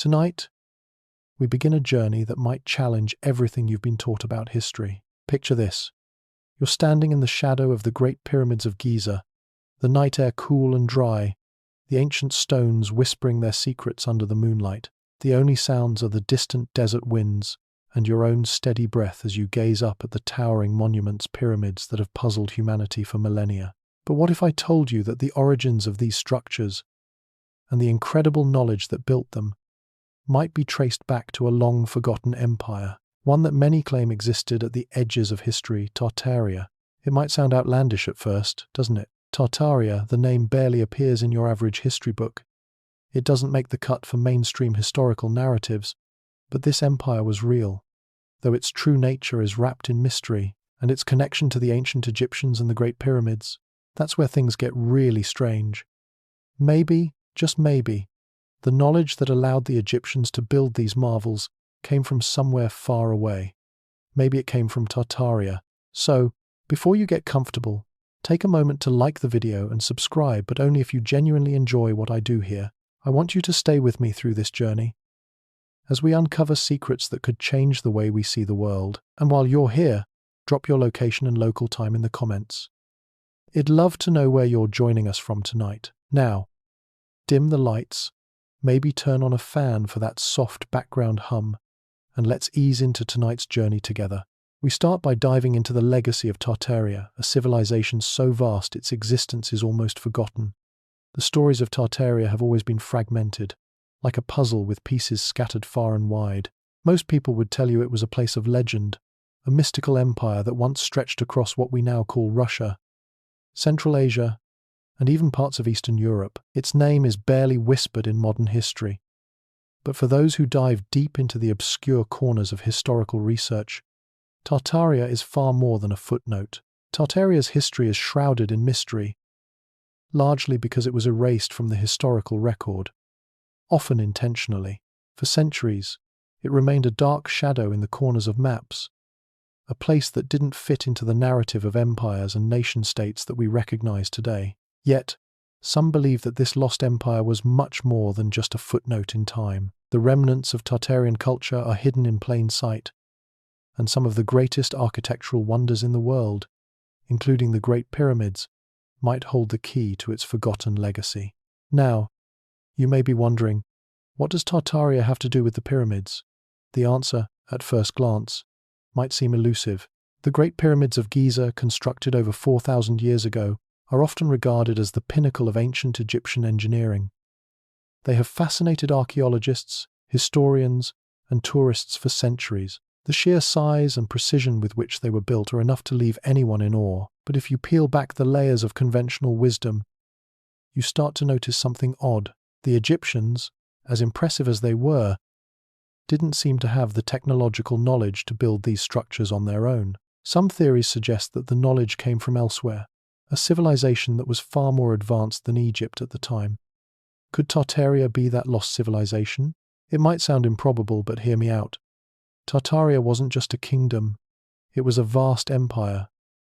Tonight, we begin a journey that might challenge everything you've been taught about history. Picture this. You're standing in the shadow of the Great Pyramids of Giza, the night air cool and dry, the ancient stones whispering their secrets under the moonlight. The only sounds are the distant desert winds and your own steady breath as you gaze up at the towering pyramids that have puzzled humanity for millennia. But what if I told you that the origins of these structures and the incredible knowledge that built them might be traced back to a long-forgotten empire, one that many claim existed at the edges of history, Tartaria? It might sound outlandish at first, doesn't it? Tartaria, the name barely appears in your average history book. It doesn't make the cut for mainstream historical narratives, but this empire was real, though its true nature is wrapped in mystery, and its connection to the ancient Egyptians and the Great Pyramids. That's where things get really strange. Maybe, just maybe, the knowledge that allowed the Egyptians to build these marvels came from somewhere far away. Maybe it came from Tartaria. So, before you get comfortable, take a moment to like the video and subscribe, but only if you genuinely enjoy what I do here. I want you to stay with me through this journey, as we uncover secrets that could change the way we see the world. And while you're here, drop your location and local time in the comments. I'd love to know where you're joining us from tonight. Now, dim the lights, maybe turn on a fan for that soft background hum, and let's ease into tonight's journey together. We start by diving into the legacy of Tartaria, a civilization so vast its existence is almost forgotten. The stories of Tartaria have always been fragmented, like a puzzle with pieces scattered far and wide. Most people would tell you it was a place of legend, a mystical empire that once stretched across what we now call Russia, Central Asia, and even parts of Eastern Europe. Its name is barely whispered in modern history. But for those who dive deep into the obscure corners of historical research, Tartaria is far more than a footnote. Tartaria's history is shrouded in mystery, largely because it was erased from the historical record, often intentionally. For centuries, it remained a dark shadow in the corners of maps, a place that didn't fit into the narrative of empires and nation-states that we recognize today. Yet, some believe that this lost empire was much more than just a footnote in time. The remnants of Tartarian culture are hidden in plain sight, and some of the greatest architectural wonders in the world, including the Great Pyramids, might hold the key to its forgotten legacy. Now, you may be wondering, what does Tartaria have to do with the pyramids? The answer, at first glance, might seem elusive. The Great Pyramids of Giza, constructed over 4,000 years ago, are often regarded as the pinnacle of ancient Egyptian engineering. They have fascinated archaeologists, historians, and tourists for centuries. The sheer size and precision with which they were built are enough to leave anyone in awe. But if you peel back the layers of conventional wisdom, you start to notice something odd. The Egyptians, as impressive as they were, didn't seem to have the technological knowledge to build these structures on their own. Some theories suggest that the knowledge came from elsewhere, a civilization that was far more advanced than Egypt at the time. Could Tartaria be that lost civilization? It might sound improbable, but hear me out. Tartaria wasn't just a kingdom, it was a vast empire,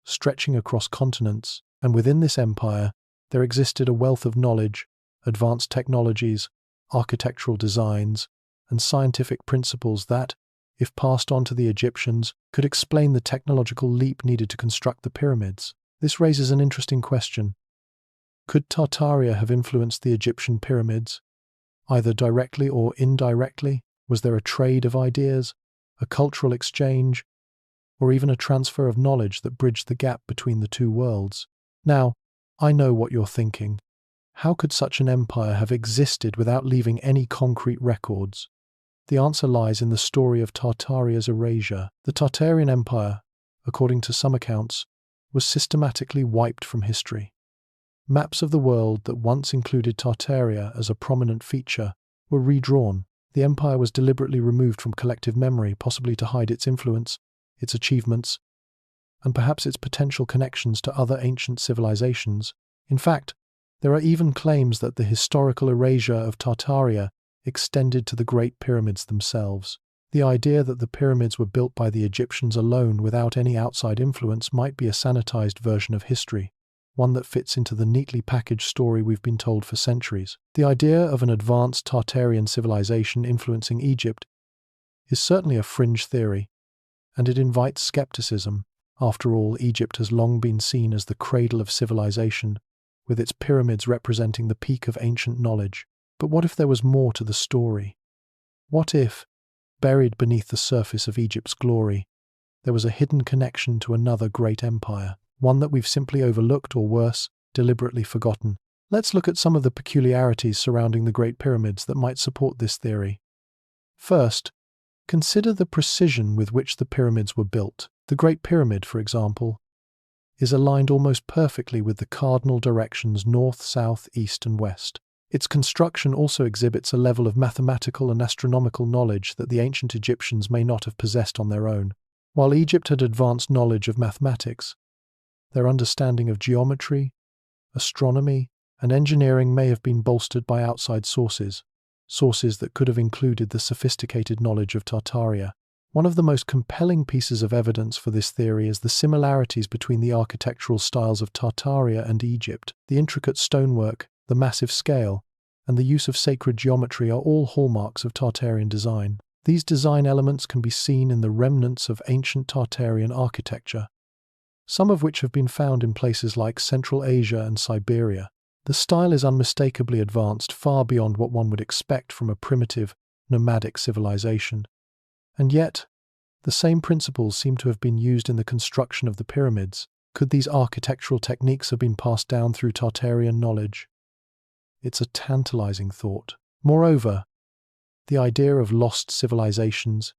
stretching across continents, and within this empire, there existed a wealth of knowledge, advanced technologies, architectural designs, and scientific principles that, if passed on to the Egyptians, could explain the technological leap needed to construct the pyramids. This raises an interesting question. Could Tartaria have influenced the Egyptian pyramids, either directly or indirectly? Was there a trade of ideas, a cultural exchange, or even a transfer of knowledge that bridged the gap between the two worlds? Now, I know what you're thinking. How could such an empire have existed without leaving any concrete records? The answer lies in the story of Tartaria's erasure. The Tartarian Empire, according to some accounts, was systematically wiped from history. Maps of the world that once included Tartaria as a prominent feature were redrawn. The empire was deliberately removed from collective memory, possibly to hide its influence, its achievements, and perhaps its potential connections to other ancient civilizations. In fact, there are even claims that the historical erasure of Tartaria extended to the Great Pyramids themselves. The idea that the pyramids were built by the Egyptians alone without any outside influence might be a sanitized version of history, one that fits into the neatly packaged story we've been told for centuries. The idea of an advanced Tartarian civilization influencing Egypt is certainly a fringe theory, and it invites skepticism. After all, Egypt has long been seen as the cradle of civilization, with its pyramids representing the peak of ancient knowledge. But what if there was more to the story? What if, buried beneath the surface of Egypt's glory, there was a hidden connection to another great empire, one that we've simply overlooked or worse, deliberately forgotten? Let's look at some of the peculiarities surrounding the Great Pyramids that might support this theory. First, consider the precision with which the pyramids were built. The Great Pyramid, for example, is aligned almost perfectly with the cardinal directions north, south, east, and west. Its construction also exhibits a level of mathematical and astronomical knowledge that the ancient Egyptians may not have possessed on their own. While Egypt had advanced knowledge of mathematics, their understanding of geometry, astronomy, and engineering may have been bolstered by outside sources that could have included the sophisticated knowledge of Tartaria. One of the most compelling pieces of evidence for this theory is the similarities between the architectural styles of Tartaria and Egypt. The intricate stonework, the massive scale, and the use of sacred geometry are all hallmarks of Tartarian design. These design elements can be seen in the remnants of ancient Tartarian architecture, some of which have been found in places like Central Asia and Siberia. The style is unmistakably advanced, far beyond what one would expect from a primitive, nomadic civilization. And yet, the same principles seem to have been used in the construction of the pyramids. Could these architectural techniques have been passed down through Tartarian knowledge? It's a tantalizing thought. Moreover, the idea of lost civilizations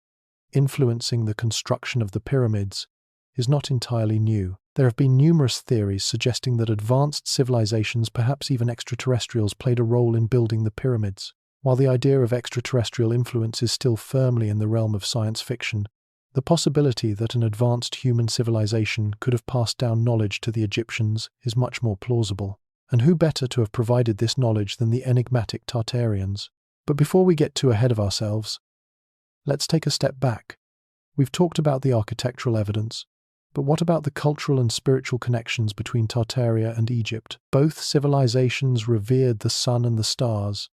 influencing the construction of the pyramids is not entirely new. There have been numerous theories suggesting that advanced civilizations, perhaps even extraterrestrials, played a role in building the pyramids. While the idea of extraterrestrial influence is still firmly in the realm of science fiction, the possibility that an advanced human civilization could have passed down knowledge to the Egyptians is much more plausible. And who better to have provided this knowledge than the enigmatic Tartarians? But before we get too ahead of ourselves, let's take a step back. We've talked about the architectural evidence, but what about the cultural and spiritual connections between Tartaria and Egypt? Both civilizations revered the sun and the stars,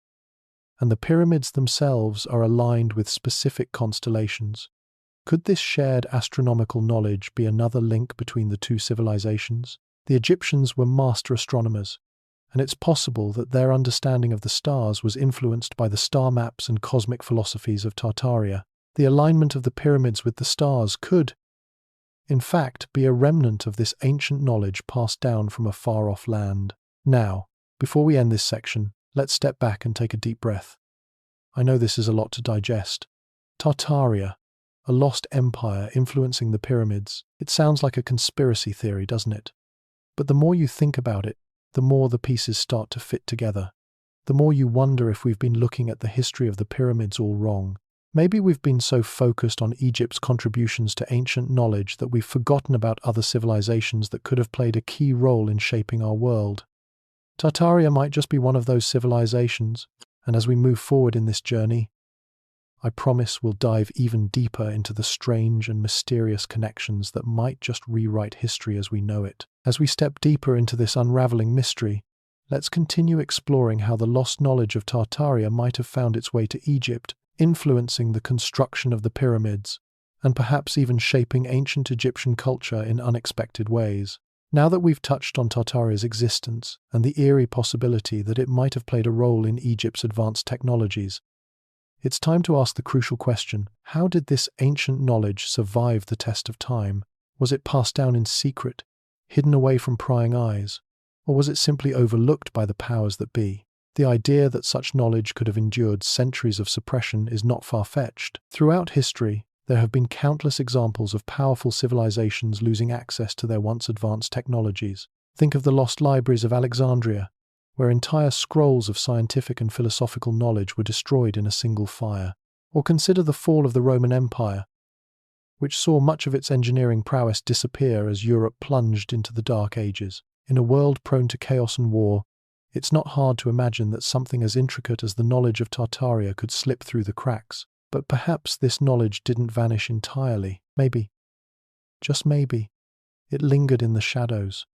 and the pyramids themselves are aligned with specific constellations. Could this shared astronomical knowledge be another link between the two civilizations? The Egyptians were master astronomers, and it's possible that their understanding of the stars was influenced by the star maps and cosmic philosophies of Tartaria. The alignment of the pyramids with the stars could, in fact, be a remnant of this ancient knowledge passed down from a far-off land. Now, before we end this section, let's step back and take a deep breath. I know this is a lot to digest. Tartaria, a lost empire influencing the pyramids. It sounds like a conspiracy theory, doesn't it? But the more you think about it, the more the pieces start to fit together. The more you wonder if we've been looking at the history of the pyramids all wrong. Maybe we've been so focused on Egypt's contributions to ancient knowledge that we've forgotten about other civilizations that could have played a key role in shaping our world. Tartaria might just be one of those civilizations, and as we move forward in this journey, I promise we'll dive even deeper into the strange and mysterious connections that might just rewrite history as we know it. As we step deeper into this unraveling mystery, let's continue exploring how the lost knowledge of Tartaria might have found its way to Egypt, influencing the construction of the pyramids, and perhaps even shaping ancient Egyptian culture in unexpected ways. Now that we've touched on Tartaria's existence and the eerie possibility that it might have played a role in Egypt's advanced technologies, it's time to ask the crucial question: how did this ancient knowledge survive the test of time? Was it passed down in secret, hidden away from prying eyes, or was it simply overlooked by the powers that be? The idea that such knowledge could have endured centuries of suppression is not far-fetched. Throughout history, there have been countless examples of powerful civilizations losing access to their once advanced technologies. Think of the lost libraries of Alexandria, where entire scrolls of scientific and philosophical knowledge were destroyed in a single fire. Or consider the fall of the Roman Empire, which saw much of its engineering prowess disappear as Europe plunged into the Dark Ages. In a world prone to chaos and war, it's not hard to imagine that something as intricate as the knowledge of Tartaria could slip through the cracks. But perhaps this knowledge didn't vanish entirely. Maybe, just maybe, it lingered in the shadows,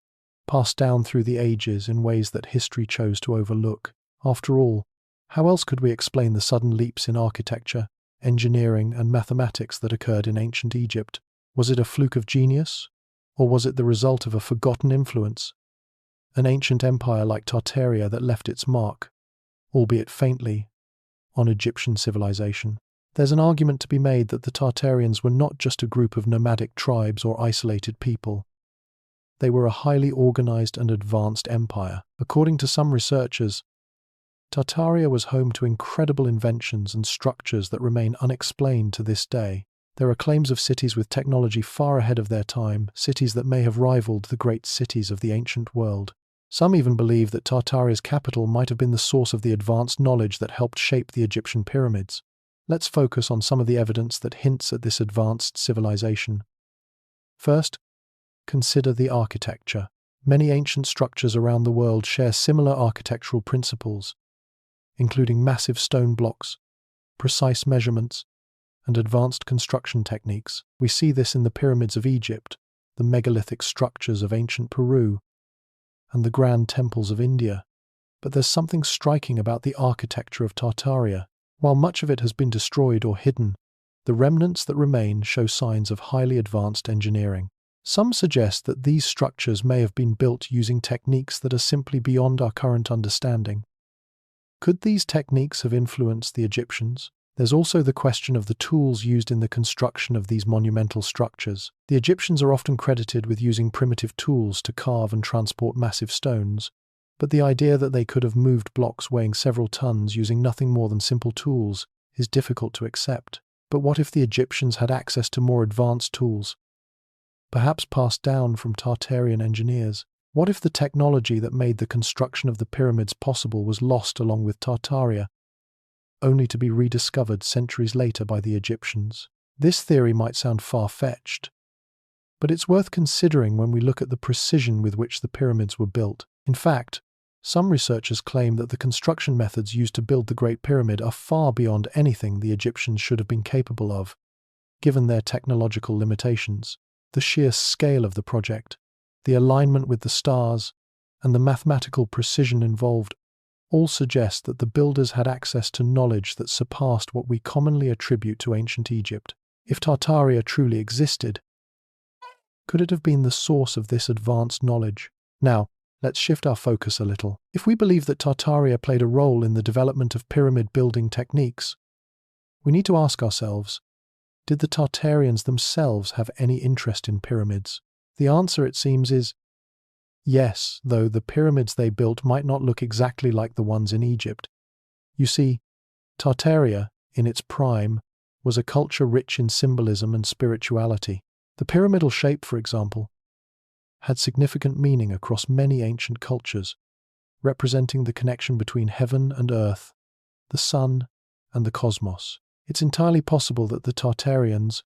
passed down through the ages in ways that history chose to overlook. After all, how else could we explain the sudden leaps in architecture, engineering, and mathematics that occurred in ancient Egypt? Was it a fluke of genius? Or was it the result of a forgotten influence? An ancient empire like Tartaria that left its mark, albeit faintly, on Egyptian civilization. There's an argument to be made that the Tartarians were not just a group of nomadic tribes or isolated people. They were a highly organized and advanced empire. According to some researchers, Tartaria was home to incredible inventions and structures that remain unexplained to this day. There are claims of cities with technology far ahead of their time, cities that may have rivaled the great cities of the ancient world. Some even believe that Tartaria's capital might have been the source of the advanced knowledge that helped shape the Egyptian pyramids. Let's focus on some of the evidence that hints at this advanced civilization. First, consider the architecture. Many ancient structures around the world share similar architectural principles, including massive stone blocks, precise measurements, and advanced construction techniques. We see this in the pyramids of Egypt, the megalithic structures of ancient Peru, and the grand temples of India. But there's something striking about the architecture of Tartaria. While much of it has been destroyed or hidden, the remnants that remain show signs of highly advanced engineering. Some suggest that these structures may have been built using techniques that are simply beyond our current understanding. Could these techniques have influenced the Egyptians? There's also the question of the tools used in the construction of these monumental structures. The Egyptians are often credited with using primitive tools to carve and transport massive stones, but the idea that they could have moved blocks weighing several tons using nothing more than simple tools is difficult to accept. But what if the Egyptians had access to more advanced tools, perhaps passed down from Tartarian engineers? What if the technology that made the construction of the pyramids possible was lost along with Tartaria, only to be rediscovered centuries later by the Egyptians? This theory might sound far-fetched, but it's worth considering when we look at the precision with which the pyramids were built. In fact, some researchers claim that the construction methods used to build the Great Pyramid are far beyond anything the Egyptians should have been capable of, given their technological limitations. The sheer scale of the project, the alignment with the stars, and the mathematical precision involved all suggest that the builders had access to knowledge that surpassed what we commonly attribute to ancient Egypt. If Tartaria truly existed, could it have been the source of this advanced knowledge? Now, let's shift our focus a little. If we believe that Tartaria played a role in the development of pyramid building techniques, we need to ask ourselves, did the Tartarians themselves have any interest in pyramids? The answer, it seems, is yes, though the pyramids they built might not look exactly like the ones in Egypt. You see, Tartaria, in its prime, was a culture rich in symbolism and spirituality. The pyramidal shape, for example, had significant meaning across many ancient cultures, representing the connection between heaven and earth, the sun and the cosmos. It's entirely possible that the Tartarians,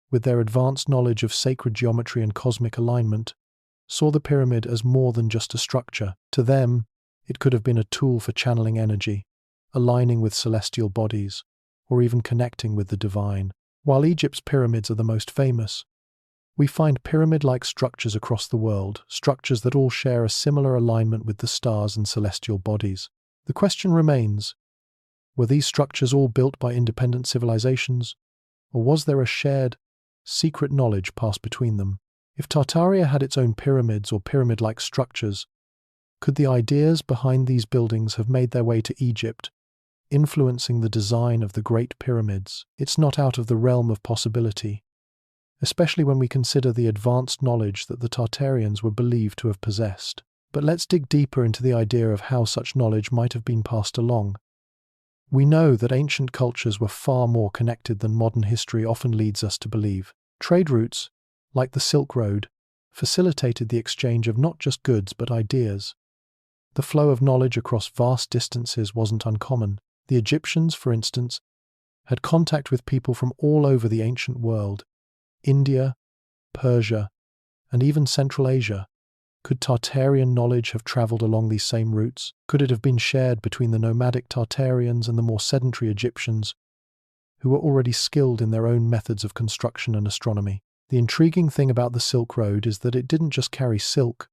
with their advanced knowledge of sacred geometry and cosmic alignment, saw the pyramid as more than just a structure. To them, it could have been a tool for channeling energy, aligning with celestial bodies, or even connecting with the divine. While Egypt's pyramids are the most famous, we find pyramid-like structures across the world, structures that all share a similar alignment with the stars and celestial bodies. The question remains, were these structures all built by independent civilizations, or was there a shared, secret knowledge passed between them? If Tartaria had its own pyramids or pyramid-like structures, could the ideas behind these buildings have made their way to Egypt, influencing the design of the Great Pyramids? It's not out of the realm of possibility, especially when we consider the advanced knowledge that the Tartarians were believed to have possessed. But let's dig deeper into the idea of how such knowledge might have been passed along. We know that ancient cultures were far more connected than modern history often leads us to believe. Trade routes, like the Silk Road, facilitated the exchange of not just goods but ideas. The flow of knowledge across vast distances wasn't uncommon. The Egyptians, for instance, had contact with people from all over the ancient world, India, Persia, and even Central Asia. Could Tartarian knowledge have travelled along these same routes? Could it have been shared between the nomadic Tartarians and the more sedentary Egyptians, who were already skilled in their own methods of construction and astronomy? The intriguing thing about the Silk Road is that it didn't just carry silk,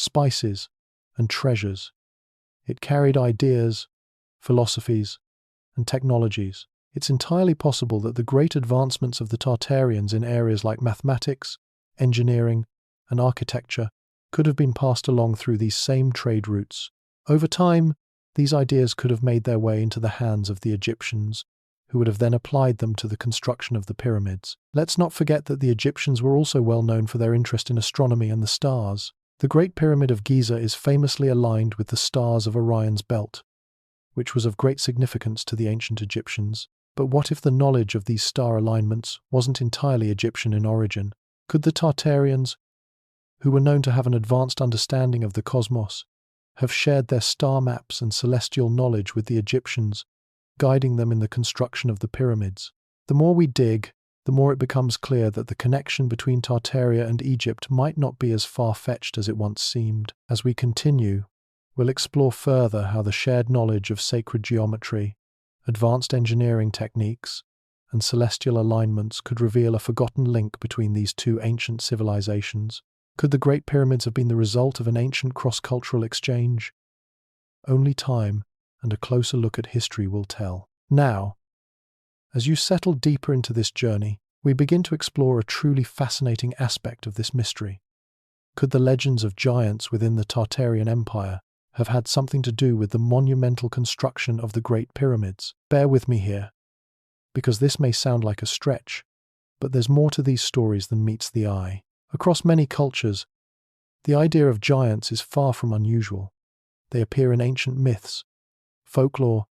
spices, and treasures. It carried ideas, philosophies, and technologies. It's entirely possible that the great advancements of the Tartarians in areas like mathematics, engineering, and architecture could have been passed along through these same trade routes. Over time, these ideas could have made their way into the hands of the Egyptians, who would have then applied them to the construction of the pyramids. Let's not forget that the Egyptians were also well known for their interest in astronomy and the stars. The Great Pyramid of Giza is famously aligned with the stars of Orion's belt, which was of great significance to the ancient Egyptians. But what if the knowledge of these star alignments wasn't entirely Egyptian in origin? Could the Tartarians, who were known to have an advanced understanding of the cosmos, have shared their star maps and celestial knowledge with the Egyptians, guiding them in the construction of the pyramids? The more we dig, the more it becomes clear that the connection between Tartaria and Egypt might not be as far-fetched as it once seemed. As we continue, we'll explore further how the shared knowledge of sacred geometry, advanced engineering techniques, and celestial alignments could reveal a forgotten link between these two ancient civilizations. Could the Great Pyramids have been the result of an ancient cross-cultural exchange? Only time and a closer look at history will tell. Now, as you settle deeper into this journey, we begin to explore a truly fascinating aspect of this mystery. Could the legends of giants within the Tartarian Empire have had something to do with the monumental construction of the Great Pyramids? Bear with me here, because this may sound like a stretch, but there's more to these stories than meets the eye. Across many cultures, the idea of giants is far from unusual. They appear in ancient myths, folklore,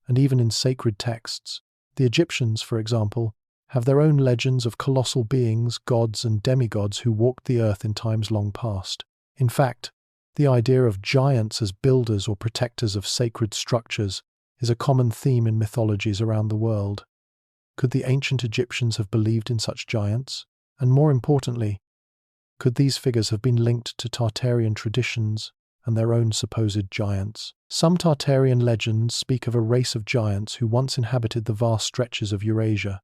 and even in sacred texts. The Egyptians, for example, have their own legends of colossal beings, gods and demigods who walked the earth in times long past. In fact, the idea of giants as builders or protectors of sacred structures is a common theme in mythologies around the world. Could the ancient Egyptians have believed in such giants? And more importantly, could these figures have been linked to Tartarian traditions and their own supposed giants? Some Tartarian legends speak of a race of giants who once inhabited the vast stretches of Eurasia.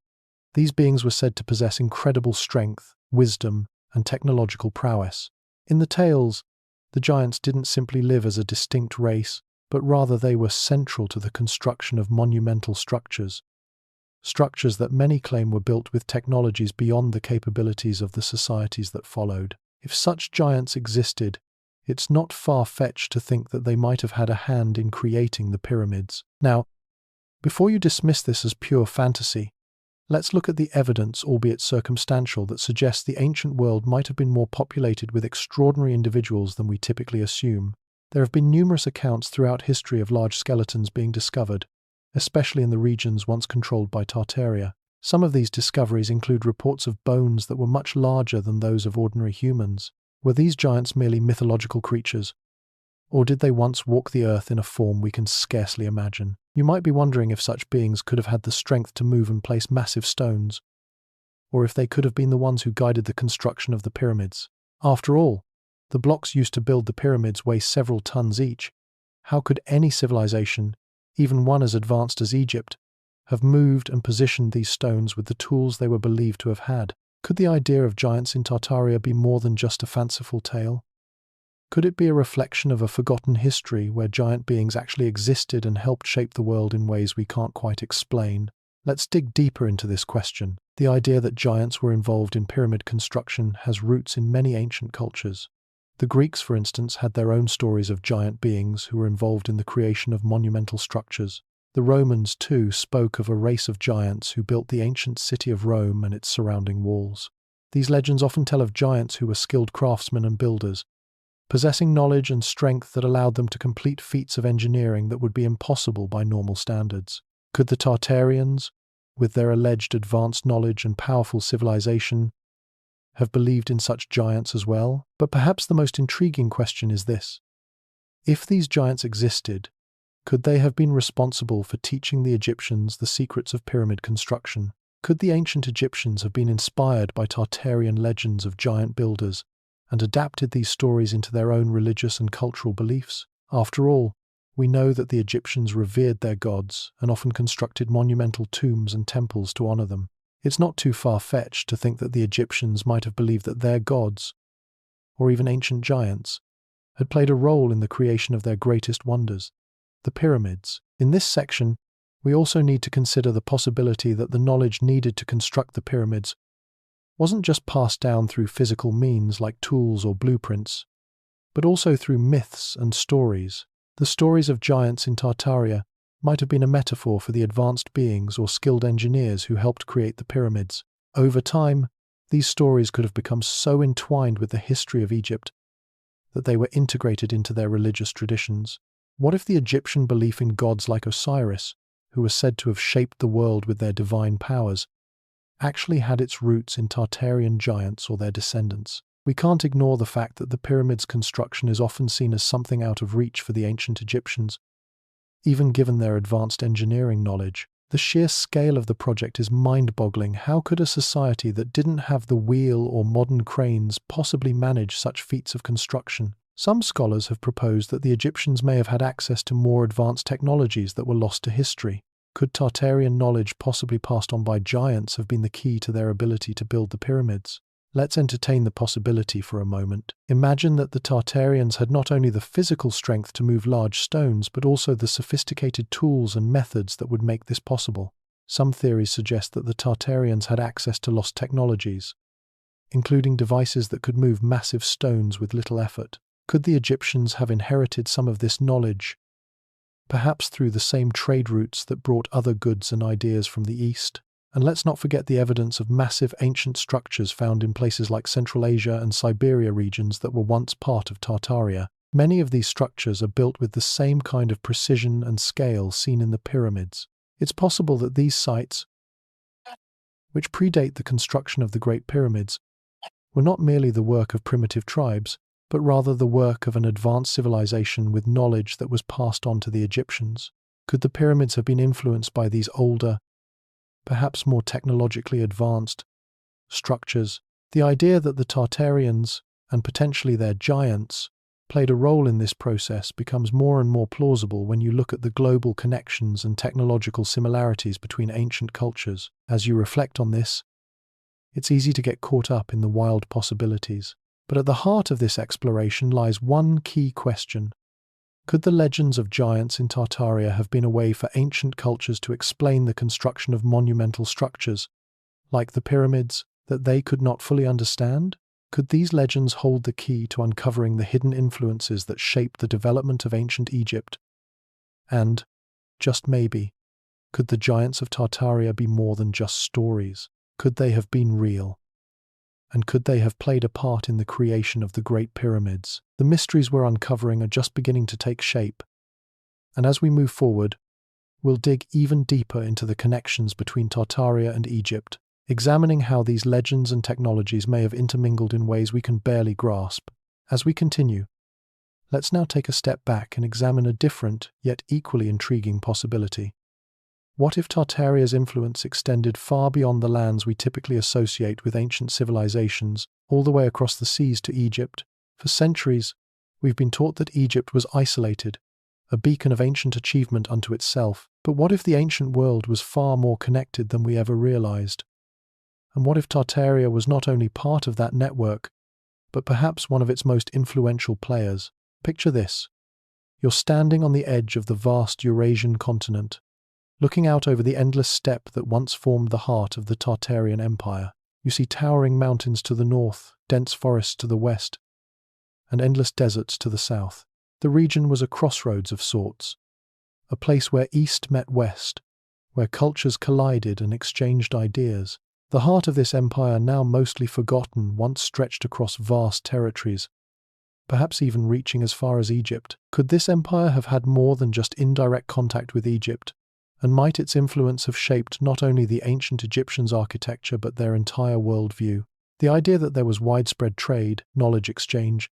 These beings were said to possess incredible strength, wisdom, and technological prowess. In the tales, the giants didn't simply live as a distinct race, but rather they were central to the construction of monumental structures that many claim were built with technologies beyond the capabilities of the societies that followed. If such giants existed, it's not far-fetched to think that they might have had a hand in creating the pyramids. Now, before you dismiss this as pure fantasy, let's look at the evidence, albeit circumstantial, that suggests the ancient world might have been more populated with extraordinary individuals than we typically assume. There have been numerous accounts throughout history of large skeletons being discovered, especially in the regions once controlled by Tartaria. Some of these discoveries include reports of bones that were much larger than those of ordinary humans. Were these giants merely mythological creatures, or did they once walk the earth in a form we can scarcely imagine? You might be wondering if such beings could have had the strength to move and place massive stones, or if they could have been the ones who guided the construction of the pyramids. After all, the blocks used to build the pyramids weigh several tons each. How could any civilization, even one as advanced as Egypt, have moved and positioned these stones with the tools they were believed to have had? Could the idea of giants in Tartaria be more than just a fanciful tale? Could it be a reflection of a forgotten history where giant beings actually existed and helped shape the world in ways we can't quite explain? Let's dig deeper into this question. The idea that giants were involved in pyramid construction has roots in many ancient cultures. The Greeks, for instance, had their own stories of giant beings who were involved in the creation of monumental structures. The Romans, too, spoke of a race of giants who built the ancient city of Rome and its surrounding walls. These legends often tell of giants who were skilled craftsmen and builders, possessing knowledge and strength that allowed them to complete feats of engineering that would be impossible by normal standards. Could the Tartarians, with their alleged advanced knowledge and powerful civilization, have believed in such giants as well? But perhaps the most intriguing question is this. If these giants existed, could they have been responsible for teaching the Egyptians the secrets of pyramid construction? Could the ancient Egyptians have been inspired by Tartarian legends of giant builders and adapted these stories into their own religious and cultural beliefs? After all, we know that the Egyptians revered their gods and often constructed monumental tombs and temples to honor them. It's not too far-fetched to think that the Egyptians might have believed that their gods, or even ancient giants, had played a role in the creation of their greatest wonders, the pyramids. In this section, we also need to consider the possibility that the knowledge needed to construct the pyramids wasn't just passed down through physical means like tools or blueprints, but also through myths and stories. The stories of giants in Tartaria might have been a metaphor for the advanced beings or skilled engineers who helped create the pyramids. Over time, these stories could have become so entwined with the history of Egypt that they were integrated into their religious traditions. What if the Egyptian belief in gods like Osiris, who were said to have shaped the world with their divine powers, actually had its roots in Tartarian giants or their descendants? We can't ignore the fact that the pyramid's construction is often seen as something out of reach for the ancient Egyptians, even given their advanced engineering knowledge. The sheer scale of the project is mind-boggling. How could a society that didn't have the wheel or modern cranes possibly manage such feats of construction? Some scholars have proposed that the Egyptians may have had access to more advanced technologies that were lost to history. Could Tartarian knowledge possibly passed on by giants have been the key to their ability to build the pyramids? Let's entertain the possibility for a moment. Imagine that the Tartarians had not only the physical strength to move large stones, but also the sophisticated tools and methods that would make this possible. Some theories suggest that the Tartarians had access to lost technologies, including devices that could move massive stones with little effort. Could the Egyptians have inherited some of this knowledge, perhaps through the same trade routes that brought other goods and ideas from the East? And let's not forget the evidence of massive ancient structures found in places like Central Asia and Siberia regions that were once part of Tartaria. Many of these structures are built with the same kind of precision and scale seen in the pyramids. It's possible that these sites, which predate the construction of the Great Pyramids, were not merely the work of primitive tribes, but rather the work of an advanced civilization with knowledge that was passed on to the Egyptians. Could the pyramids have been influenced by these older, perhaps more technologically advanced structures? The idea that the Tartarians, and potentially their giants, played a role in this process becomes more and more plausible when you look at the global connections and technological similarities between ancient cultures. As you reflect on this, it's easy to get caught up in the wild possibilities. But at the heart of this exploration lies one key question. Could the legends of giants in Tartaria have been a way for ancient cultures to explain the construction of monumental structures, like the pyramids, that they could not fully understand? Could these legends hold the key to uncovering the hidden influences that shaped the development of ancient Egypt? And, just maybe, could the giants of Tartaria be more than just stories? Could they have been real? And could they have played a part in the creation of the Great Pyramids? The mysteries we're uncovering are just beginning to take shape. And as we move forward, we'll dig even deeper into the connections between Tartaria and Egypt, examining how these legends and technologies may have intermingled in ways we can barely grasp. As we continue, let's now take a step back and examine a different, yet equally intriguing possibility. What if Tartaria's influence extended far beyond the lands we typically associate with ancient civilizations, all the way across the seas to Egypt? For centuries, we've been taught that Egypt was isolated, a beacon of ancient achievement unto itself. But what if the ancient world was far more connected than we ever realized? And what if Tartaria was not only part of that network, but perhaps one of its most influential players? Picture this. You're standing on the edge of the vast Eurasian continent, looking out over the endless steppe that once formed the heart of the Tartarian Empire. You see towering mountains to the north, dense forests to the west, and endless deserts to the south. The region was a crossroads of sorts, a place where east met west, where cultures collided and exchanged ideas. The heart of this empire, now mostly forgotten, once stretched across vast territories, perhaps even reaching as far as Egypt. Could this empire have had more than just indirect contact with Egypt? And might its influence have shaped not only the ancient Egyptians' architecture but their entire worldview? The idea that there was widespread trade, knowledge exchange,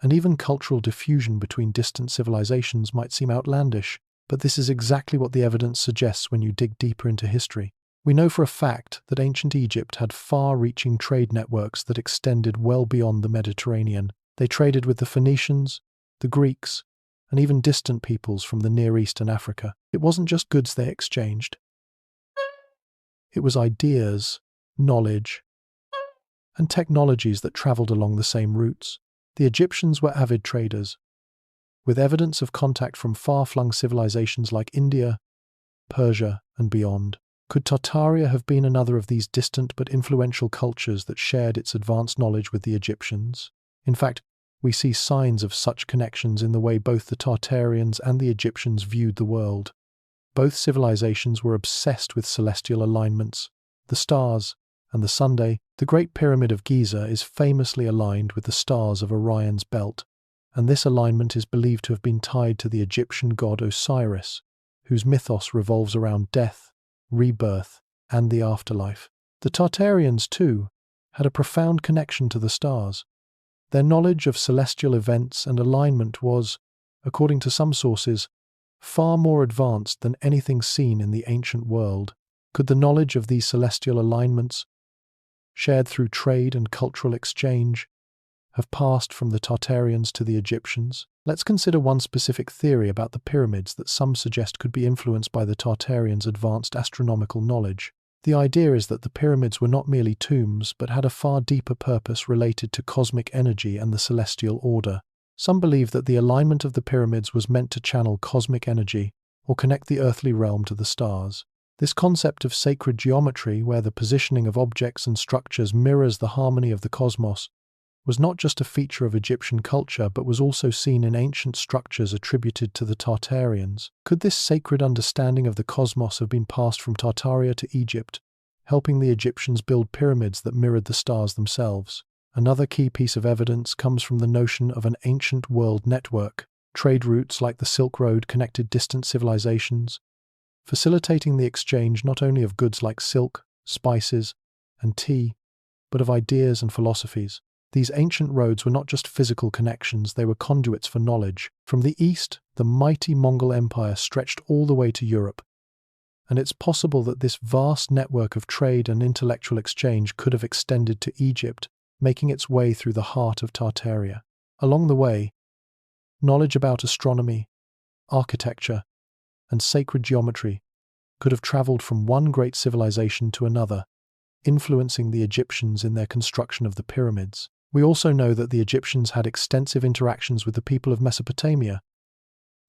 and even cultural diffusion between distant civilizations might seem outlandish, but this is exactly what the evidence suggests when you dig deeper into history. We know for a fact that ancient Egypt had far-reaching trade networks that extended well beyond the Mediterranean. They traded with the Phoenicians, the Greeks, and even distant peoples from the Near East and Africa. It wasn't just goods they exchanged. It was ideas, knowledge, and technologies that traveled along the same routes. The Egyptians were avid traders, with evidence of contact from far-flung civilizations like India, Persia, and beyond. Could Tartaria have been another of these distant but influential cultures that shared its advanced knowledge with the Egyptians? In fact, we see signs of such connections in the way both the Tartarians and the Egyptians viewed the world. Both civilizations were obsessed with celestial alignments. The stars and the Sunday, the Great Pyramid of Giza is famously aligned with the stars of Orion's belt, and this alignment is believed to have been tied to the Egyptian god Osiris, whose mythos revolves around death, rebirth, and the afterlife. The Tartarians, too, had a profound connection to the stars. Their knowledge of celestial events and alignment was, according to some sources, far more advanced than anything seen in the ancient world. Could the knowledge of these celestial alignments, shared through trade and cultural exchange, have passed from the Tartarians to the Egyptians? Let's consider one specific theory about the pyramids that some suggest could be influenced by the Tartarians' advanced astronomical knowledge. The idea is that the pyramids were not merely tombs, but had a far deeper purpose related to cosmic energy and the celestial order. Some believe that the alignment of the pyramids was meant to channel cosmic energy or connect the earthly realm to the stars. This concept of sacred geometry, where the positioning of objects and structures mirrors the harmony of the cosmos, was not just a feature of Egyptian culture, but was also seen in ancient structures attributed to the Tartarians. Could this sacred understanding of the cosmos have been passed from Tartaria to Egypt, helping the Egyptians build pyramids that mirrored the stars themselves? Another key piece of evidence comes from the notion of an ancient world network. Trade routes like the Silk Road connected distant civilizations, facilitating the exchange not only of goods like silk, spices, and tea, but of ideas and philosophies. These ancient roads were not just physical connections, they were conduits for knowledge. From the east, the mighty Mongol Empire stretched all the way to Europe, and it's possible that this vast network of trade and intellectual exchange could have extended to Egypt, making its way through the heart of Tartaria. Along the way, knowledge about astronomy, architecture, and sacred geometry could have traveled from one great civilization to another, influencing the Egyptians in their construction of the pyramids. We also know that the Egyptians had extensive interactions with the people of Mesopotamia,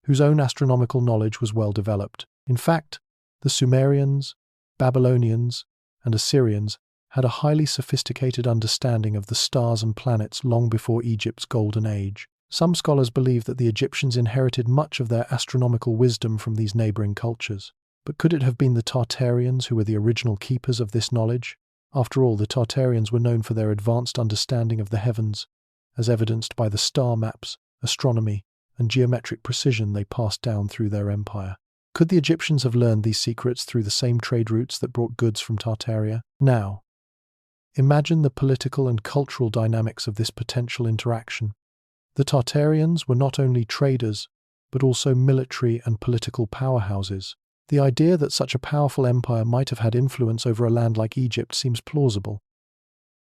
whose own astronomical knowledge was well developed. In fact, the Sumerians, Babylonians, and Assyrians had a highly sophisticated understanding of the stars and planets long before Egypt's golden age. Some scholars believe that the Egyptians inherited much of their astronomical wisdom from these neighboring cultures. But could it have been the Tartarians who were the original keepers of this knowledge? After all, the Tartarians were known for their advanced understanding of the heavens, as evidenced by the star maps, astronomy, and geometric precision they passed down through their empire. Could the Egyptians have learned these secrets through the same trade routes that brought goods from Tartaria? Now, imagine the political and cultural dynamics of this potential interaction. The Tartarians were not only traders, but also military and political powerhouses. The idea that such a powerful empire might have had influence over a land like Egypt seems plausible,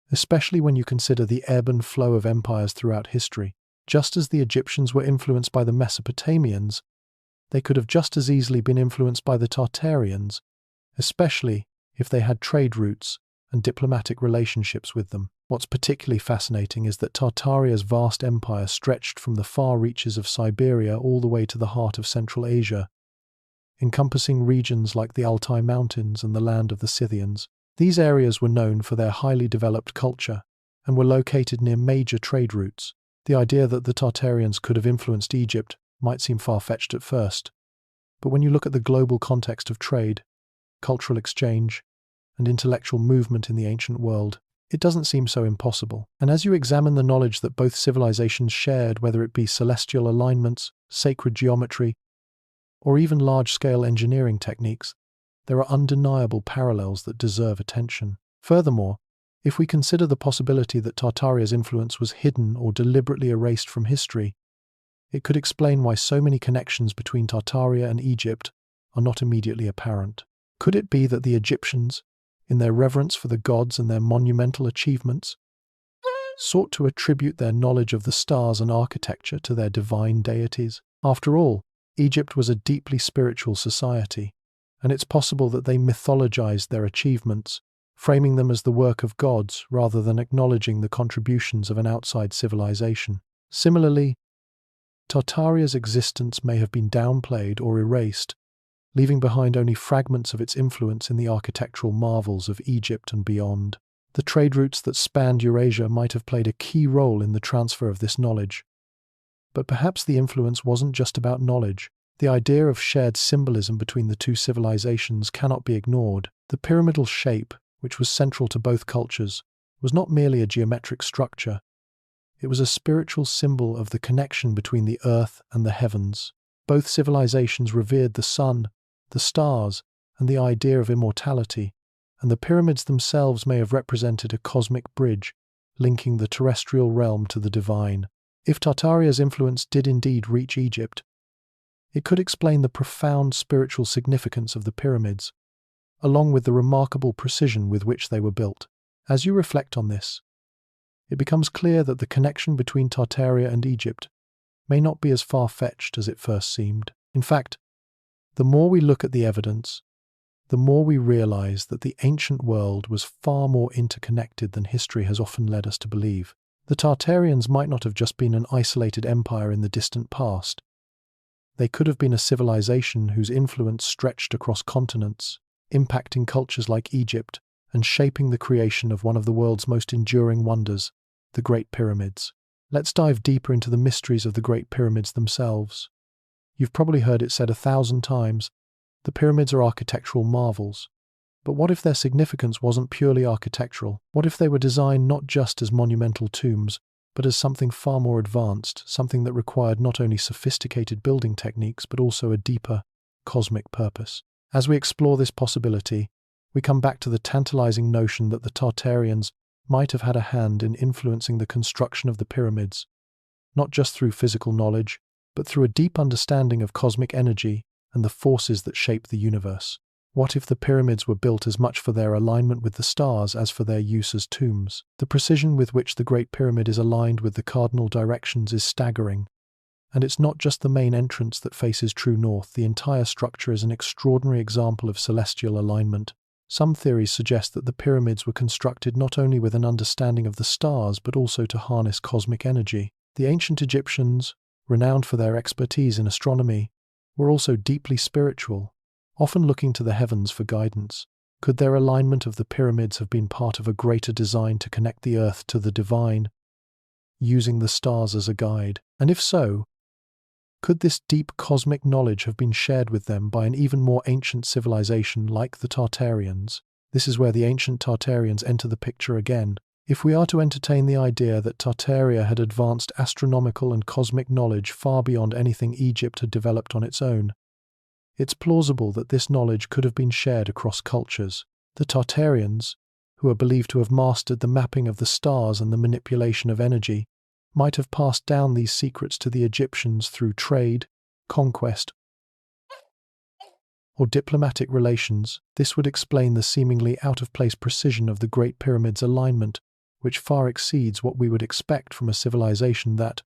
especially when you consider the ebb and flow of empires throughout history. Just as the Egyptians were influenced by the Mesopotamians, they could have just as easily been influenced by the Tartarians, especially if they had trade routes and diplomatic relationships with them. What's particularly fascinating is that Tartaria's vast empire stretched from the far reaches of Siberia all the way to the heart of Central Asia, encompassing regions like the Altai Mountains and the land of the Scythians. These areas were known for their highly developed culture and were located near major trade routes. The idea that the Tartarians could have influenced Egypt might seem far-fetched at first, but when you look at the global context of trade, cultural exchange, and intellectual movement in the ancient world, it doesn't seem so impossible. And as you examine the knowledge that both civilizations shared, whether it be celestial alignments, sacred geometry, or even large-scale engineering techniques, there are undeniable parallels that deserve attention. Furthermore, if we consider the possibility that Tartaria's influence was hidden or deliberately erased from history, it could explain why so many connections between Tartaria and Egypt are not immediately apparent. Could it be that the Egyptians, in their reverence for the gods and their monumental achievements, sought to attribute their knowledge of the stars and architecture to their divine deities? After all, Egypt was a deeply spiritual society, and it's possible that they mythologized their achievements, framing them as the work of gods rather than acknowledging the contributions of an outside civilization. Similarly, Tartaria's existence may have been downplayed or erased, leaving behind only fragments of its influence in the architectural marvels of Egypt and beyond. The trade routes that spanned Eurasia might have played a key role in the transfer of this knowledge. But perhaps the influence wasn't just about knowledge. The idea of shared symbolism between the two civilizations cannot be ignored. The pyramidal shape, which was central to both cultures, was not merely a geometric structure. It was a spiritual symbol of the connection between the earth and the heavens. Both civilizations revered the sun, the stars, and the idea of immortality, and the pyramids themselves may have represented a cosmic bridge, linking the terrestrial realm to the divine. If Tartaria's influence did indeed reach Egypt, it could explain the profound spiritual significance of the pyramids, along with the remarkable precision with which they were built. As you reflect on this, it becomes clear that the connection between Tartaria and Egypt may not be as far-fetched as it first seemed. In fact, the more we look at the evidence, the more we realize that the ancient world was far more interconnected than history has often led us to believe. The Tartarians might not have just been an isolated empire in the distant past. They could have been a civilization whose influence stretched across continents, impacting cultures like Egypt and shaping the creation of one of the world's most enduring wonders, the Great Pyramids. Let's dive deeper into the mysteries of the Great Pyramids themselves. You've probably heard it said 1,000 times, the pyramids are architectural marvels. But what if their significance wasn't purely architectural? What if they were designed not just as monumental tombs, but as something far more advanced, something that required not only sophisticated building techniques, but also a deeper, cosmic purpose? As we explore this possibility, we come back to the tantalizing notion that the Tartarians might have had a hand in influencing the construction of the pyramids, not just through physical knowledge, but through a deep understanding of cosmic energy and the forces that shape the universe. What if the pyramids were built as much for their alignment with the stars as for their use as tombs? The precision with which the Great Pyramid is aligned with the cardinal directions is staggering. And it's not just the main entrance that faces true north, the entire structure is an extraordinary example of celestial alignment. Some theories suggest that the pyramids were constructed not only with an understanding of the stars, but also to harness cosmic energy. The ancient Egyptians, renowned for their expertise in astronomy, were also deeply spiritual, often looking to the heavens for guidance. Could their alignment of the pyramids have been part of a greater design to connect the earth to the divine, using the stars as a guide? And if so, could this deep cosmic knowledge have been shared with them by an even more ancient civilization like the Tartarians? This is where the ancient Tartarians enter the picture again. If we are to entertain the idea that Tartaria had advanced astronomical and cosmic knowledge far beyond anything Egypt had developed on its own, it's plausible that this knowledge could have been shared across cultures. The Tartarians, who are believed to have mastered the mapping of the stars and the manipulation of energy, might have passed down these secrets to the Egyptians through trade, conquest, or diplomatic relations. This would explain the seemingly out-of-place precision of the Great Pyramid's alignment, which far exceeds what we would expect from a civilization that,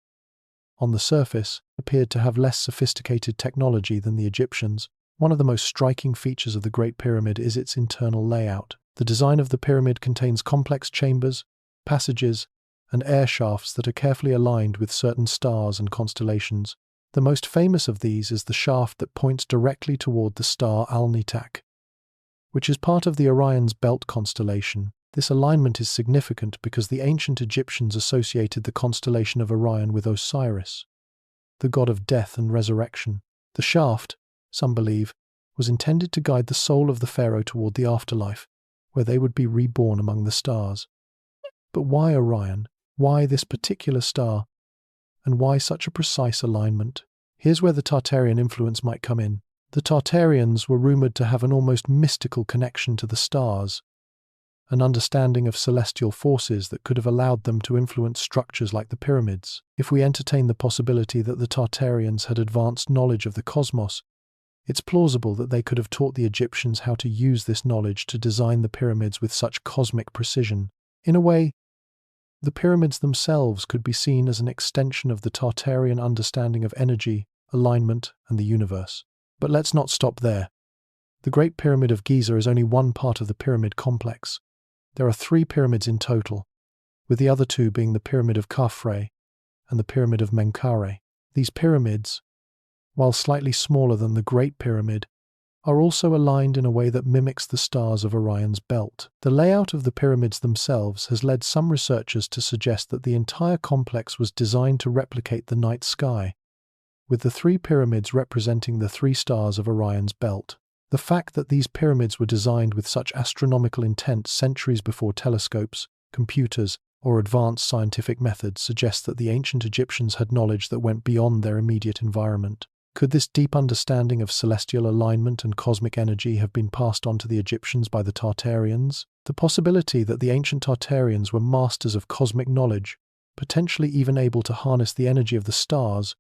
on the surface, appeared to have less sophisticated technology than the Egyptians. One of the most striking features of the Great Pyramid is its internal layout. The design of the pyramid contains complex chambers, passages, and air shafts that are carefully aligned with certain stars and constellations. The most famous of these is the shaft that points directly toward the star Al-Nitak, which is part of the Orion's Belt constellation. This alignment is significant because the ancient Egyptians associated the constellation of Orion with Osiris, the god of death and resurrection. The shaft, some believe, was intended to guide the soul of the pharaoh toward the afterlife, where they would be reborn among the stars. But why Orion? Why this particular star? And why such a precise alignment? Here's where the Tartarian influence might come in. The Tartarians were rumored to have an almost mystical connection to the stars, an understanding of celestial forces that could have allowed them to influence structures like the pyramids. If we entertain the possibility that the Tartarians had advanced knowledge of the cosmos, it's plausible that they could have taught the Egyptians how to use this knowledge to design the pyramids with such cosmic precision. In a way, the pyramids themselves could be seen as an extension of the Tartarian understanding of energy, alignment, and the universe. But let's not stop there. The Great Pyramid of Giza is only one part of the pyramid complex. There are 3 pyramids in total, with the other 2 being the Pyramid of Khafre and the Pyramid of Menkaure. These pyramids, while slightly smaller than the Great Pyramid, are also aligned in a way that mimics the stars of Orion's belt. The layout of the pyramids themselves has led some researchers to suggest that the entire complex was designed to replicate the night sky, with the three pyramids representing the three stars of Orion's belt. The fact that these pyramids were designed with such astronomical intent centuries before telescopes, computers, or advanced scientific methods suggests that the ancient Egyptians had knowledge that went beyond their immediate environment. Could this deep understanding of celestial alignment and cosmic energy have been passed on to the Egyptians by the Tartarians? The possibility that the ancient Tartarians were masters of cosmic knowledge, potentially even able to harness the energy of the stars,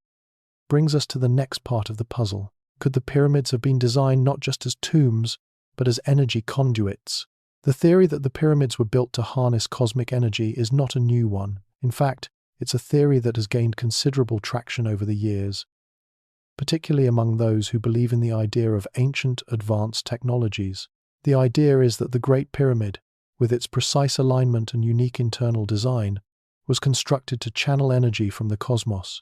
brings us to the next part of the puzzle. Could the pyramids have been designed not just as tombs, but as energy conduits? The theory that the pyramids were built to harness cosmic energy is not a new one. In fact, it's a theory that has gained considerable traction over the years, particularly among those who believe in the idea of ancient advanced technologies. The idea is that the Great Pyramid, with its precise alignment and unique internal design, was constructed to channel energy from the cosmos,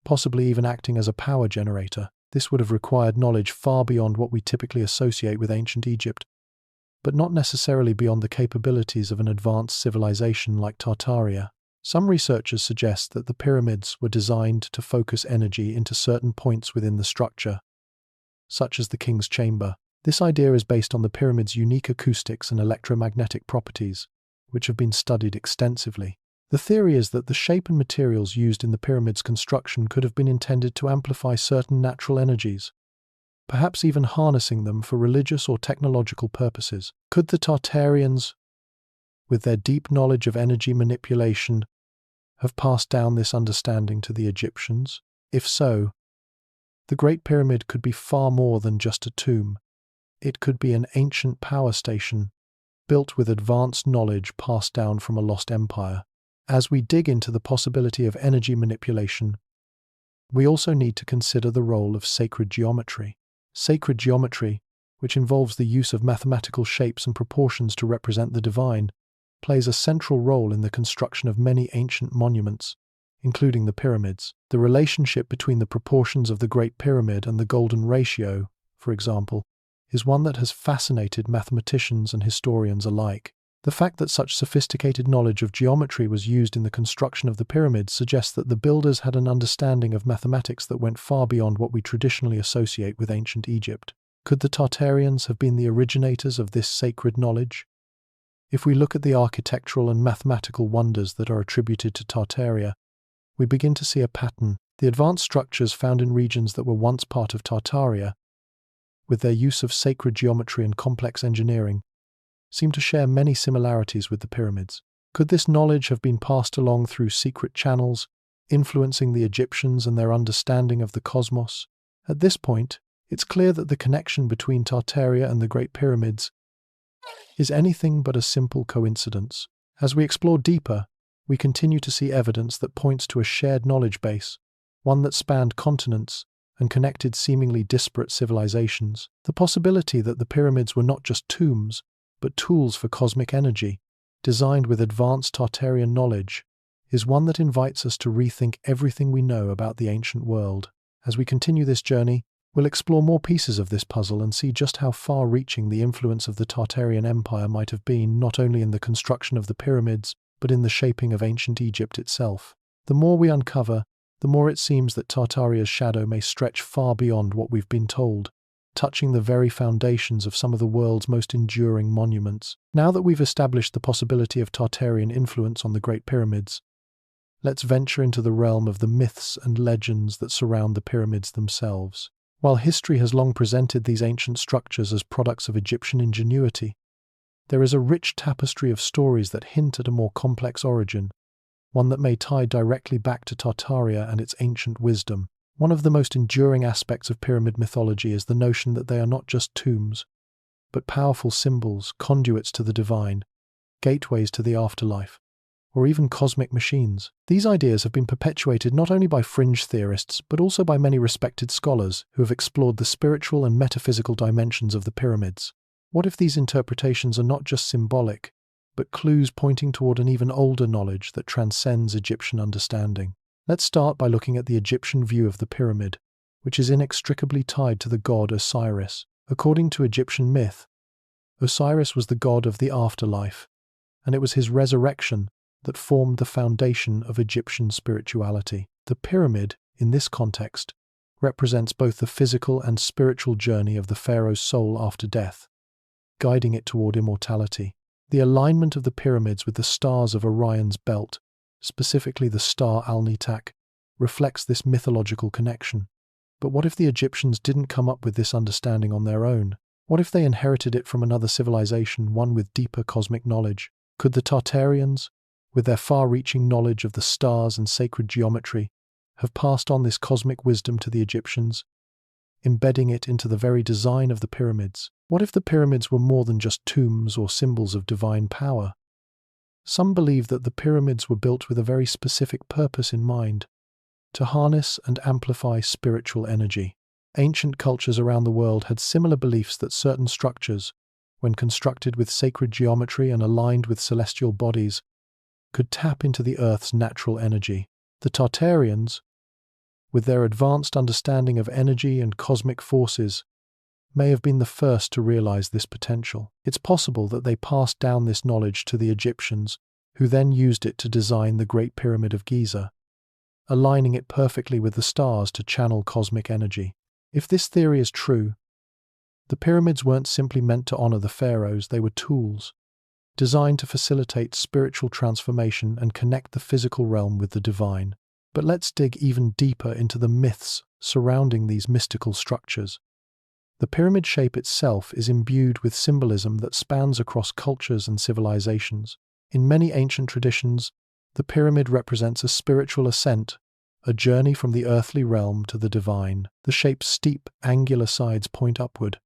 possibly even acting as a power generator. This would have required knowledge far beyond what we typically associate with ancient Egypt, but not necessarily beyond the capabilities of an advanced civilization like Tartaria. Some researchers suggest that the pyramids were designed to focus energy into certain points within the structure, such as the king's chamber. This idea is based on the pyramid's unique acoustics and electromagnetic properties, which have been studied extensively. The theory is that the shape and materials used in the pyramid's construction could have been intended to amplify certain natural energies, perhaps even harnessing them for religious or technological purposes. Could the Tartarians, with their deep knowledge of energy manipulation, have passed down this understanding to the Egyptians? If so, the Great Pyramid could be far more than just a tomb. It could be an ancient power station, built with advanced knowledge passed down from a lost empire. As we dig into the possibility of energy manipulation, we also need to consider the role of sacred geometry. Sacred geometry, which involves the use of mathematical shapes and proportions to represent the divine, plays a central role in the construction of many ancient monuments, including the pyramids. The relationship between the proportions of the Great Pyramid and the Golden Ratio, for example, is one that has fascinated mathematicians and historians alike. The fact that such sophisticated knowledge of geometry was used in the construction of the pyramids suggests that the builders had an understanding of mathematics that went far beyond what we traditionally associate with ancient Egypt. Could the Tartarians have been the originators of this sacred knowledge? If we look at the architectural and mathematical wonders that are attributed to Tartaria, we begin to see a pattern. The advanced structures found in regions that were once part of Tartaria, with their use of sacred geometry and complex engineering, seem to share many similarities with the pyramids. Could this knowledge have been passed along through secret channels, influencing the Egyptians and their understanding of the cosmos? At this point, it's clear that the connection between Tartaria and the Great Pyramids is anything but a simple coincidence. As we explore deeper, we continue to see evidence that points to a shared knowledge base, one that spanned continents and connected seemingly disparate civilizations. The possibility that the pyramids were not just tombs, but tools for cosmic energy, designed with advanced Tartarian knowledge, is one that invites us to rethink everything we know about the ancient world. As we continue this journey, we'll explore more pieces of this puzzle and see just how far-reaching the influence of the Tartarian Empire might have been, not only in the construction of the pyramids, but in the shaping of ancient Egypt itself. The more we uncover, the more it seems that Tartaria's shadow may stretch far beyond what we've been told, touching the very foundations of some of the world's most enduring monuments. Now that we've established the possibility of Tartarian influence on the Great Pyramids, let's venture into the realm of the myths and legends that surround the pyramids themselves. While history has long presented these ancient structures as products of Egyptian ingenuity, there is a rich tapestry of stories that hint at a more complex origin, one that may tie directly back to Tartaria and its ancient wisdom. One of the most enduring aspects of pyramid mythology is the notion that they are not just tombs, but powerful symbols, conduits to the divine, gateways to the afterlife, or even cosmic machines. These ideas have been perpetuated not only by fringe theorists, but also by many respected scholars who have explored the spiritual and metaphysical dimensions of the pyramids. What if these interpretations are not just symbolic, but clues pointing toward an even older knowledge that transcends Egyptian understanding? Let's start by looking at the Egyptian view of the pyramid, which is inextricably tied to the god Osiris. According to Egyptian myth, Osiris was the god of the afterlife, and it was his resurrection that formed the foundation of Egyptian spirituality. The pyramid, in this context, represents both the physical and spiritual journey of the pharaoh's soul after death, guiding it toward immortality. The alignment of the pyramids with the stars of Orion's belt, specifically the star Al-Nitak, reflects this mythological connection. But what if the Egyptians didn't come up with this understanding on their own? What if they inherited it from another civilization, one with deeper cosmic knowledge? Could the Tartarians, with their far-reaching knowledge of the stars and sacred geometry, have passed on this cosmic wisdom to the Egyptians, embedding it into the very design of the pyramids? What if the pyramids were more than just tombs or symbols of divine power? Some believe that the pyramids were built with a very specific purpose in mind: to harness and amplify spiritual energy. Ancient cultures around the world had similar beliefs that certain structures, when constructed with sacred geometry and aligned with celestial bodies, could tap into the Earth's natural energy. The Tartarians, with their advanced understanding of energy and cosmic forces, may have been the first to realize this potential. It's possible that they passed down this knowledge to the Egyptians, who then used it to design the Great Pyramid of Giza, aligning it perfectly with the stars to channel cosmic energy. If this theory is true, the pyramids weren't simply meant to honor the pharaohs, they were tools, designed to facilitate spiritual transformation and connect the physical realm with the divine. But let's dig even deeper into the myths surrounding these mystical structures. The pyramid shape itself is imbued with symbolism that spans across cultures and civilizations. In many ancient traditions, the pyramid represents a spiritual ascent, a journey from the earthly realm to the divine. The shape's steep, angular sides point upward,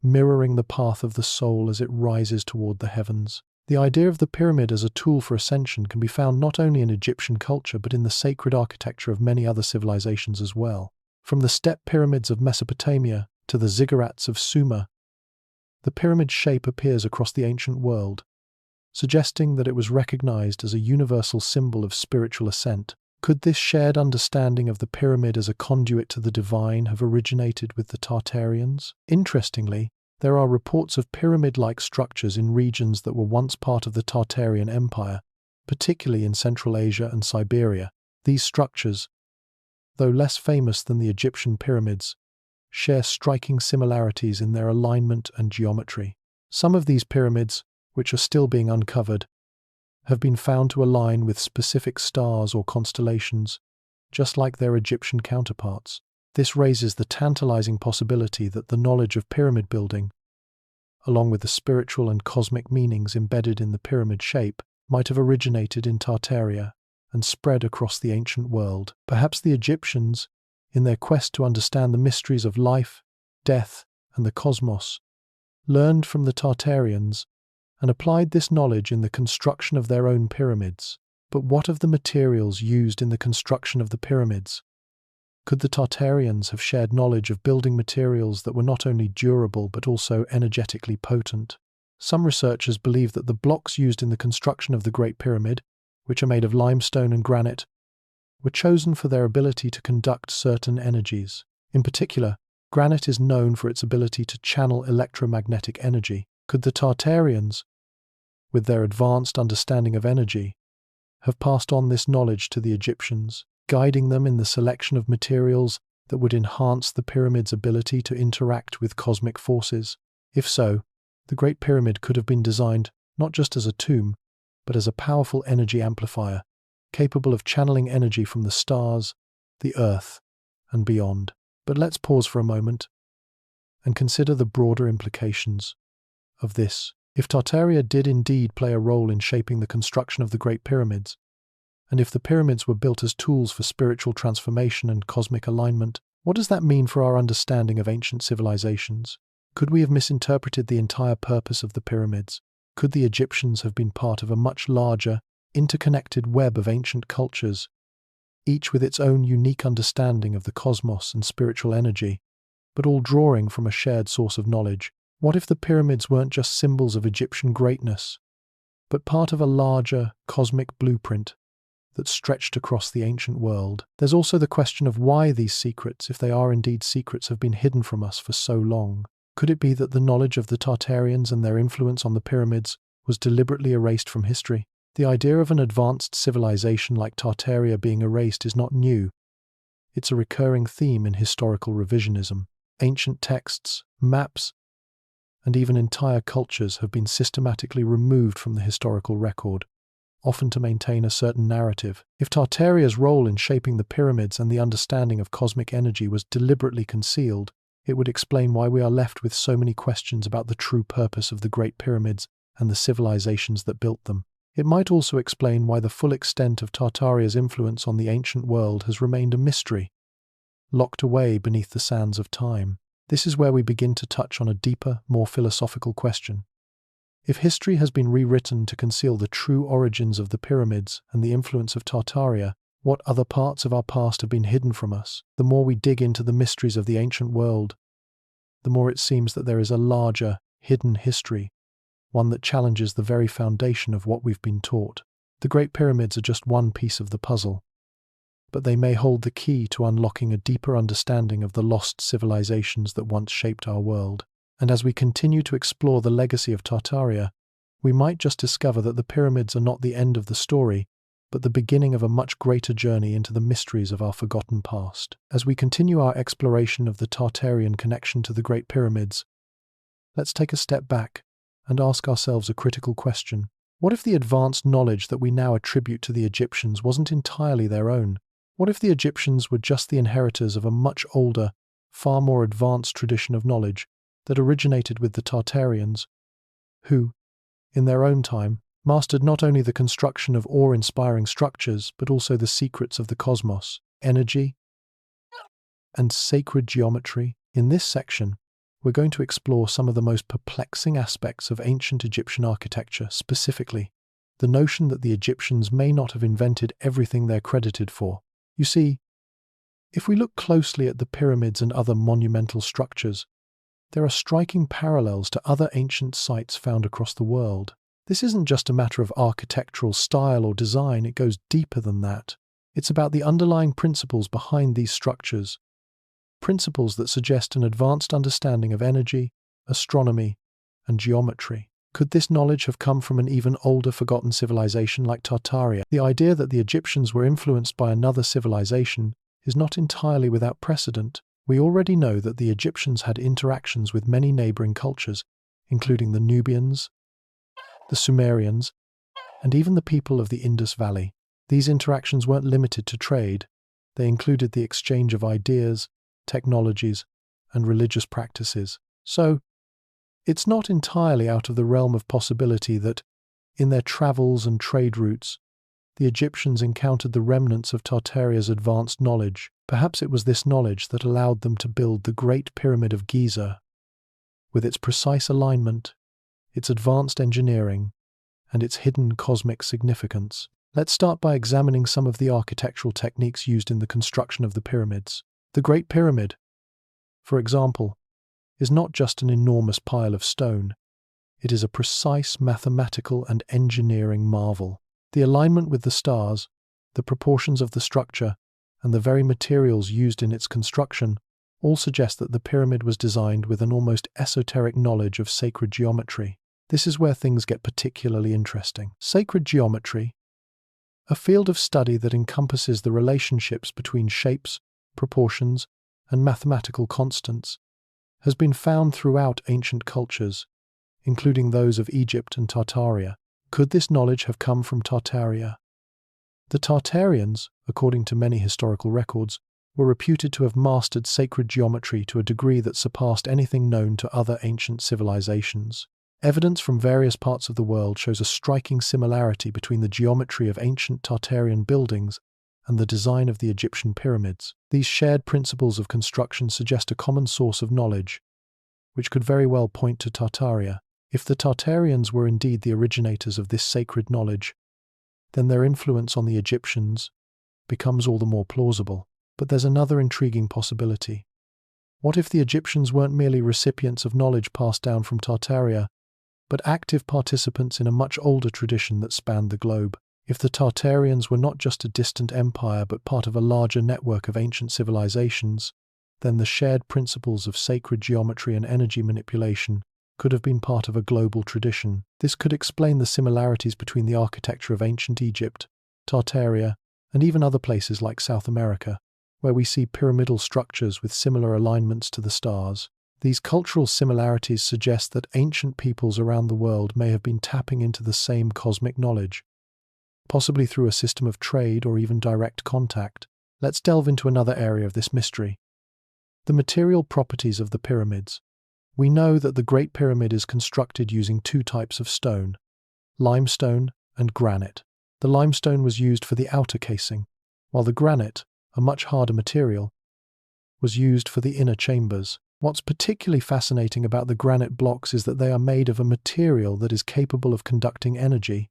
mirroring the path of the soul as it rises toward the heavens. The idea of the pyramid as a tool for ascension can be found not only in Egyptian culture but in the sacred architecture of many other civilizations as well. From the step pyramids of Mesopotamia to the ziggurats of Sumer, the pyramid shape appears across the ancient world, suggesting that it was recognized as a universal symbol of spiritual ascent. Could this shared understanding of the pyramid as a conduit to the divine have originated with the Tartarians? Interestingly, there are reports of pyramid-like structures in regions that were once part of the Tartarian Empire, particularly in Central Asia and Siberia. These structures, though less famous than the Egyptian pyramids, share striking similarities in their alignment and geometry. Some of these pyramids, which are still being uncovered, have been found to align with specific stars or constellations, just like their Egyptian counterparts. This raises the tantalizing possibility that the knowledge of pyramid building, along with the spiritual and cosmic meanings embedded in the pyramid shape, might have originated in Tartaria and spread across the ancient world. Perhaps the Egyptians, in their quest to understand the mysteries of life, death, and the cosmos, learned from the Tartarians and applied this knowledge in the construction of their own pyramids. But what of the materials used in the construction of the pyramids? Could the Tartarians have shared knowledge of building materials that were not only durable but also energetically potent? Some researchers believe that the blocks used in the construction of the Great Pyramid, which are made of limestone and granite, were chosen for their ability to conduct certain energies. In particular, granite is known for its ability to channel electromagnetic energy. Could the Tartarians, with their advanced understanding of energy, have passed on this knowledge to the Egyptians, guiding them in the selection of materials that would enhance the pyramid's ability to interact with cosmic forces? If so, the Great Pyramid could have been designed not just as a tomb, but as a powerful energy amplifier, capable of channeling energy from the stars, the earth, and beyond. But let's pause for a moment and consider the broader implications of this. If Tartaria did indeed play a role in shaping the construction of the Great Pyramids, and if the pyramids were built as tools for spiritual transformation and cosmic alignment, what does that mean for our understanding of ancient civilizations? Could we have misinterpreted the entire purpose of the pyramids? Could the Egyptians have been part of a much larger, interconnected web of ancient cultures, each with its own unique understanding of the cosmos and spiritual energy, but all drawing from a shared source of knowledge? What if the pyramids weren't just symbols of Egyptian greatness, but part of a larger, cosmic blueprint that stretched across the ancient world. There's also the question of why these secrets, if they are indeed secrets, have been hidden from us for so long. Could it be that the knowledge of the Tartarians and their influence on the pyramids was deliberately erased from history? The idea of an advanced civilization like Tartaria being erased is not new. It's a recurring theme in historical revisionism. Ancient texts, maps, and even entire cultures have been systematically removed from the historical record, often to maintain a certain narrative. If Tartaria's role in shaping the pyramids and the understanding of cosmic energy was deliberately concealed, it would explain why we are left with so many questions about the true purpose of the Great Pyramids and the civilizations that built them. It might also explain why the full extent of Tartaria's influence on the ancient world has remained a mystery, locked away beneath the sands of time. This is where we begin to touch on a deeper, more philosophical question. If history has been rewritten to conceal the true origins of the pyramids and the influence of Tartaria, what other parts of our past have been hidden from us? The more we dig into the mysteries of the ancient world, the more it seems that there is a larger, hidden history, one that challenges the very foundation of what we've been taught. The Great Pyramids are just one piece of the puzzle, but they may hold the key to unlocking a deeper understanding of the lost civilizations that once shaped our world. And as we continue to explore the legacy of Tartaria, we might just discover that the pyramids are not the end of the story, but the beginning of a much greater journey into the mysteries of our forgotten past. As we continue our exploration of the Tartarian connection to the Great Pyramids, let's take a step back and ask ourselves a critical question. What if the advanced knowledge that we now attribute to the Egyptians wasn't entirely their own? What if the Egyptians were just the inheritors of a much older, far more advanced tradition of knowledge that originated with the Tartarians, who, in their own time, mastered not only the construction of awe-inspiring structures, but also the secrets of the cosmos, energy, and sacred geometry? In this section, we're going to explore some of the most perplexing aspects of ancient Egyptian architecture, specifically the notion that the Egyptians may not have invented everything they're credited for. You see, if we look closely at the pyramids and other monumental structures, there are striking parallels to other ancient sites found across the world. This isn't just a matter of architectural style or design, it goes deeper than that. It's about the underlying principles behind these structures, principles that suggest an advanced understanding of energy, astronomy, and geometry. Could this knowledge have come from an even older forgotten civilization like Tartaria? The idea that the Egyptians were influenced by another civilization is not entirely without precedent. We already know that the Egyptians had interactions with many neighboring cultures, including the Nubians, the Sumerians, and even the people of the Indus Valley. These interactions weren't limited to trade. They included the exchange of ideas, technologies, and religious practices. So, it's not entirely out of the realm of possibility that, in their travels and trade routes, the Egyptians encountered the remnants of Tartaria's advanced knowledge. Perhaps it was this knowledge that allowed them to build the Great Pyramid of Giza, with its precise alignment, its advanced engineering, and its hidden cosmic significance. Let's start by examining some of the architectural techniques used in the construction of the pyramids. The Great Pyramid, for example, is not just an enormous pile of stone. It is a precise mathematical and engineering marvel. The alignment with the stars, the proportions of the structure, and the very materials used in its construction all suggest that the pyramid was designed with an almost esoteric knowledge of sacred geometry. This is where things get particularly interesting. Sacred geometry, a field of study that encompasses the relationships between shapes, proportions, and mathematical constants, has been found throughout ancient cultures, including those of Egypt and Tartaria. Could this knowledge have come from Tartaria? The Tartarians, according to many historical records, were reputed to have mastered sacred geometry to a degree that surpassed anything known to other ancient civilizations. Evidence from various parts of the world shows a striking similarity between the geometry of ancient Tartarian buildings and the design of the Egyptian pyramids. These shared principles of construction suggest a common source of knowledge, which could very well point to Tartaria. If the Tartarians were indeed the originators of this sacred knowledge, then their influence on the Egyptians becomes all the more plausible. But there's another intriguing possibility. What if the Egyptians weren't merely recipients of knowledge passed down from Tartaria, but active participants in a much older tradition that spanned the globe? If the Tartarians were not just a distant empire but part of a larger network of ancient civilizations, then the shared principles of sacred geometry and energy manipulation could have been part of a global tradition. This could explain the similarities between the architecture of ancient Egypt, Tartaria, and even other places like South America, where we see pyramidal structures with similar alignments to the stars. These cultural similarities suggest that ancient peoples around the world may have been tapping into the same cosmic knowledge, possibly through a system of trade or even direct contact. Let's delve into another area of this mystery: the material properties of the pyramids. We know that the Great Pyramid is constructed using two types of stone: limestone and granite. The limestone was used for the outer casing, while the granite, a much harder material, was used for the inner chambers. What's particularly fascinating about the granite blocks is that they are made of a material that is capable of conducting energy.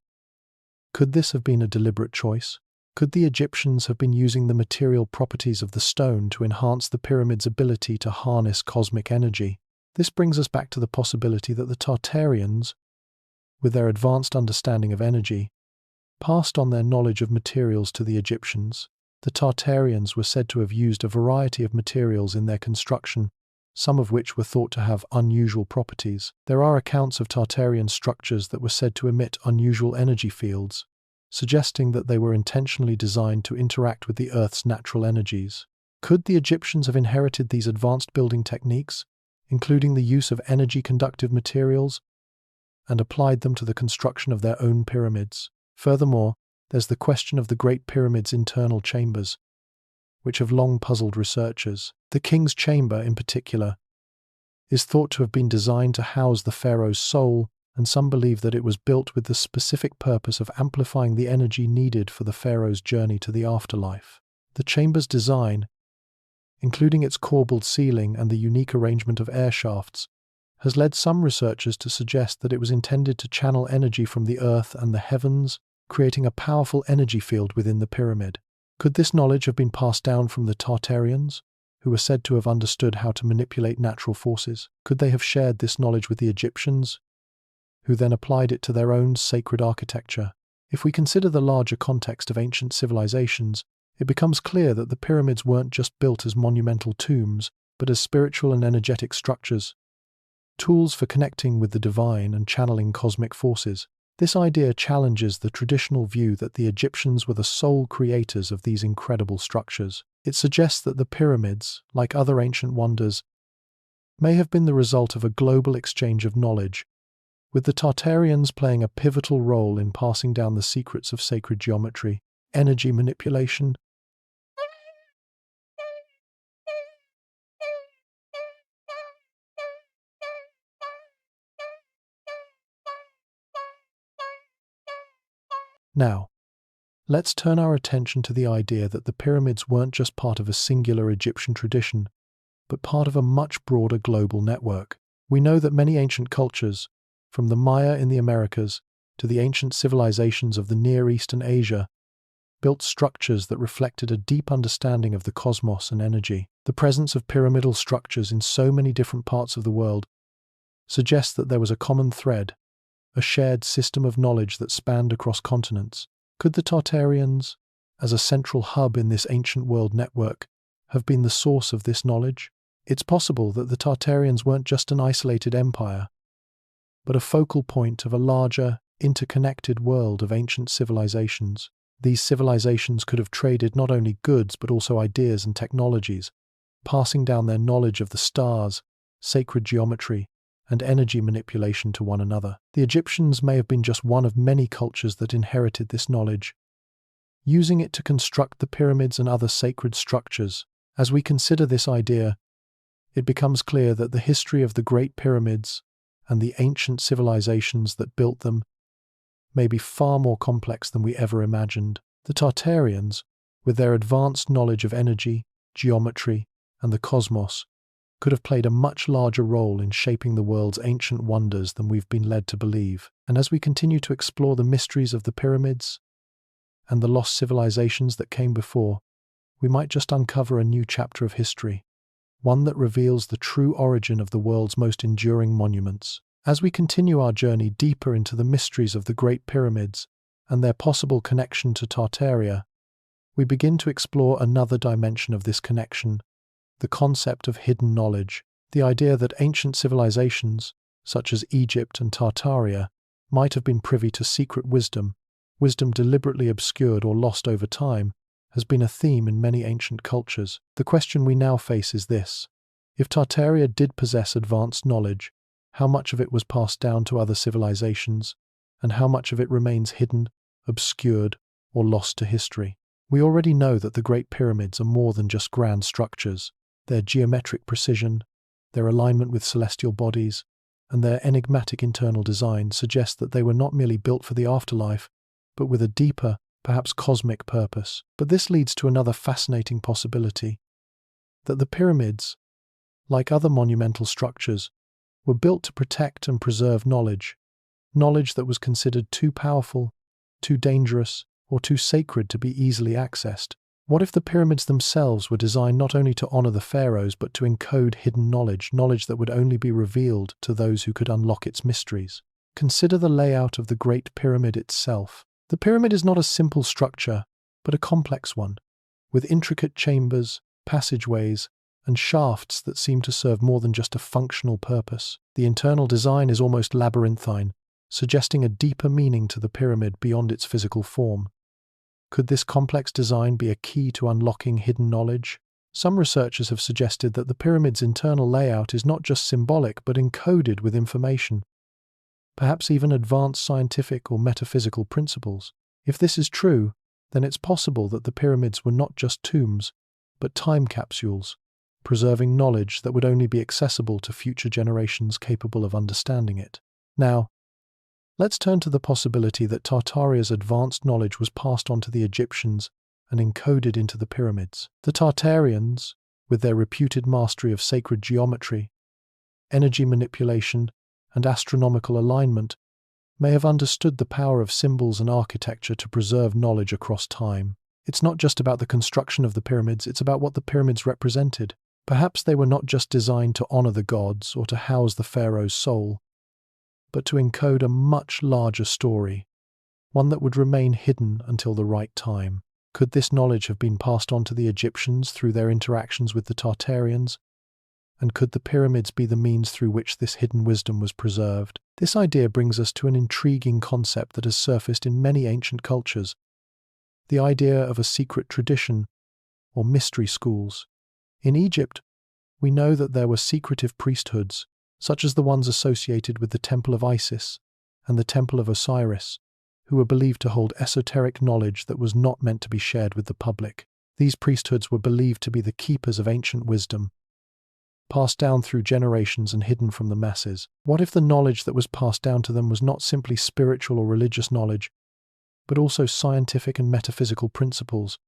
Could this have been a deliberate choice? Could the Egyptians have been using the material properties of the stone to enhance the pyramid's ability to harness cosmic energy? This brings us back to the possibility that the Tartarians, with their advanced understanding of energy, passed on their knowledge of materials to the Egyptians. The Tartarians were said to have used a variety of materials in their construction, some of which were thought to have unusual properties. There are accounts of Tartarian structures that were said to emit unusual energy fields, suggesting that they were intentionally designed to interact with the Earth's natural energies. Could the Egyptians have inherited these advanced building techniques, including the use of energy-conductive materials, and applied them to the construction of their own pyramids? Furthermore, there's the question of the Great Pyramid's internal chambers, which have long puzzled researchers. The king's chamber, in particular, is thought to have been designed to house the pharaoh's soul, and some believe that it was built with the specific purpose of amplifying the energy needed for the pharaoh's journey to the afterlife. The chamber's design, including its corbelled ceiling and the unique arrangement of air shafts, has led some researchers to suggest that it was intended to channel energy from the earth and the heavens, creating a powerful energy field within the pyramid. Could this knowledge have been passed down from the Tartarians, who were said to have understood how to manipulate natural forces? Could they have shared this knowledge with the Egyptians, who then applied it to their own sacred architecture? If we consider the larger context of ancient civilizations, it becomes clear that the pyramids weren't just built as monumental tombs, but as spiritual and energetic structures, tools for connecting with the divine and channeling cosmic forces. This idea challenges the traditional view that the Egyptians were the sole creators of these incredible structures. It suggests that the pyramids, like other ancient wonders, may have been the result of a global exchange of knowledge, with the Tartarians playing a pivotal role in passing down the secrets of sacred geometry, energy manipulation, Now, let's turn our attention to the idea that the pyramids weren't just part of a singular Egyptian tradition, but part of a much broader global network. We know that many ancient cultures, from the Maya in the Americas to the ancient civilizations of the Near East and Asia, built structures that reflected a deep understanding of the cosmos and energy. The presence of pyramidal structures in so many different parts of the world suggests that there was a common thread, a shared system of knowledge that spanned across continents. Could the Tartarians, as a central hub in this ancient world network, have been the source of this knowledge? It's possible that the Tartarians weren't just an isolated empire, but a focal point of a larger, interconnected world of ancient civilizations. These civilizations could have traded not only goods but also ideas and technologies, passing down their knowledge of the stars, sacred geometry, and energy manipulation to one another. The Egyptians may have been just one of many cultures that inherited this knowledge, using it to construct the pyramids and other sacred structures. As we consider this idea, it becomes clear that the history of the Great Pyramids and the ancient civilizations that built them may be far more complex than we ever imagined. The Tartarians, with their advanced knowledge of energy, geometry, and the cosmos, could have played a much larger role in shaping the world's ancient wonders than we've been led to believe. And as we continue to explore the mysteries of the pyramids and the lost civilizations that came before, we might just uncover a new chapter of history, one that reveals the true origin of the world's most enduring monuments. As we continue our journey deeper into the mysteries of the Great Pyramids and their possible connection to Tartaria, we begin to explore another dimension of this connection, the concept of hidden knowledge, the idea that ancient civilizations, such as Egypt and Tartaria, might have been privy to secret wisdom deliberately obscured or lost over time, has been a theme in many ancient cultures. The question we now face is this: if Tartaria did possess advanced knowledge, how much of it was passed down to other civilizations, and how much of it remains hidden, obscured, or lost to history? We already know that the Great Pyramids are more than just grand structures. Their geometric precision, their alignment with celestial bodies, and their enigmatic internal design suggest that they were not merely built for the afterlife, but with a deeper, perhaps cosmic purpose. But this leads to another fascinating possibility: that the pyramids, like other monumental structures, were built to protect and preserve knowledge that was considered too powerful, too dangerous, or too sacred to be easily accessed. What if the pyramids themselves were designed not only to honor the pharaohs, but to encode hidden knowledge that would only be revealed to those who could unlock its mysteries? Consider the layout of the Great Pyramid itself. The pyramid is not a simple structure, but a complex one, with intricate chambers, passageways, and shafts that seem to serve more than just a functional purpose. The internal design is almost labyrinthine, suggesting a deeper meaning to the pyramid beyond its physical form. Could this complex design be a key to unlocking hidden knowledge? Some researchers have suggested that the pyramid's internal layout is not just symbolic but encoded with information, perhaps even advanced scientific or metaphysical principles. If this is true, then it's possible that the pyramids were not just tombs, but time capsules, preserving knowledge that would only be accessible to future generations capable of understanding it. Now, let's turn to the possibility that Tartaria's advanced knowledge was passed on to the Egyptians and encoded into the pyramids. The Tartarians, with their reputed mastery of sacred geometry, energy manipulation, and astronomical alignment, may have understood the power of symbols and architecture to preserve knowledge across time. It's not just about the construction of the pyramids, it's about what the pyramids represented. Perhaps they were not just designed to honor the gods or to house the pharaoh's soul, but to encode a much larger story, one that would remain hidden until the right time. Could this knowledge have been passed on to the Egyptians through their interactions with the Tartarians? And could the pyramids be the means through which this hidden wisdom was preserved? This idea brings us to an intriguing concept that has surfaced in many ancient cultures: the idea of a secret tradition, or mystery schools. In Egypt, we know that there were secretive priesthoods, such as the ones associated with the Temple of Isis and the Temple of Osiris, who were believed to hold esoteric knowledge that was not meant to be shared with the public. These priesthoods were believed to be the keepers of ancient wisdom, passed down through generations and hidden from the masses. What if the knowledge that was passed down to them was not simply spiritual or religious knowledge, but also scientific and metaphysical principles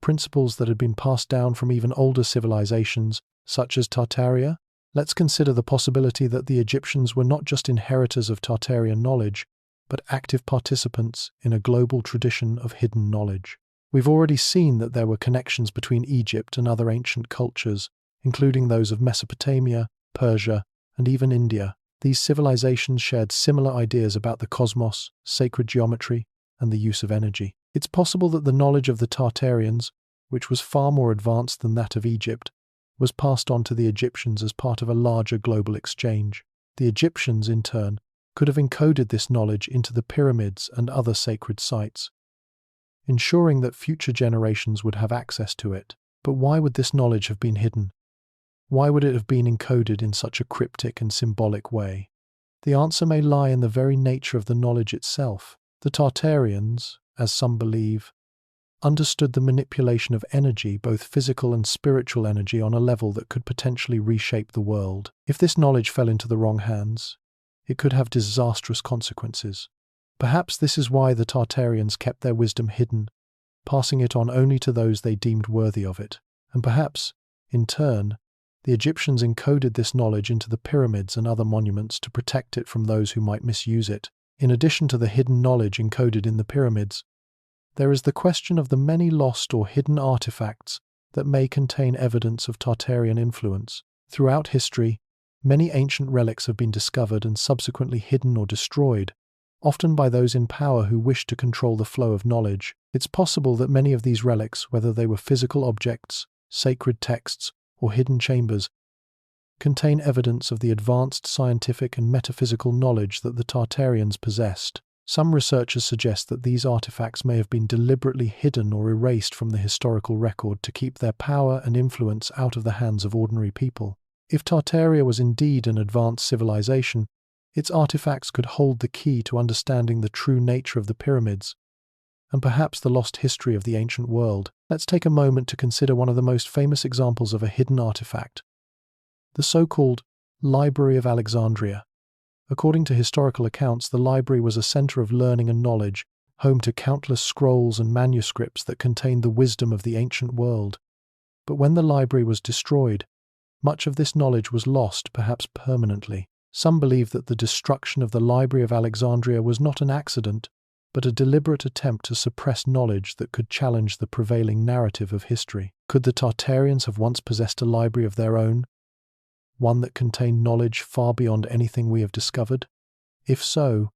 that had been passed down from even older civilizations, such as Tartaria? Let's consider the possibility that the Egyptians were not just inheritors of Tartarian knowledge, but active participants in a global tradition of hidden knowledge. We've already seen that there were connections between Egypt and other ancient cultures, including those of Mesopotamia, Persia, and even India. These civilizations shared similar ideas about the cosmos, sacred geometry, and the use of energy. It's possible that the knowledge of the Tartarians, which was far more advanced than that of Egypt, was passed on to the Egyptians as part of a larger global exchange. The Egyptians, in turn, could have encoded this knowledge into the pyramids and other sacred sites, ensuring that future generations would have access to it. But why would this knowledge have been hidden? Why would it have been encoded in such a cryptic and symbolic way? The answer may lie in the very nature of the knowledge itself. The Tartarians, as some believe, understood the manipulation of energy, both physical and spiritual energy, on a level that could potentially reshape the world. If this knowledge fell into the wrong hands, it could have disastrous consequences. Perhaps this is why the Tartarians kept their wisdom hidden, passing it on only to those they deemed worthy of it. And perhaps, in turn, the Egyptians encoded this knowledge into the pyramids and other monuments to protect it from those who might misuse it. In addition to the hidden knowledge encoded in the pyramids, there is the question of the many lost or hidden artifacts that may contain evidence of Tartarian influence. Throughout history, many ancient relics have been discovered and subsequently hidden or destroyed, often by those in power who wish to control the flow of knowledge. It's possible that many of these relics, whether they were physical objects, sacred texts, or hidden chambers, contain evidence of the advanced scientific and metaphysical knowledge that the Tartarians possessed. Some researchers suggest that these artifacts may have been deliberately hidden or erased from the historical record to keep their power and influence out of the hands of ordinary people. If Tartaria was indeed an advanced civilization, its artifacts could hold the key to understanding the true nature of the pyramids, and perhaps the lost history of the ancient world. Let's take a moment to consider one of the most famous examples of a hidden artifact, the so-called Library of Alexandria. According to historical accounts, the library was a center of learning and knowledge, home to countless scrolls and manuscripts that contained the wisdom of the ancient world. But when the library was destroyed, much of this knowledge was lost, perhaps permanently. Some believe that the destruction of the Library of Alexandria was not an accident, but a deliberate attempt to suppress knowledge that could challenge the prevailing narrative of history. Could the Tartarians have once possessed a library of their own, one that contained knowledge far beyond anything we have discovered? If so,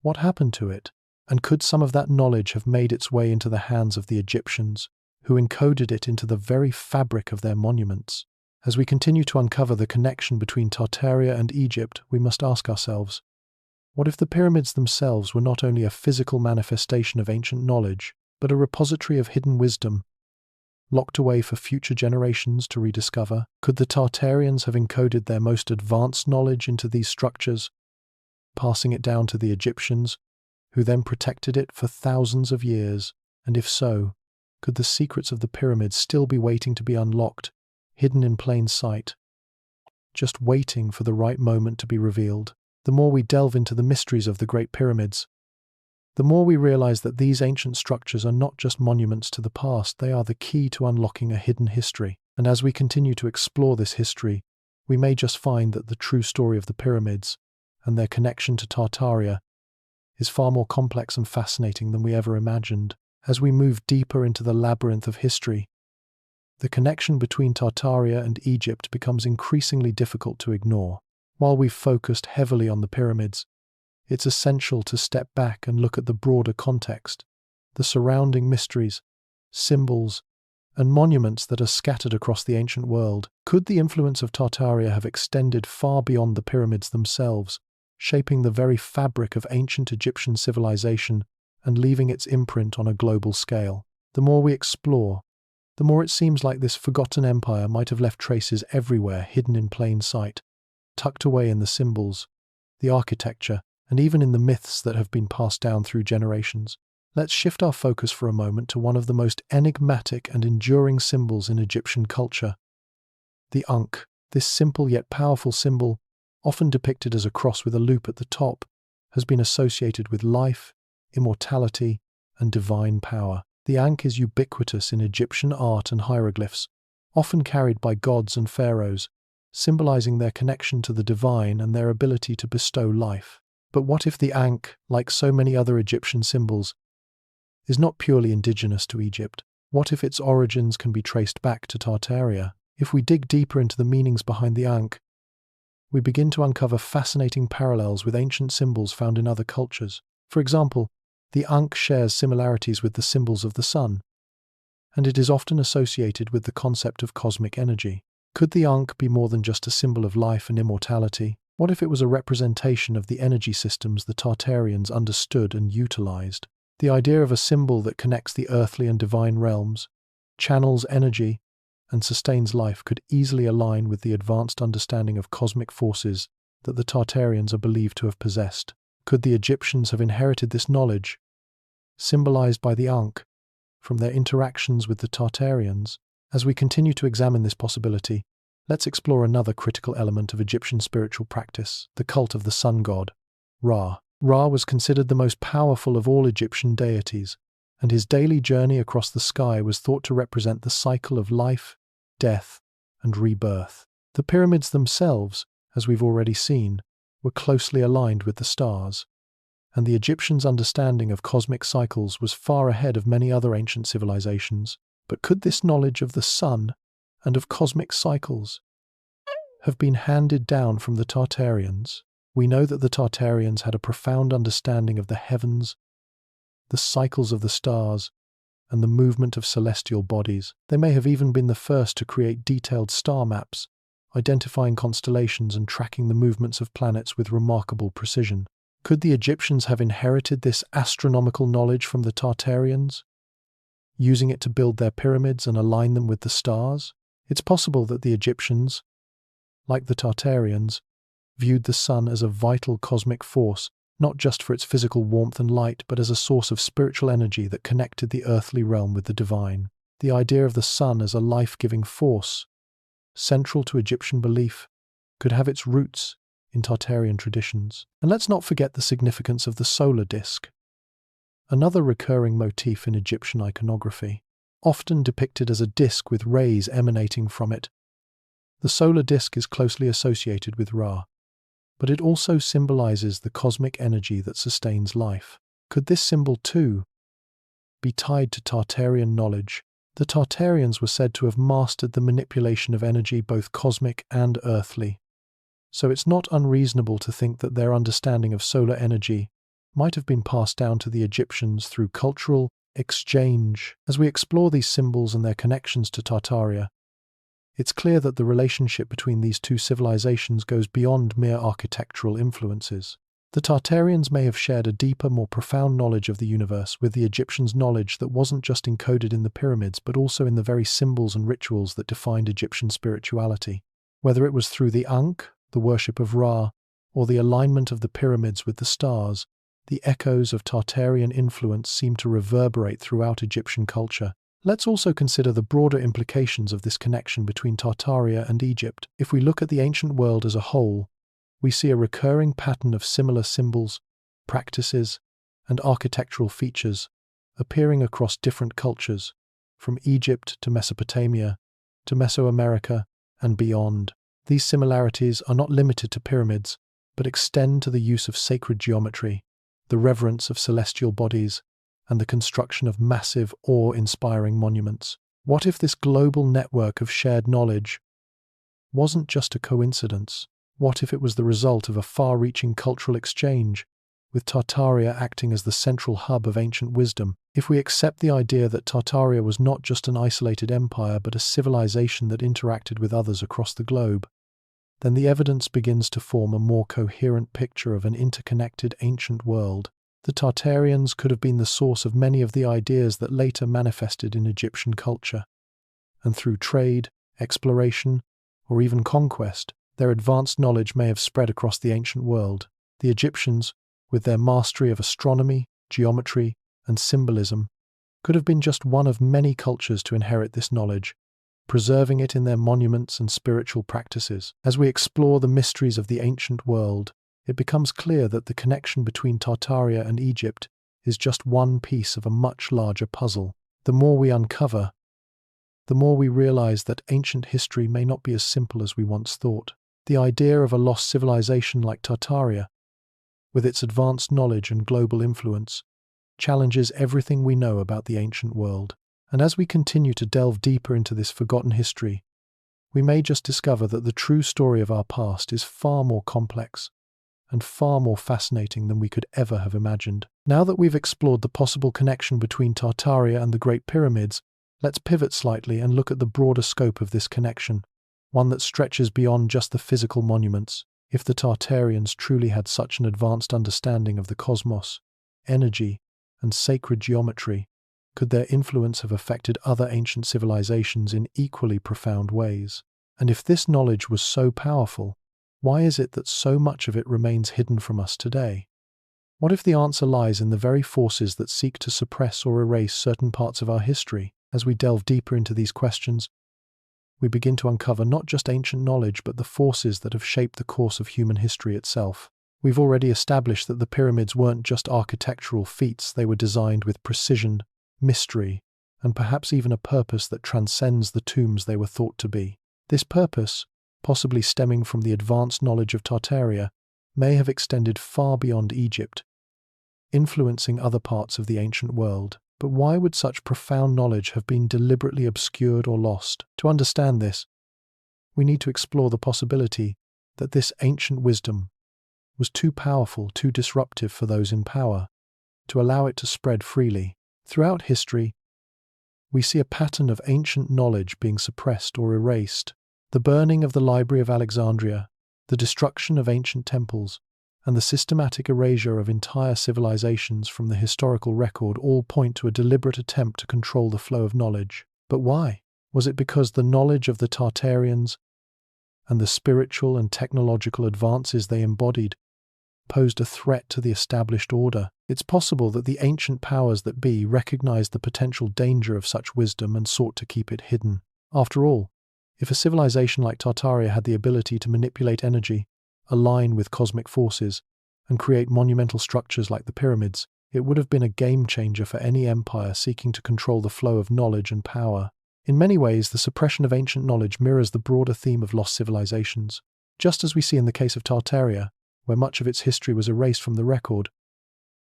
what happened to it? And could some of that knowledge have made its way into the hands of the Egyptians, who encoded it into the very fabric of their monuments? As we continue to uncover the connection between Tartaria and Egypt, we must ask ourselves, what if the pyramids themselves were not only a physical manifestation of ancient knowledge, but a repository of hidden wisdom, locked away for future generations to rediscover? Could the Tartarians have encoded their most advanced knowledge into these structures, passing it down to the Egyptians, who then protected it for thousands of years? And if so, could the secrets of the pyramids still be waiting to be unlocked, hidden in plain sight, just waiting for the right moment to be revealed? The more we delve into the mysteries of the Great Pyramids, the more we realize that these ancient structures are not just monuments to the past, they are the key to unlocking a hidden history. And as we continue to explore this history, we may just find that the true story of the pyramids and their connection to Tartaria is far more complex and fascinating than we ever imagined. As we move deeper into the labyrinth of history, the connection between Tartaria and Egypt becomes increasingly difficult to ignore. While we've focused heavily on the pyramids, it's essential to step back and look at the broader context, the surrounding mysteries, symbols, and monuments that are scattered across the ancient world. Could the influence of Tartaria have extended far beyond the pyramids themselves, shaping the very fabric of ancient Egyptian civilization and leaving its imprint on a global scale? The more we explore, the more it seems like this forgotten empire might have left traces everywhere, hidden in plain sight, tucked away in the symbols, the architecture, and even in the myths that have been passed down through generations. Let's shift our focus for a moment to one of the most enigmatic and enduring symbols in Egyptian culture, the Ankh. This simple yet powerful symbol, often depicted as a cross with a loop at the top, has been associated with life, immortality, and divine power. The Ankh is ubiquitous in Egyptian art and hieroglyphs, often carried by gods and pharaohs, symbolizing their connection to the divine and their ability to bestow life. But what if the Ankh, like so many other Egyptian symbols, is not purely indigenous to Egypt? What if its origins can be traced back to Tartaria? If we dig deeper into the meanings behind the Ankh, we begin to uncover fascinating parallels with ancient symbols found in other cultures. For example, the Ankh shares similarities with the symbols of the sun, and it is often associated with the concept of cosmic energy. Could the Ankh be more than just a symbol of life and immortality? What if it was a representation of the energy systems the Tartarians understood and utilized? The idea of a symbol that connects the earthly and divine realms, channels energy, and sustains life could easily align with the advanced understanding of cosmic forces that the Tartarians are believed to have possessed. Could the Egyptians have inherited this knowledge, symbolized by the Ankh, from their interactions with the Tartarians? As we continue to examine this possibility, let's explore another critical element of Egyptian spiritual practice, the cult of the sun god, Ra. Ra was considered the most powerful of all Egyptian deities, and his daily journey across the sky was thought to represent the cycle of life, death, and rebirth. The pyramids themselves, as we've already seen, were closely aligned with the stars, and the Egyptians' understanding of cosmic cycles was far ahead of many other ancient civilizations. But could this knowledge of the sun and of cosmic cycles have been handed down from the Tartarians? We know that the Tartarians had a profound understanding of the heavens, the cycles of the stars, and the movement of celestial bodies. They may have even been the first to create detailed star maps, identifying constellations and tracking the movements of planets with remarkable precision. Could the Egyptians have inherited this astronomical knowledge from the Tartarians, using it to build their pyramids and align them with the stars? It's possible that the Egyptians, like the Tartarians, viewed the sun as a vital cosmic force, not just for its physical warmth and light, but as a source of spiritual energy that connected the earthly realm with the divine. The idea of the sun as a life-giving force, central to Egyptian belief, could have its roots in Tartarian traditions. And let's not forget the significance of the solar disk, another recurring motif in Egyptian iconography. Often depicted as a disk with rays emanating from it, the solar disk is closely associated with Ra, but it also symbolizes the cosmic energy that sustains life. Could this symbol, too, be tied to Tartarian knowledge? The Tartarians were said to have mastered the manipulation of energy, both cosmic and earthly. So it's not unreasonable to think that their understanding of solar energy might have been passed down to the Egyptians through cultural exchange. As we explore these symbols and their connections to Tartaria, it's clear that the relationship between these two civilizations goes beyond mere architectural influences. The Tartarians may have shared a deeper, more profound knowledge of the universe with the Egyptians' knowledge that wasn't just encoded in the pyramids, but also in the very symbols and rituals that defined Egyptian spirituality. Whether it was through the Ankh, the worship of Ra, or the alignment of the pyramids with the stars, the echoes of Tartarian influence seem to reverberate throughout Egyptian culture. Let's also consider the broader implications of this connection between Tartaria and Egypt. If we look at the ancient world as a whole, we see a recurring pattern of similar symbols, practices, and architectural features appearing across different cultures, from Egypt to Mesopotamia, to Mesoamerica, and beyond. These similarities are not limited to pyramids, but extend to the use of sacred geometry, the reverence of celestial bodies, and the construction of massive, awe-inspiring monuments. What if this global network of shared knowledge wasn't just a coincidence? What if it was the result of a far-reaching cultural exchange, with Tartaria acting as the central hub of ancient wisdom? If we accept the idea that Tartaria was not just an isolated empire, but a civilization that interacted with others across the globe, then the evidence begins to form a more coherent picture of an interconnected ancient world. The Tartarians could have been the source of many of the ideas that later manifested in Egyptian culture, and through trade, exploration, or even conquest, their advanced knowledge may have spread across the ancient world. The Egyptians, with their mastery of astronomy, geometry, and symbolism, could have been just one of many cultures to inherit this knowledge, preserving it in their monuments and spiritual practices. As we explore the mysteries of the ancient world, it becomes clear that the connection between Tartaria and Egypt is just one piece of a much larger puzzle. The more we uncover, the more we realize that ancient history may not be as simple as we once thought. The idea of a lost civilization like Tartaria, with its advanced knowledge and global influence, challenges everything we know about the ancient world. And as we continue to delve deeper into this forgotten history, we may just discover that the true story of our past is far more complex and far more fascinating than we could ever have imagined. Now that we've explored the possible connection between Tartaria and the Great Pyramids, let's pivot slightly and look at the broader scope of this connection, one that stretches beyond just the physical monuments. If the Tartarians truly had such an advanced understanding of the cosmos, energy, and sacred geometry, could their influence have affected other ancient civilizations in equally profound ways? And if this knowledge was so powerful, why is it that so much of it remains hidden from us today? What if the answer lies in the very forces that seek to suppress or erase certain parts of our history? As we delve deeper into these questions, we begin to uncover not just ancient knowledge, but the forces that have shaped the course of human history itself. We've already established that the pyramids weren't just architectural feats, they were designed with precision, mystery, and perhaps even a purpose that transcends the tombs they were thought to be. This purpose, possibly stemming from the advanced knowledge of Tartaria, may have extended far beyond Egypt, influencing other parts of the ancient world. But why would such profound knowledge have been deliberately obscured or lost? To understand this, we need to explore the possibility that this ancient wisdom was too powerful, too disruptive for those in power to allow it to spread freely. Throughout history, we see a pattern of ancient knowledge being suppressed or erased. The burning of the Library of Alexandria, the destruction of ancient temples, and the systematic erasure of entire civilizations from the historical record all point to a deliberate attempt to control the flow of knowledge. But why? Was it because the knowledge of the Tartarians and the spiritual and technological advances they embodied posed a threat to the established order? It's possible that the ancient powers that be recognized the potential danger of such wisdom and sought to keep it hidden. After all, if a civilization like Tartaria had the ability to manipulate energy, align with cosmic forces, and create monumental structures like the pyramids, it would have been a game changer for any empire seeking to control the flow of knowledge and power. In many ways, the suppression of ancient knowledge mirrors the broader theme of lost civilizations. Just as we see in the case of Tartaria, where much of its history was erased from the record,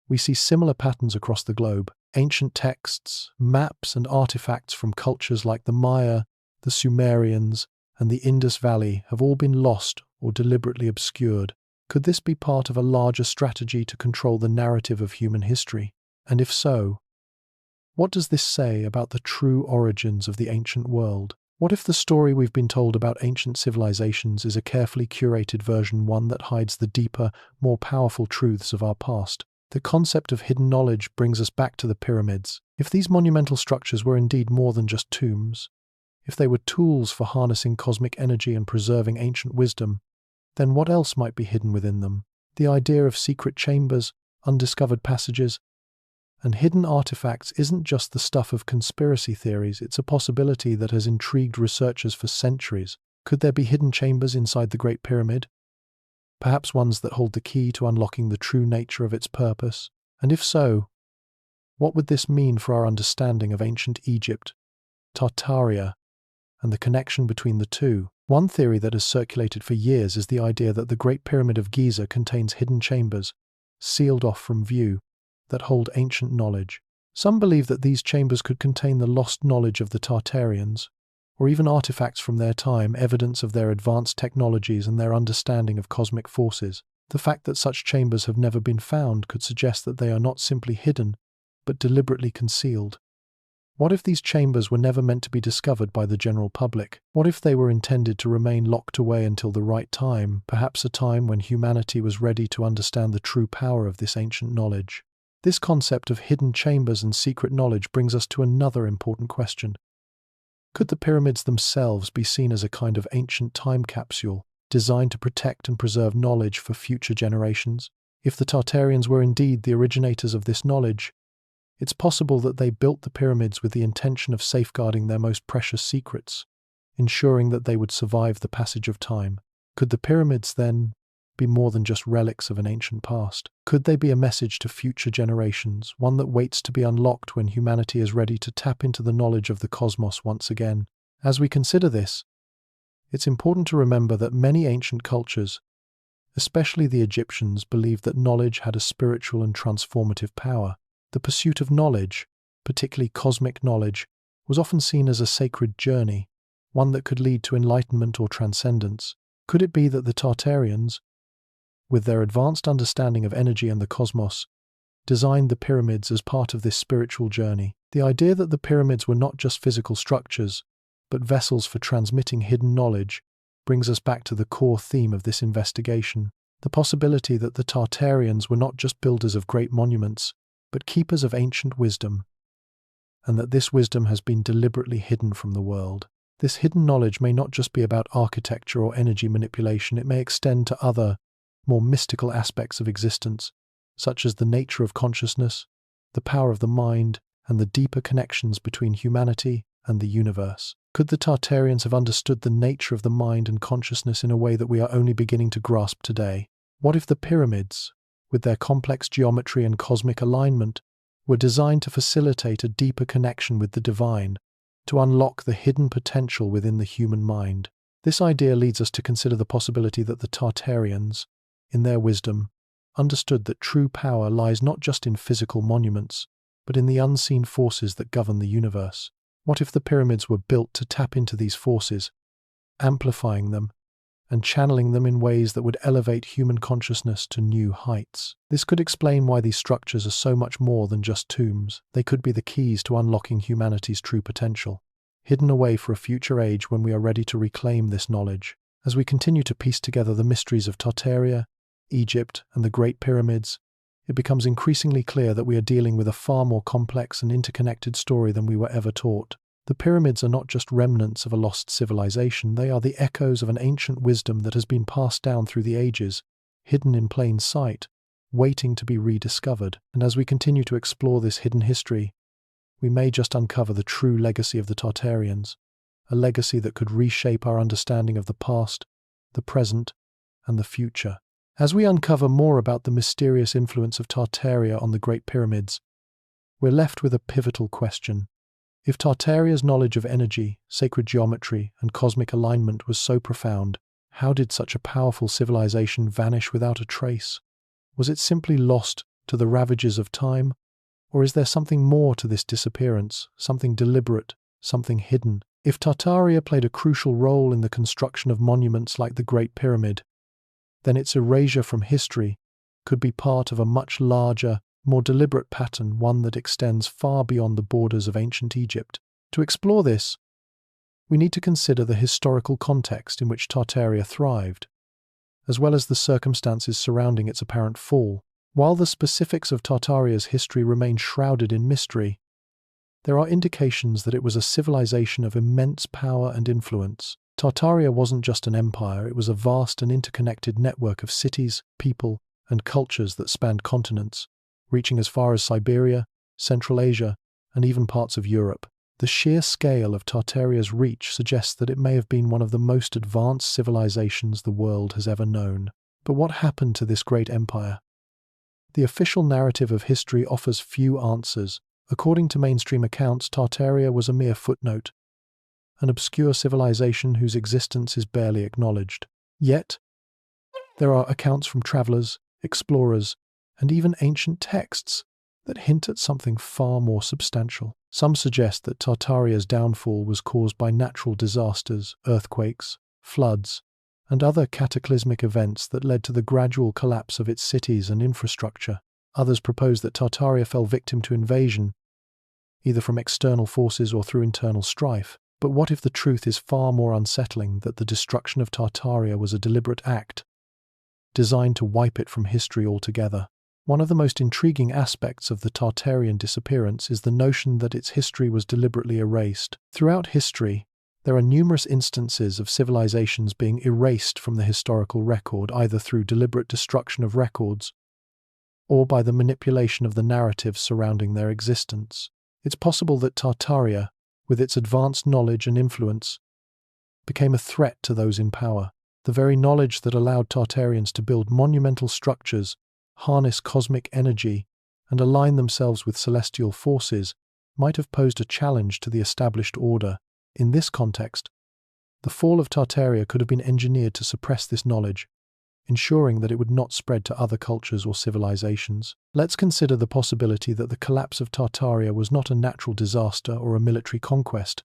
we see similar patterns across the globe. Ancient texts, maps, and artifacts from cultures like the Maya, the Sumerians, and the Indus Valley have all been lost or deliberately obscured. Could this be part of a larger strategy to control the narrative of human history? And if so, what does this say about the true origins of the ancient world? What if the story we've been told about ancient civilizations is a carefully curated version, one that hides the deeper, more powerful truths of our past? The concept of hidden knowledge brings us back to the pyramids. If these monumental structures were indeed more than just tombs, if they were tools for harnessing cosmic energy and preserving ancient wisdom, then what else might be hidden within them? The idea of secret chambers, undiscovered passages, and hidden artifacts isn't just the stuff of conspiracy theories, it's a possibility that has intrigued researchers for centuries. Could there be hidden chambers inside the Great Pyramid? Perhaps ones that hold the key to unlocking the true nature of its purpose? And if so, what would this mean for our understanding of ancient Egypt, Tartaria, and the connection between the two? One theory that has circulated for years is the idea that the Great Pyramid of Giza contains hidden chambers, sealed off from view, that hold ancient knowledge. Some believe that these chambers could contain the lost knowledge of the Tartarians, or even artifacts from their time, evidence of their advanced technologies and their understanding of cosmic forces. The fact that such chambers have never been found could suggest that they are not simply hidden, but deliberately concealed. What if these chambers were never meant to be discovered by the general public? What if they were intended to remain locked away until the right time, perhaps a time when humanity was ready to understand the true power of this ancient knowledge? This concept of hidden chambers and secret knowledge brings us to another important question. Could the pyramids themselves be seen as a kind of ancient time capsule, designed to protect and preserve knowledge for future generations? If the Tartarians were indeed the originators of this knowledge, it's possible that they built the pyramids with the intention of safeguarding their most precious secrets, ensuring that they would survive the passage of time. Could the pyramids, then, be more than just relics of an ancient past? Could they be a message to future generations, one that waits to be unlocked when humanity is ready to tap into the knowledge of the cosmos once again? As we consider this, it's important to remember that many ancient cultures, especially the Egyptians, believed that knowledge had a spiritual and transformative power. The pursuit of knowledge, particularly cosmic knowledge, was often seen as a sacred journey, one that could lead to enlightenment or transcendence. Could it be that the Tartarians, with their advanced understanding of energy and the cosmos, designed the pyramids as part of this spiritual journey? The idea that the pyramids were not just physical structures, but vessels for transmitting hidden knowledge, brings us back to the core theme of this investigation. The possibility that the Tartarians were not just builders of great monuments, but keepers of ancient wisdom, and that this wisdom has been deliberately hidden from the world. This hidden knowledge may not just be about architecture or energy manipulation, it may extend to other, more mystical aspects of existence, such as the nature of consciousness, the power of the mind, and the deeper connections between humanity and the universe. Could the Tartarians have understood the nature of the mind and consciousness in a way that we are only beginning to grasp today? What if the pyramids, with their complex geometry and cosmic alignment, were designed to facilitate a deeper connection with the divine, to unlock the hidden potential within the human mind? This idea leads us to consider the possibility that the Tartarians, in their wisdom, understood that true power lies not just in physical monuments, but in the unseen forces that govern the universe. What if the pyramids were built to tap into these forces, amplifying them, and channeling them in ways that would elevate human consciousness to new heights. This could explain why these structures are so much more than just tombs. They could be the keys to unlocking humanity's true potential, hidden away for a future age when we are ready to reclaim this knowledge. As we continue to piece together the mysteries of Tartaria, Egypt, and the Great Pyramids, it becomes increasingly clear that we are dealing with a far more complex and interconnected story than we were ever taught. The pyramids are not just remnants of a lost civilization, they are the echoes of an ancient wisdom that has been passed down through the ages, hidden in plain sight, waiting to be rediscovered. And as we continue to explore this hidden history, we may just uncover the true legacy of the Tartarians, a legacy that could reshape our understanding of the past, the present, and the future. As we uncover more about the mysterious influence of Tartaria on the Great Pyramids, we're left with a pivotal question. If Tartaria's knowledge of energy, sacred geometry, and cosmic alignment was so profound, how did such a powerful civilization vanish without a trace? Was it simply lost to the ravages of time? Or is there something more to this disappearance, something deliberate, something hidden? If Tartaria played a crucial role in the construction of monuments like the Great Pyramid, then its erasure from history could be part of a much larger, more deliberate pattern, one that extends far beyond the borders of ancient Egypt. To explore this, we need to consider the historical context in which Tartaria thrived, as well as the circumstances surrounding its apparent fall. While the specifics of Tartaria's history remain shrouded in mystery, there are indications that it was a civilization of immense power and influence. Tartaria wasn't just an empire, it was a vast and interconnected network of cities, people, and cultures that spanned continents, reaching as far as Siberia, Central Asia, and even parts of Europe. The sheer scale of Tartaria's reach suggests that it may have been one of the most advanced civilizations the world has ever known. But what happened to this great empire? The official narrative of history offers few answers. According to mainstream accounts, Tartaria was a mere footnote, an obscure civilization whose existence is barely acknowledged. Yet, there are accounts from travelers, explorers, and even ancient texts that hint at something far more substantial. Some suggest that Tartaria's downfall was caused by natural disasters, earthquakes, floods, and other cataclysmic events that led to the gradual collapse of its cities and infrastructure. Others propose that Tartaria fell victim to invasion, either from external forces or through internal strife. But what if the truth is far more unsettling, that the destruction of Tartaria was a deliberate act, designed to wipe it from history altogether? One of the most intriguing aspects of the Tartarian disappearance is the notion that its history was deliberately erased. Throughout history, there are numerous instances of civilizations being erased from the historical record, either through deliberate destruction of records or by the manipulation of the narratives surrounding their existence. It's possible that Tartaria, with its advanced knowledge and influence, became a threat to those in power. The very knowledge that allowed Tartarians to build monumental structures, harness cosmic energy, and align themselves with celestial forces might have posed a challenge to the established order. In this context, the fall of Tartaria could have been engineered to suppress this knowledge, ensuring that it would not spread to other cultures or civilizations. Let's consider the possibility that the collapse of Tartaria was not a natural disaster or a military conquest,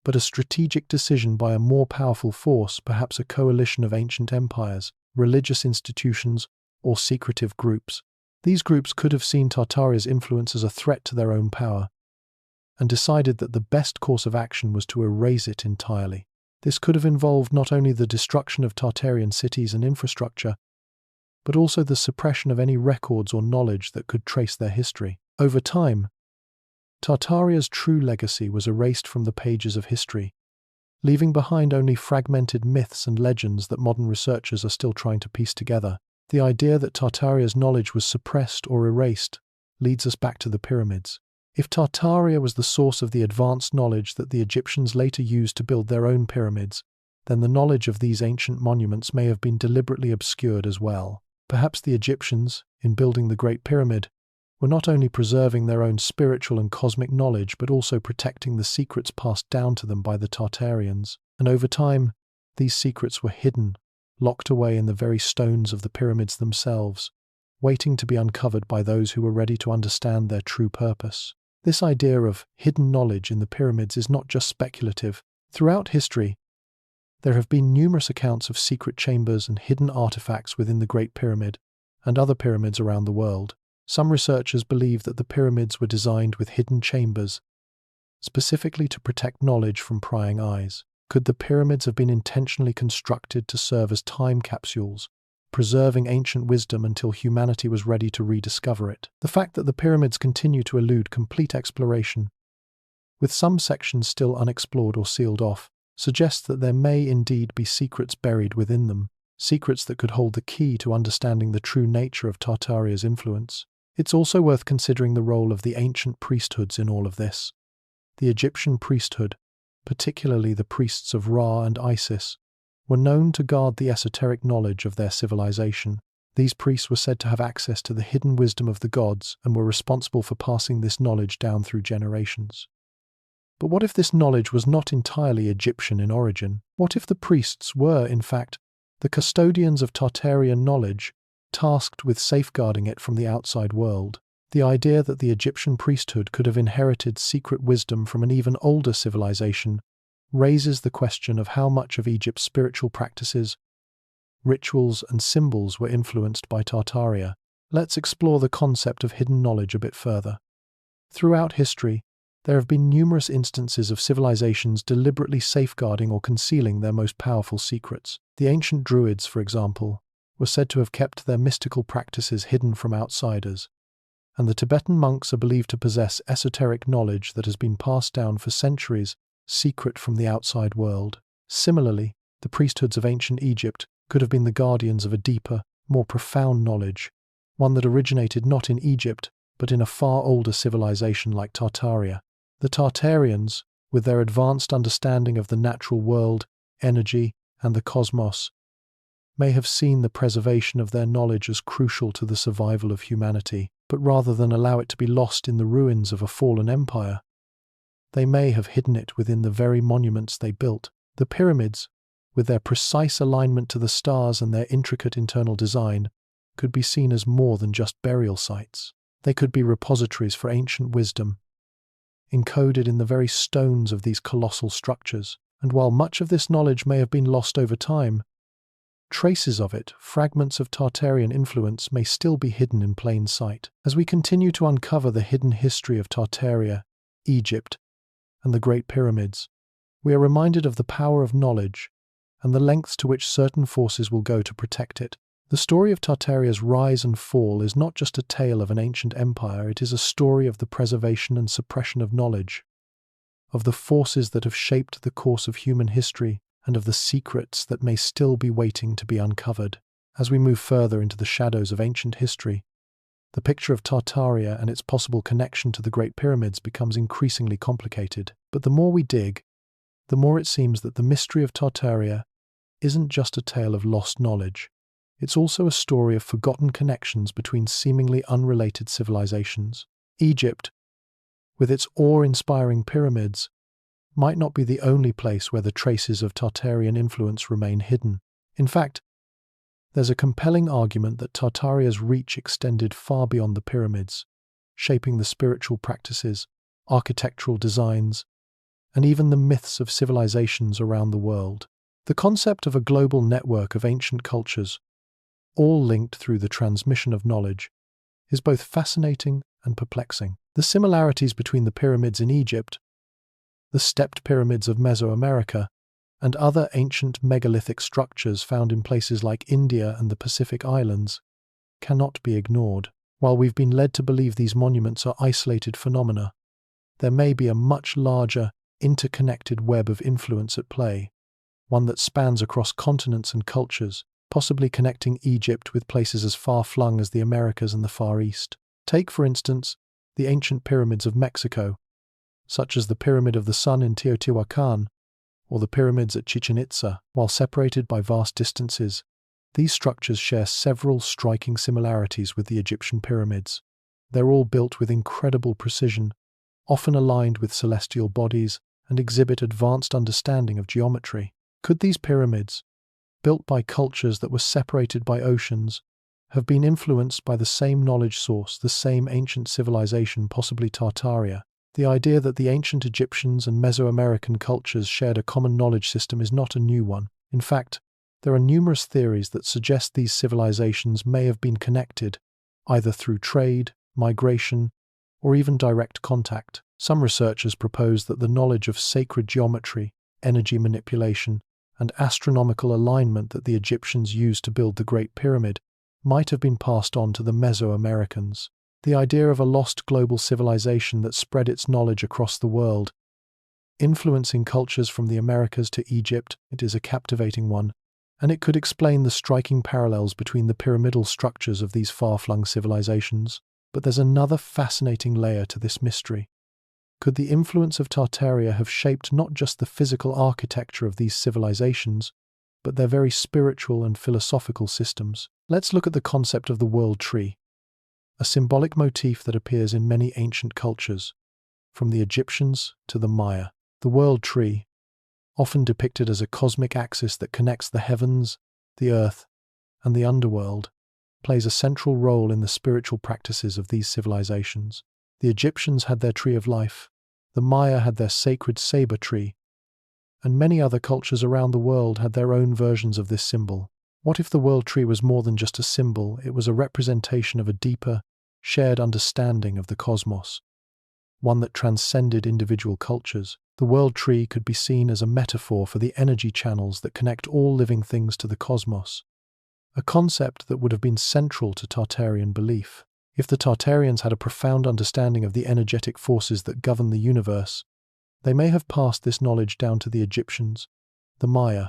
but a strategic decision by a more powerful force, perhaps a coalition of ancient empires, religious institutions, or secretive groups. These groups could have seen Tartaria's influence as a threat to their own power, and decided that the best course of action was to erase it entirely. This could have involved not only the destruction of Tartarian cities and infrastructure, but also the suppression of any records or knowledge that could trace their history. Over time, Tartaria's true legacy was erased from the pages of history, leaving behind only fragmented myths and legends that modern researchers are still trying to piece together. The idea that Tartaria's knowledge was suppressed or erased leads us back to the pyramids. If Tartaria was the source of the advanced knowledge that the Egyptians later used to build their own pyramids, then the knowledge of these ancient monuments may have been deliberately obscured as well. Perhaps the Egyptians, in building the Great Pyramid, were not only preserving their own spiritual and cosmic knowledge, but also protecting the secrets passed down to them by the Tartarians. And over time, these secrets were hidden, locked away in the very stones of the pyramids themselves, waiting to be uncovered by those who were ready to understand their true purpose. This idea of hidden knowledge in the pyramids is not just speculative. Throughout history, There have been numerous accounts of secret chambers and hidden artifacts within the Great Pyramid and other pyramids around the world. Some researchers believe that the pyramids were designed with hidden chambers, specifically to protect knowledge from prying eyes. Could the pyramids have been intentionally constructed to serve as time capsules, preserving ancient wisdom until humanity was ready to rediscover it? The fact that the pyramids continue to elude complete exploration, with some sections still unexplored or sealed off, suggests that there may indeed be secrets buried within them, secrets that could hold the key to understanding the true nature of Tartaria's influence. It's also worth considering the role of the ancient priesthoods in all of this. The Egyptian priesthood, particularly the priests of Ra and Isis, were known to guard the esoteric knowledge of their civilization. These priests were said to have access to the hidden wisdom of the gods and were responsible for passing this knowledge down through generations. But what if this knowledge was not entirely Egyptian in origin? What if the priests were, in fact, the custodians of Tartarian knowledge, tasked with safeguarding it from the outside world? The idea that the Egyptian priesthood could have inherited secret wisdom from an even older civilization raises the question of how much of Egypt's spiritual practices, rituals, and symbols were influenced by Tartaria. Let's explore the concept of hidden knowledge a bit further. Throughout history, there have been numerous instances of civilizations deliberately safeguarding or concealing their most powerful secrets. The ancient Druids, for example, were said to have kept their mystical practices hidden from outsiders, and the Tibetan monks are believed to possess esoteric knowledge that has been passed down for centuries, secret from the outside world. Similarly, the priesthoods of ancient Egypt could have been the guardians of a deeper, more profound knowledge, one that originated not in Egypt, but in a far older civilization like Tartaria. The Tartarians, with their advanced understanding of the natural world, energy, and the cosmos, may have seen the preservation of their knowledge as crucial to the survival of humanity, but rather than allow it to be lost in the ruins of a fallen empire, they may have hidden it within the very monuments they built. The pyramids, with their precise alignment to the stars and their intricate internal design, could be seen as more than just burial sites. They could be repositories for ancient wisdom, encoded in the very stones of these colossal structures. And while much of this knowledge may have been lost over time, traces of it, fragments of Tartarian influence, may still be hidden in plain sight. As we continue to uncover the hidden history of Tartaria, Egypt, and the Great Pyramids, we are reminded of the power of knowledge and the lengths to which certain forces will go to protect it. The story of Tartaria's rise and fall is not just a tale of an ancient empire, it is a story of the preservation and suppression of knowledge, of the forces that have shaped the course of human history, and of the secrets that may still be waiting to be uncovered. As we move further into the shadows of ancient history, the picture of Tartaria and its possible connection to the Great Pyramids becomes increasingly complicated. But the more we dig, the more it seems that the mystery of Tartaria isn't just a tale of lost knowledge. It's also a story of forgotten connections between seemingly unrelated civilizations. Egypt, with its awe-inspiring pyramids, might not be the only place where the traces of Tartarian influence remain hidden. In fact, there's a compelling argument that Tartaria's reach extended far beyond the pyramids, shaping the spiritual practices, architectural designs, and even the myths of civilizations around the world. The concept of a global network of ancient cultures, all linked through the transmission of knowledge, is both fascinating and perplexing. The similarities between the pyramids in Egypt, the stepped pyramids of Mesoamerica, and other ancient megalithic structures found in places like India and the Pacific Islands cannot be ignored. While we've been led to believe these monuments are isolated phenomena, there may be a much larger, interconnected web of influence at play, one that spans across continents and cultures, possibly connecting Egypt with places as far-flung as the Americas and the Far East. Take, for instance, the ancient pyramids of Mexico, such as the Pyramid of the Sun in Teotihuacan, or the pyramids at Chichen Itza. While separated by vast distances, these structures share several striking similarities with the Egyptian pyramids. They're all built with incredible precision, often aligned with celestial bodies, and exhibit advanced understanding of geometry. Could these pyramids, built by cultures that were separated by oceans, have been influenced by the same knowledge source, the same ancient civilization, possibly Tartaria? The idea that the ancient Egyptians and Mesoamerican cultures shared a common knowledge system is not a new one. In fact, there are numerous theories that suggest these civilizations may have been connected, either through trade, migration, or even direct contact. Some researchers propose that the knowledge of sacred geometry, energy manipulation, and astronomical alignment that the Egyptians used to build the Great Pyramid might have been passed on to the Mesoamericans. The idea of a lost global civilization that spread its knowledge across the world, influencing cultures from the Americas to Egypt, it is a captivating one, and it could explain the striking parallels between the pyramidal structures of these far-flung civilizations. But there's another fascinating layer to this mystery. Could the influence of Tartaria have shaped not just the physical architecture of these civilizations, but their very spiritual and philosophical systems? Let's look at the concept of the world tree, a symbolic motif that appears in many ancient cultures, from the Egyptians to the Maya. The world tree, often depicted as a cosmic axis that connects the heavens, the earth, and the underworld, plays a central role in the spiritual practices of these civilizations. The Egyptians had their tree of life, the Maya had their sacred saber tree, and many other cultures around the world had their own versions of this symbol. What if the world tree was more than just a symbol? It was a representation of a deeper, shared understanding of the cosmos, one that transcended individual cultures. The world tree could be seen as a metaphor for the energy channels that connect all living things to the cosmos, a concept that would have been central to Tartarian belief. If the Tartarians had a profound understanding of the energetic forces that govern the universe, they may have passed this knowledge down to the Egyptians, the Maya,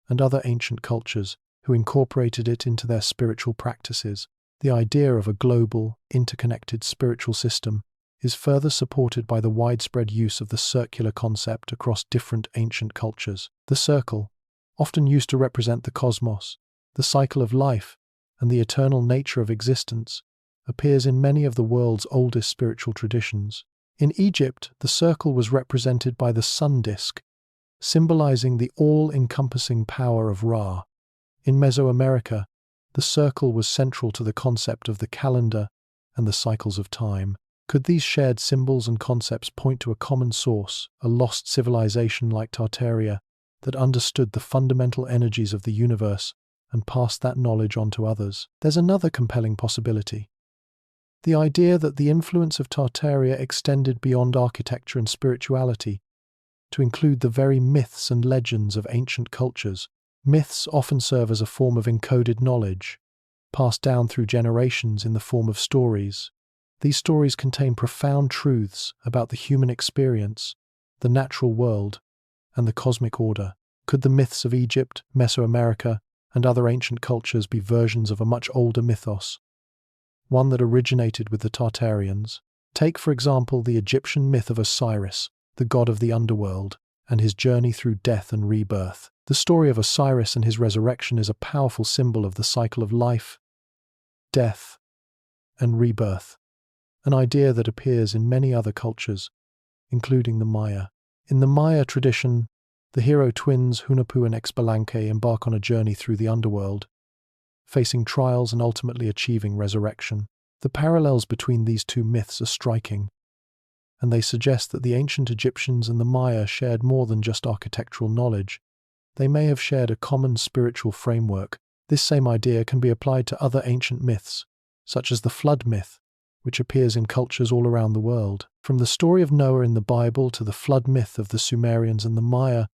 and other ancient cultures who incorporated it into their spiritual practices. The idea of a global, interconnected spiritual system is further supported by the widespread use of the circular concept across different ancient cultures. The circle, often used to represent the cosmos, the cycle of life, and the eternal nature of existence, appears in many of the world's oldest spiritual traditions. In Egypt, the circle was represented by the sun disk, symbolizing the all-encompassing power of Ra. In Mesoamerica, the circle was central to the concept of the calendar and the cycles of time. Could these shared symbols and concepts point to a common source, a lost civilization like Tartaria that understood the fundamental energies of the universe and passed that knowledge on to others? There's another compelling possibility. The idea that the influence of Tartaria extended beyond architecture and spirituality, to include the very myths and legends of ancient cultures. Myths often serve as a form of encoded knowledge, passed down through generations in the form of stories. These stories contain profound truths about the human experience, the natural world, and the cosmic order. Could the myths of Egypt, Mesoamerica, and other ancient cultures be versions of a much older mythos, one that originated with the Tartarians? Take, for example, the Egyptian myth of Osiris, the god of the underworld, and his journey through death and rebirth. The story of Osiris and his resurrection is a powerful symbol of the cycle of life, death, and rebirth, an idea that appears in many other cultures, including the Maya. In the Maya tradition, the hero twins Hunahpu and Xbalanque embark on a journey through the underworld, facing trials and ultimately achieving resurrection. The parallels between these two myths are striking, and they suggest that the ancient Egyptians and the Maya shared more than just architectural knowledge. They may have shared a common spiritual framework. This same idea can be applied to other ancient myths, such as the flood myth, which appears in cultures all around the world. From the story of Noah in the Bible to the flood myth of the Sumerians and the Maya,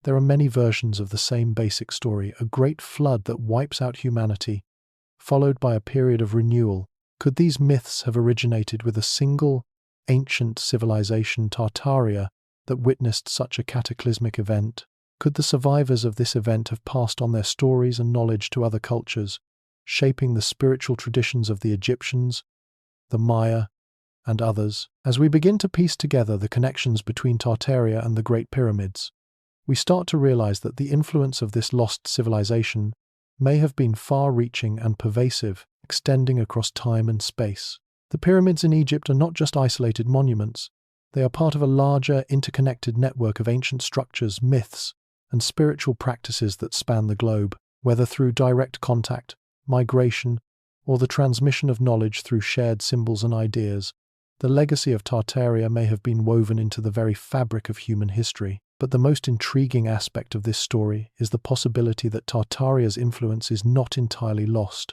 there are many versions of the same basic story, a great flood that wipes out humanity, followed by a period of renewal. Could these myths have originated with a single, ancient civilization, Tartaria, that witnessed such a cataclysmic event? Could the survivors of this event have passed on their stories and knowledge to other cultures, shaping the spiritual traditions of the Egyptians, the Maya, and others? As we begin to piece together the connections between Tartaria and the Great Pyramids, we start to realize that the influence of this lost civilization may have been far-reaching and pervasive, extending across time and space. The pyramids in Egypt are not just isolated monuments. They are part of a larger, interconnected network of ancient structures, myths, and spiritual practices that span the globe. Whether through direct contact, migration, or the transmission of knowledge through shared symbols and ideas, The legacy of Tartaria may have been woven into the very fabric of human history, but the most intriguing aspect of this story is the possibility that Tartaria's influence is not entirely lost.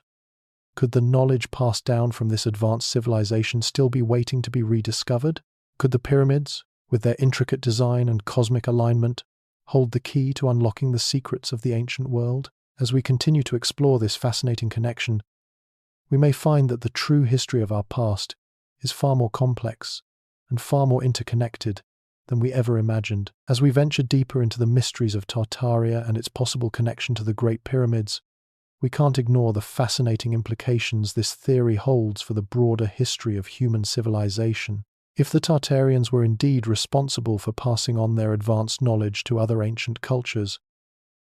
Could the knowledge passed down from this advanced civilization still be waiting to be rediscovered? Could the pyramids, with their intricate design and cosmic alignment, hold the key to unlocking the secrets of the ancient world? As we continue to explore this fascinating connection, we may find that the true history of our past is far more complex and far more interconnected than we ever imagined. As we venture deeper into the mysteries of Tartaria and its possible connection to the Great Pyramids, we can't ignore the fascinating implications this theory holds for the broader history of human civilization. If the Tartarians were indeed responsible for passing on their advanced knowledge to other ancient cultures,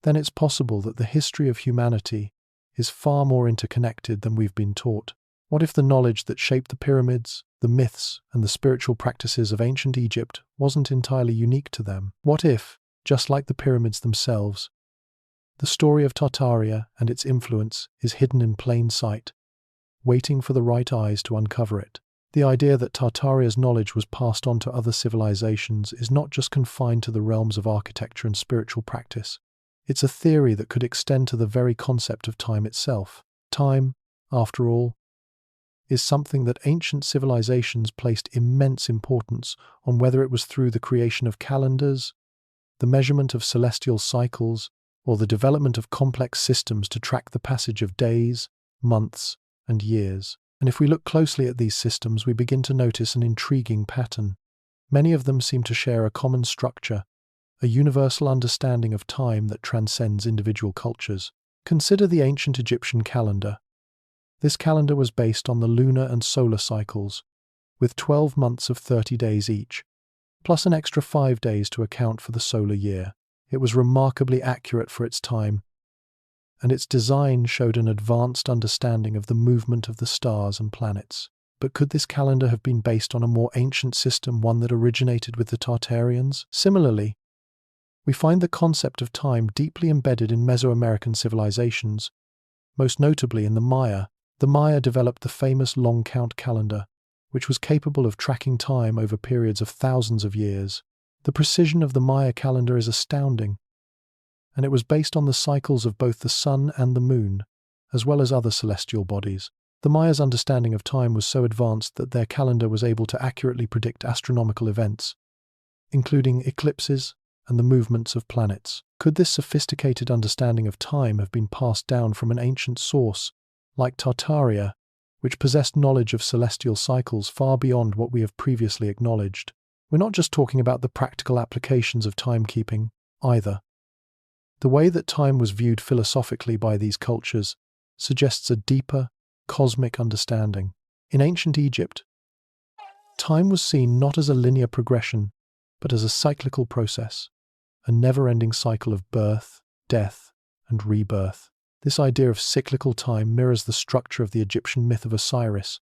then it's possible that the history of humanity is far more interconnected than we've been taught. What if the knowledge that shaped the pyramids, the myths, and the spiritual practices of ancient Egypt wasn't entirely unique to them? What if, just like the pyramids themselves, the story of Tartaria and its influence is hidden in plain sight, waiting for the right eyes to uncover it? The idea that Tartaria's knowledge was passed on to other civilizations is not just confined to the realms of architecture and spiritual practice. It's a theory that could extend to the very concept of time itself. Time, after all, is something that ancient civilizations placed immense importance on, whether it was through the creation of calendars, the measurement of celestial cycles, or the development of complex systems to track the passage of days, months, and years. And if we look closely at these systems, we begin to notice an intriguing pattern. Many of them seem to share a common structure, a universal understanding of time that transcends individual cultures. Consider the ancient Egyptian calendar. This calendar was based on the lunar and solar cycles, with 12 months of 30 days each, plus an extra 5 days to account for the solar year. It was remarkably accurate for its time, and its design showed an advanced understanding of the movement of the stars and planets. But could this calendar have been based on a more ancient system, one that originated with the Tartarians? Similarly, we find the concept of time deeply embedded in Mesoamerican civilizations, most notably in the Maya. The Maya developed the famous long count calendar, which was capable of tracking time over periods of thousands of years. The precision of the Maya calendar is astounding, and it was based on the cycles of both the sun and the moon, as well as other celestial bodies. The Mayas' understanding of time was so advanced that their calendar was able to accurately predict astronomical events, including eclipses and the movements of planets. Could this sophisticated understanding of time have been passed down from an ancient source, like Tartaria, which possessed knowledge of celestial cycles far beyond what we have previously acknowledged? We're not just talking about the practical applications of timekeeping, either. The way that time was viewed philosophically by these cultures suggests a deeper, cosmic understanding. In ancient Egypt, time was seen not as a linear progression, but as a cyclical process, a never-ending cycle of birth, death, and rebirth. This idea of cyclical time mirrors the structure of the Egyptian myth of Osiris,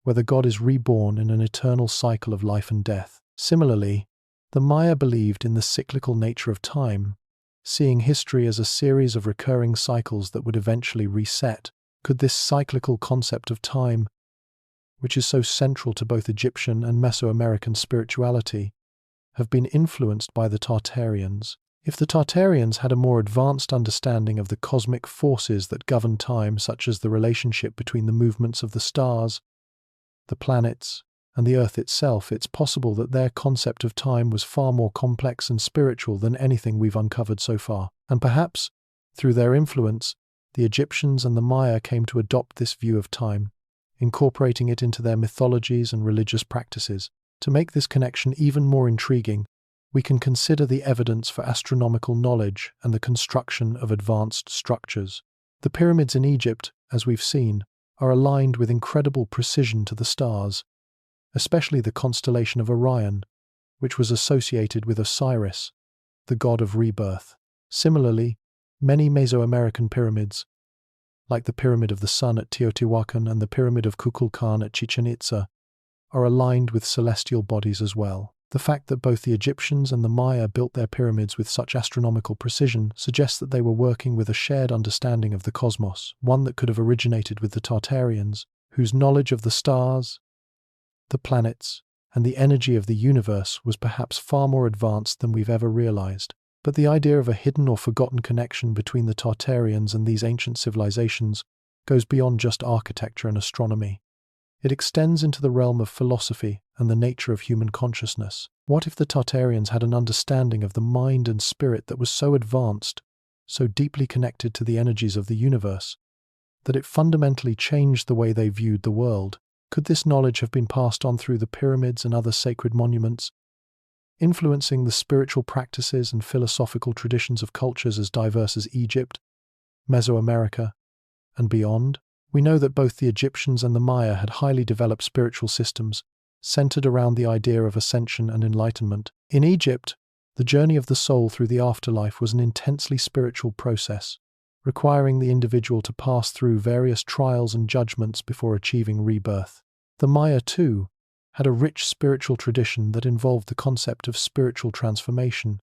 where the god is reborn in an eternal cycle of life and death. Similarly, the Maya believed in the cyclical nature of time, seeing history as a series of recurring cycles that would eventually reset. Could this cyclical concept of time, which is so central to both Egyptian and Mesoamerican spirituality, have been influenced by the Tartarians? If the Tartarians had a more advanced understanding of the cosmic forces that govern time, such as the relationship between the movements of the stars, the planets, and the Earth itself, it's possible that their concept of time was far more complex and spiritual than anything we've uncovered so far. And perhaps, through their influence, the Egyptians and the Maya came to adopt this view of time, incorporating it into their mythologies and religious practices. To make this connection even more intriguing, we can consider the evidence for astronomical knowledge and the construction of advanced structures. The pyramids in Egypt, as we've seen, are aligned with incredible precision to the stars, especially the constellation of Orion, which was associated with Osiris, the god of rebirth. Similarly, many Mesoamerican pyramids, like the Pyramid of the Sun at Teotihuacan and the Pyramid of Kukulkan at Chichen Itza, are aligned with celestial bodies as well. The fact that both the Egyptians and the Maya built their pyramids with such astronomical precision suggests that they were working with a shared understanding of the cosmos, one that could have originated with the Tartarians, whose knowledge of the stars, the planets, and the energy of the universe was perhaps far more advanced than we've ever realized. But the idea of a hidden or forgotten connection between the Tartarians and these ancient civilizations goes beyond just architecture and astronomy. It extends into the realm of philosophy and the nature of human consciousness. What if the Tartarians had an understanding of the mind and spirit that was so advanced, so deeply connected to the energies of the universe, that it fundamentally changed the way they viewed the world? Could this knowledge have been passed on through the pyramids and other sacred monuments, influencing the spiritual practices and philosophical traditions of cultures as diverse as Egypt, Mesoamerica, and beyond? We know that both the Egyptians and the Maya had highly developed spiritual systems, centered around the idea of ascension and enlightenment. In Egypt, the journey of the soul through the afterlife was an intensely spiritual process, requiring the individual to pass through various trials and judgments before achieving rebirth. The Maya, too, had a rich spiritual tradition that involved the concept of spiritual transformation,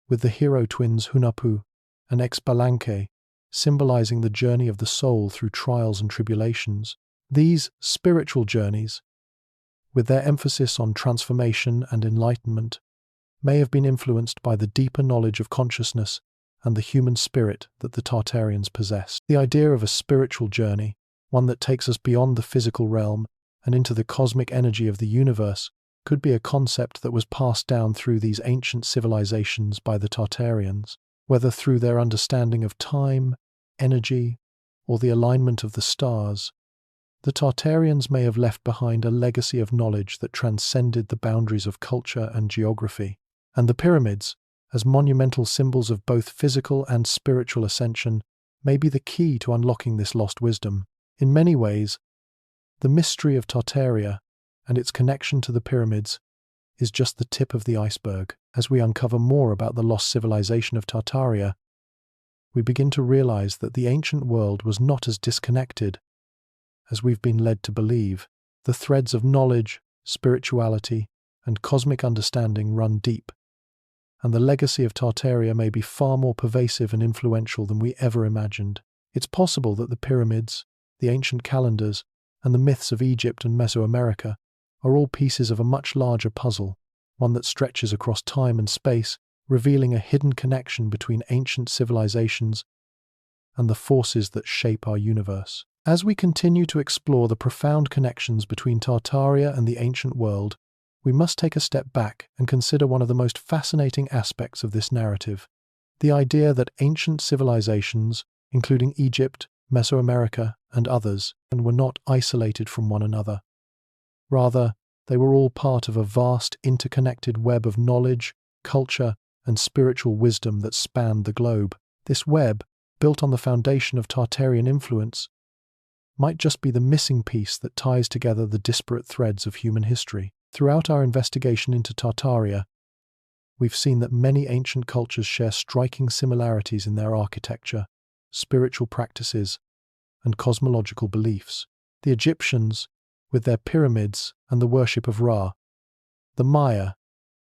with the hero twins Hunahpu and Xbalanque symbolizing the journey of the soul through trials and tribulations. These spiritual journeys, with their emphasis on transformation and enlightenment, may have been influenced by the deeper knowledge of consciousness and the human spirit that the Tartarians possessed. The idea of a spiritual journey, one that takes us beyond the physical realm and into the cosmic energy of the universe, could be a concept that was passed down through these ancient civilizations by the Tartarians, whether through their understanding of time, energy, or the alignment of the stars. The Tartarians may have left behind a legacy of knowledge that transcended the boundaries of culture and geography. And the pyramids, as monumental symbols of both physical and spiritual ascension, may be the key to unlocking this lost wisdom. In many ways, the mystery of Tartaria and its connection to the pyramids is just the tip of the iceberg. As we uncover more about the lost civilization of Tartaria, we begin to realize that the ancient world was not as disconnected as we've been led to believe. The threads of knowledge, spirituality, and cosmic understanding run deep, and the legacy of Tartaria may be far more pervasive and influential than we ever imagined. It's possible that the pyramids, the ancient calendars, and the myths of Egypt and Mesoamerica are all pieces of a much larger puzzle, one that stretches across time and space, revealing a hidden connection between ancient civilizations and the forces that shape our universe. As we continue to explore the profound connections between Tartaria and the ancient world, we must take a step back and consider one of the most fascinating aspects of this narrative: the idea that ancient civilizations, including Egypt, Mesoamerica, and others, were not isolated from one another. Rather, they were all part of a vast, interconnected web of knowledge, culture, and spiritual wisdom that spanned the globe. This web, built on the foundation of Tartarian influence, might just be the missing piece that ties together the disparate threads of human history. Throughout our investigation into Tartaria, we've seen that many ancient cultures share striking similarities in their architecture, spiritual practices, and cosmological beliefs. The Egyptians, with their pyramids and the worship of Ra; the Maya,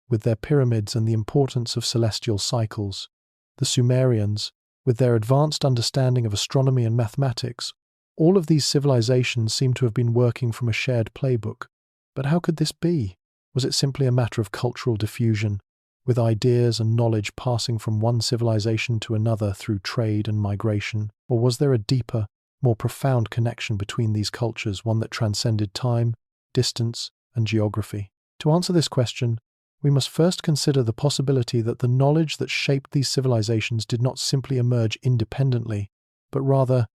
with their pyramids and the importance of celestial cycles; the Sumerians, with their advanced understanding of astronomy and mathematics. All of these civilizations seem to have been working from a shared playbook. But how could this be? Was it simply a matter of cultural diffusion, with ideas and knowledge passing from one civilization to another through trade and migration? Or was there a deeper, more profound connection between these cultures, one that transcended time, distance, and geography? To answer this question, we must first consider the possibility that the knowledge that shaped these civilizations did not simply emerge independently, but rather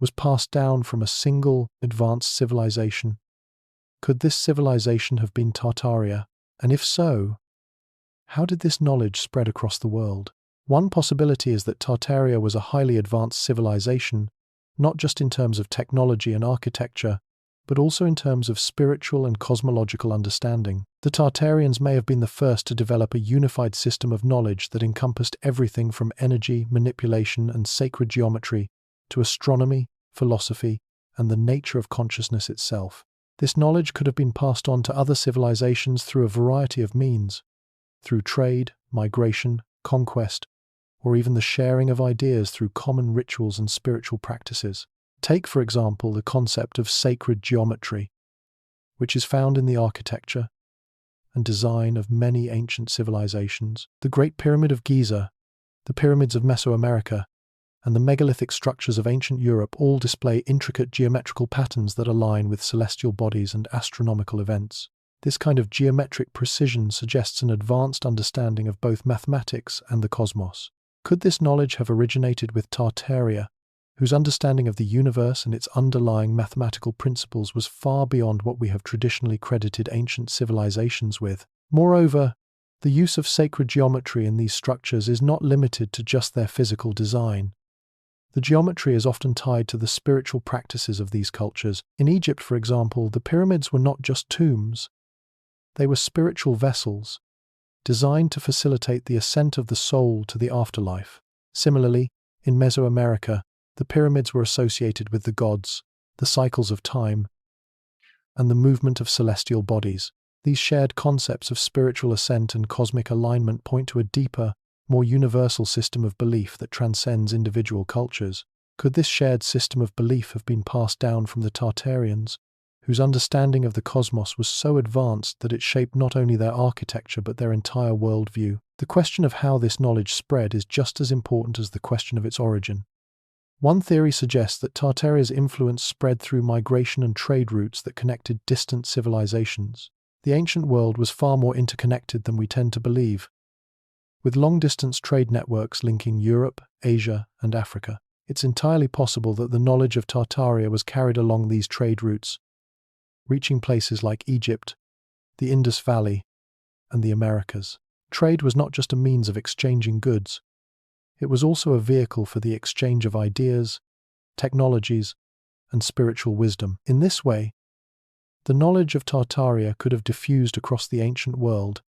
was passed down from a single, advanced civilization. Could this civilization have been Tartaria? And if so, how did this knowledge spread across the world? One possibility is that Tartaria was a highly advanced civilization, not just in terms of technology and architecture, but also in terms of spiritual and cosmological understanding. The Tartarians may have been the first to develop a unified system of knowledge that encompassed everything from energy, manipulation, and sacred geometry to astronomy, philosophy, and the nature of consciousness itself. This knowledge could have been passed on to other civilizations through a variety of means, through trade, migration, conquest, or even the sharing of ideas through common rituals and spiritual practices. Take, for example, the concept of sacred geometry, which is found in the architecture and design of many ancient civilizations. The Great Pyramid of Giza, the pyramids of Mesoamerica, and the megalithic structures of ancient Europe all display intricate geometrical patterns that align with celestial bodies and astronomical events. This kind of geometric precision suggests an advanced understanding of both mathematics and the cosmos. Could this knowledge have originated with Tartaria, whose understanding of the universe and its underlying mathematical principles was far beyond what we have traditionally credited ancient civilizations with? Moreover, the use of sacred geometry in these structures is not limited to just their physical design. The geometry is often tied to the spiritual practices of these cultures. In Egypt, for example, the pyramids were not just tombs. They were spiritual vessels, designed to facilitate the ascent of the soul to the afterlife. Similarly, in Mesoamerica, the pyramids were associated with the gods, the cycles of time, and the movement of celestial bodies. These shared concepts of spiritual ascent and cosmic alignment point to a deeper, more universal system of belief that transcends individual cultures. Could this shared system of belief have been passed down from the Tartarians, whose understanding of the cosmos was so advanced that it shaped not only their architecture but their entire worldview? The question of how this knowledge spread is just as important as the question of its origin. One theory suggests that Tartaria's influence spread through migration and trade routes that connected distant civilizations. The ancient world was far more interconnected than we tend to believe, with long-distance trade networks linking Europe, Asia, and Africa. It's entirely possible that the knowledge of Tartaria was carried along these trade routes, reaching places like Egypt, the Indus Valley, and the Americas. Trade was not just a means of exchanging goods. It was also a vehicle for the exchange of ideas, technologies, and spiritual wisdom. In this way, the knowledge of Tartaria could have diffused across the ancient world,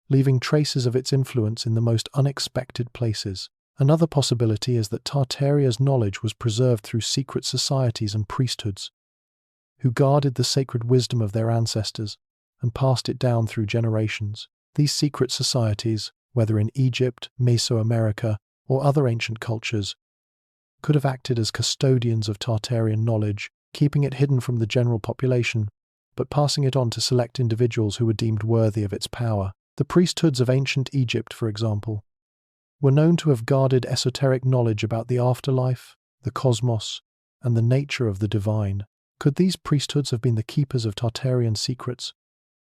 leaving traces of its influence in the most unexpected places. Another possibility is that Tartaria's knowledge was preserved through secret societies and priesthoods, who guarded the sacred wisdom of their ancestors and passed it down through generations. These secret societies, whether in Egypt, Mesoamerica, or other ancient cultures, could have acted as custodians of Tartarian knowledge, keeping it hidden from the general population, but passing it on to select individuals who were deemed worthy of its power. The priesthoods of ancient Egypt, for example, were known to have guarded esoteric knowledge about the afterlife, the cosmos, and the nature of the divine. Could these priesthoods have been the keepers of Tartarian secrets,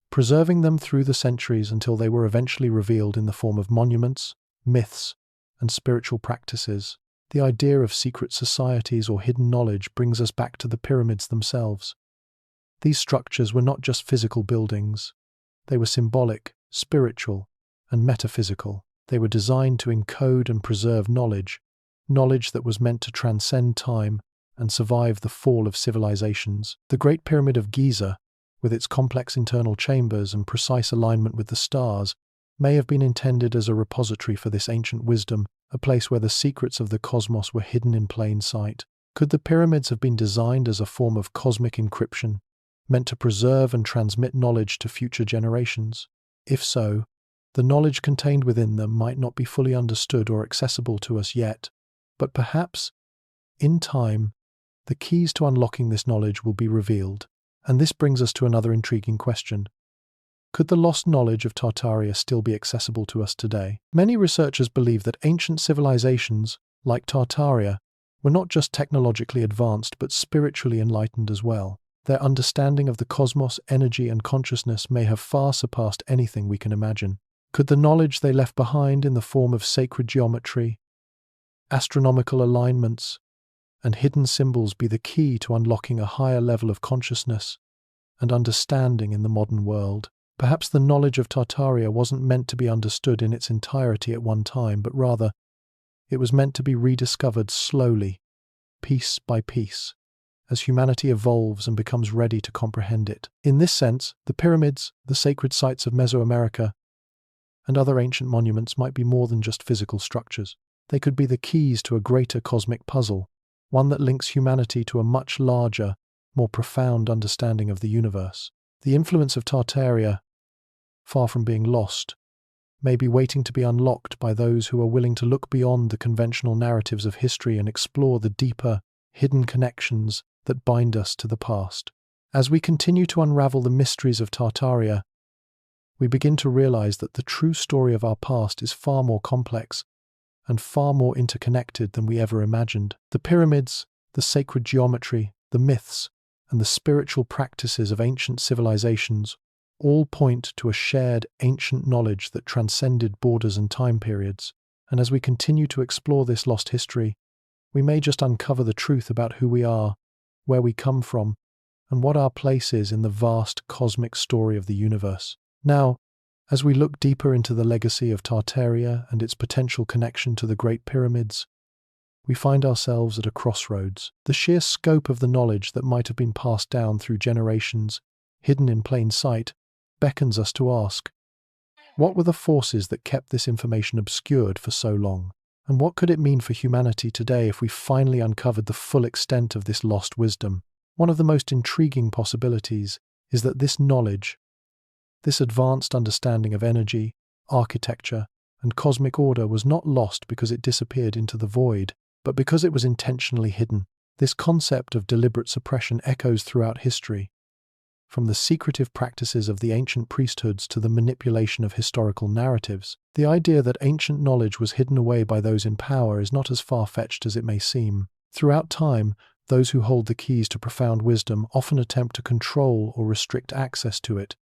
preserving them through the centuries until they were eventually revealed in the form of monuments, myths, and spiritual practices? The idea of secret societies or hidden knowledge brings us back to the pyramids themselves. These structures were not just physical buildings. They were symbolic, spiritual, and metaphysical. They were designed to encode and preserve knowledge that was meant to transcend time and survive the fall of civilizations. The Great Pyramid of Giza, with its complex internal chambers and precise alignment with the stars, may have been intended as a repository for this ancient wisdom, a place where the secrets of the cosmos were hidden in plain sight. Could the pyramids have been designed as a form of cosmic encryption, meant to preserve and transmit knowledge to future generations? If so, the knowledge contained within them might not be fully understood or accessible to us yet, but perhaps, in time, the keys to unlocking this knowledge will be revealed. And this brings us to another intriguing question. Could the lost knowledge of Tartaria still be accessible to us today? Many researchers believe that ancient civilizations, like Tartaria, were not just technologically advanced but spiritually enlightened as well. Their understanding of the cosmos, energy, and consciousness may have far surpassed anything we can imagine. Could the knowledge they left behind in the form of sacred geometry, astronomical alignments, and hidden symbols be the key to unlocking a higher level of consciousness and understanding in the modern world? Perhaps the knowledge of Tartaria wasn't meant to be understood in its entirety at one time, but rather, it was meant to be rediscovered slowly, piece by piece, as humanity evolves and becomes ready to comprehend it. In this sense, the pyramids, the sacred sites of Mesoamerica, and other ancient monuments might be more than just physical structures. They could be the keys to a greater cosmic puzzle, one that links humanity to a much larger, more profound understanding of the universe. The influence of Tartaria, far from being lost, may be waiting to be unlocked by those who are willing to look beyond the conventional narratives of history and explore the deeper, hidden connections that bind us to the past. As we continue to unravel the mysteries of Tartaria, we begin to realize that the true story of our past is far more complex and far more interconnected than we ever imagined. The pyramids, the sacred geometry, the myths, and the spiritual practices of ancient civilizations all point to a shared ancient knowledge that transcended borders and time periods. And as we continue to explore this lost history, we may just uncover the truth about who we are, where we come from, and what our place is in the vast cosmic story of the universe. Now, as we look deeper into the legacy of Tartaria and its potential connection to the Great Pyramids, we find ourselves at a crossroads. The sheer scope of the knowledge that might have been passed down through generations, hidden in plain sight, beckons us to ask, what were the forces that kept this information obscured for so long? And what could it mean for humanity today if we finally uncovered the full extent of this lost wisdom? One of the most intriguing possibilities is that this knowledge, this advanced understanding of energy, architecture, and cosmic order was not lost because it disappeared into the void, but because it was intentionally hidden. This concept of deliberate suppression echoes throughout history, from the secretive practices of the ancient priesthoods to the manipulation of historical narratives. The idea that ancient knowledge was hidden away by those in power is not as far-fetched as it may seem. Throughout time, those who hold the keys to profound wisdom often attempt to control or restrict access to it,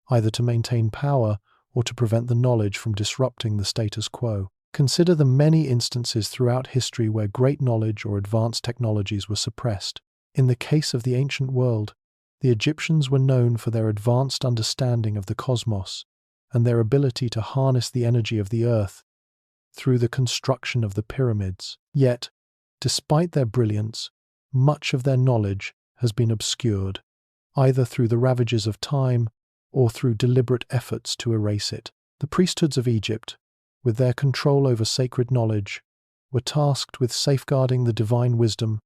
either to maintain power or to prevent the knowledge from disrupting the status quo. Consider the many instances throughout history where great knowledge or advanced technologies were suppressed. In the case of the ancient world, the Egyptians were known for their advanced understanding of the cosmos and their ability to harness the energy of the earth through the construction of the pyramids. Yet, despite their brilliance, much of their knowledge has been obscured, either through the ravages of time or through deliberate efforts to erase it. The priesthoods of Egypt, with their control over sacred knowledge, were tasked with safeguarding the divine wisdom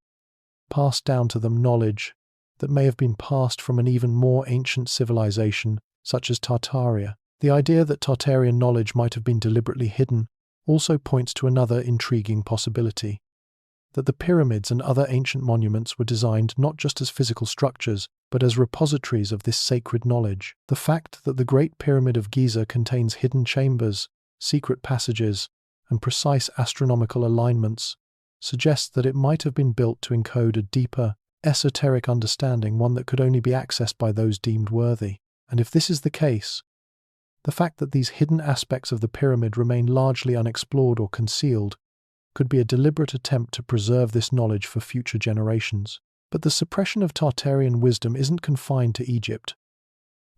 passed down to them, knowledge that may have been passed from an even more ancient civilization, such as Tartaria. The idea that Tartarian knowledge might have been deliberately hidden also points to another intriguing possibility, that the pyramids and other ancient monuments were designed not just as physical structures, but as repositories of this sacred knowledge. The fact that the Great Pyramid of Giza contains hidden chambers, secret passages, and precise astronomical alignments suggests that it might have been built to encode a deeper, esoteric understanding, one that could only be accessed by those deemed worthy. And if this is the case, the fact that these hidden aspects of the pyramid remain largely unexplored or concealed could be a deliberate attempt to preserve this knowledge for future generations. But the suppression of Tartarian wisdom isn't confined to Egypt.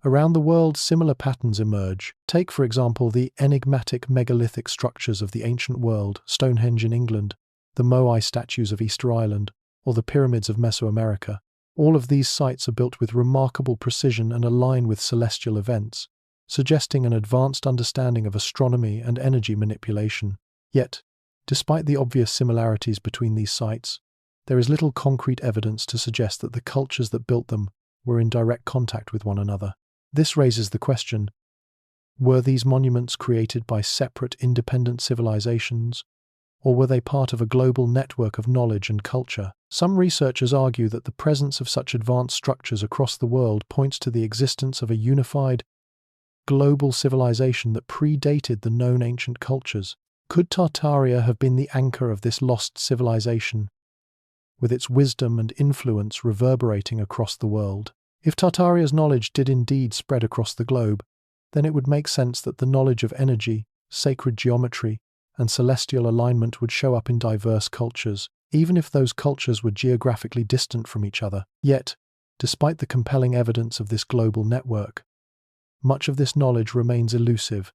Around the world, similar patterns emerge. Take, for example, the enigmatic megalithic structures of the ancient world, Stonehenge in England, the Moai statues of Easter Island, or the pyramids of Mesoamerica. All of these sites are built with remarkable precision and align with celestial events, suggesting an advanced understanding of astronomy and energy manipulation. Yet, despite the obvious similarities between these sites, there is little concrete evidence to suggest that the cultures that built them were in direct contact with one another. This raises the question, were these monuments created by separate, independent civilizations, or were they part of a global network of knowledge and culture? Some researchers argue that the presence of such advanced structures across the world points to the existence of a unified, global civilization that predated the known ancient cultures. Could Tartaria have been the anchor of this lost civilization, with its wisdom and influence reverberating across the world? If Tartaria's knowledge did indeed spread across the globe, then it would make sense that the knowledge of energy, sacred geometry, and celestial alignment would show up in diverse cultures, even if those cultures were geographically distant from each other. Yet, despite the compelling evidence of this global network, much of this knowledge remains elusive,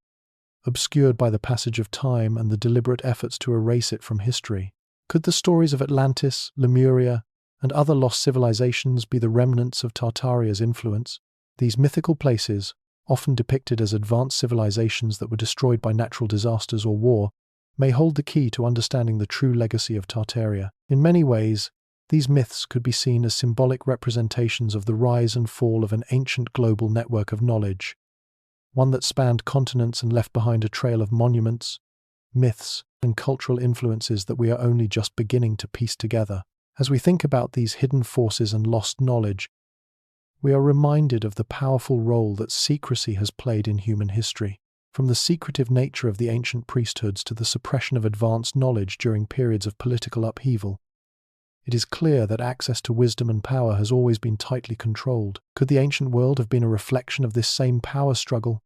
obscured by the passage of time and the deliberate efforts to erase it from history. Could the stories of Atlantis, Lemuria, and other lost civilizations be the remnants of Tartaria's influence? These mythical places, often depicted as advanced civilizations that were destroyed by natural disasters or war, may hold the key to understanding the true legacy of Tartaria. In many ways, these myths could be seen as symbolic representations of the rise and fall of an ancient global network of knowledge, one that spanned continents and left behind a trail of monuments, myths, and cultural influences that we are only just beginning to piece together. As we think about these hidden forces and lost knowledge, we are reminded of the powerful role that secrecy has played in human history. From the secretive nature of the ancient priesthoods to the suppression of advanced knowledge during periods of political upheaval, it is clear that access to wisdom and power has always been tightly controlled. Could the ancient world have been a reflection of this same power struggle,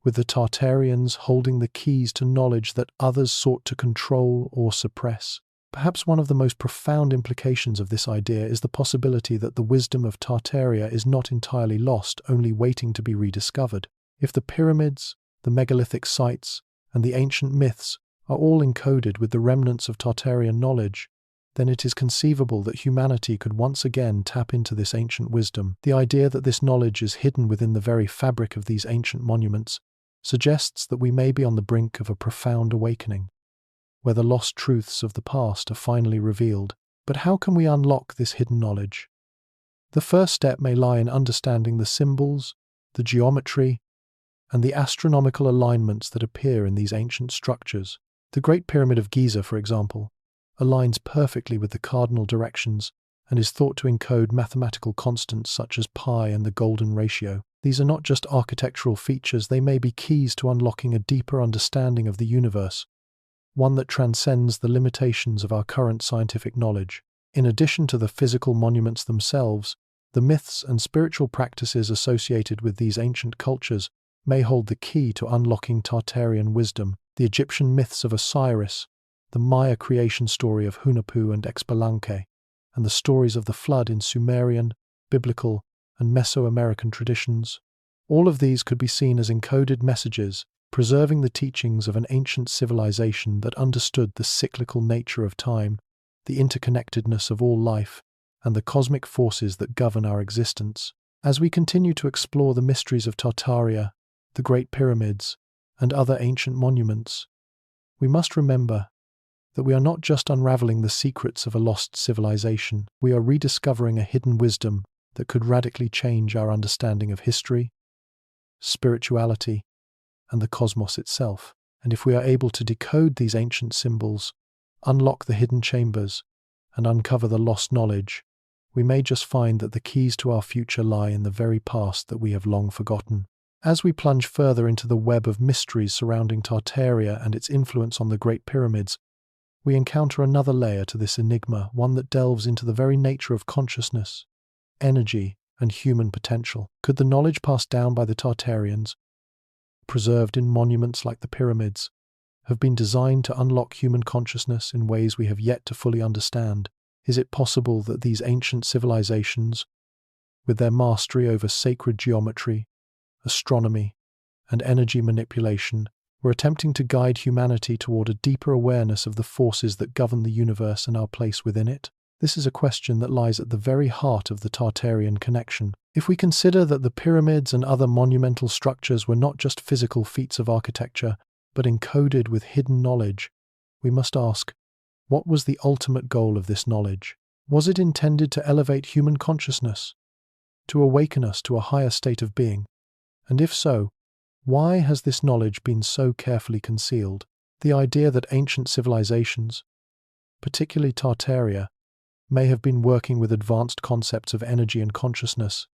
with the Tartarians holding the keys to knowledge that others sought to control or suppress? Perhaps one of the most profound implications of this idea is the possibility that the wisdom of Tartaria is not entirely lost, only waiting to be rediscovered. If the pyramids, the megalithic sites, and the ancient myths are all encoded with the remnants of Tartarian knowledge, then it is conceivable that humanity could once again tap into this ancient wisdom. The idea that this knowledge is hidden within the very fabric of these ancient monuments suggests that we may be on the brink of a profound awakening, where the lost truths of the past are finally revealed. But how can we unlock this hidden knowledge? The first step may lie in understanding the symbols, the geometry, and the astronomical alignments that appear in these ancient structures. The Great Pyramid of Giza, for example, aligns perfectly with the cardinal directions and is thought to encode mathematical constants such as pi and the golden ratio. These are not just architectural features, they may be keys to unlocking a deeper understanding of the universe, one that transcends the limitations of our current scientific knowledge. In addition to the physical monuments themselves, the myths and spiritual practices associated with these ancient cultures may hold the key to unlocking Tartarian wisdom. The Egyptian myths of Osiris, the Maya creation story of Hunahpu and Xbalanque, and the stories of the flood in Sumerian, biblical, and Mesoamerican traditions. All of these could be seen as encoded messages, preserving the teachings of an ancient civilization that understood the cyclical nature of time, the interconnectedness of all life, and the cosmic forces that govern our existence. As we continue to explore the mysteries of Tartaria, the Great Pyramids, and other ancient monuments, we must remember that we are not just unraveling the secrets of a lost civilization, we are rediscovering a hidden wisdom that could radically change our understanding of history, spirituality, and the cosmos itself. And if we are able to decode these ancient symbols, unlock the hidden chambers, and uncover the lost knowledge, we may just find that the keys to our future lie in the very past that we have long forgotten. As we plunge further into the web of mysteries surrounding Tartaria and its influence on the Great Pyramids, we encounter another layer to this enigma, one that delves into the very nature of consciousness, energy, and human potential. Could the knowledge passed down by the Tartarians, preserved in monuments like the pyramids, have been designed to unlock human consciousness in ways we have yet to fully understand? Is it possible that these ancient civilizations, with their mastery over sacred geometry, astronomy, and energy manipulation, were attempting to guide humanity toward a deeper awareness of the forces that govern the universe and our place within it? This is a question that lies at the very heart of the Tartarian connection. If we consider that the pyramids and other monumental structures were not just physical feats of architecture, but encoded with hidden knowledge, we must ask, what was the ultimate goal of this knowledge? Was it intended to elevate human consciousness, to awaken us to a higher state of being? And if so, why has this knowledge been so carefully concealed? The idea that ancient civilizations, particularly Tartaria, may have been working with advanced concepts of energy and consciousness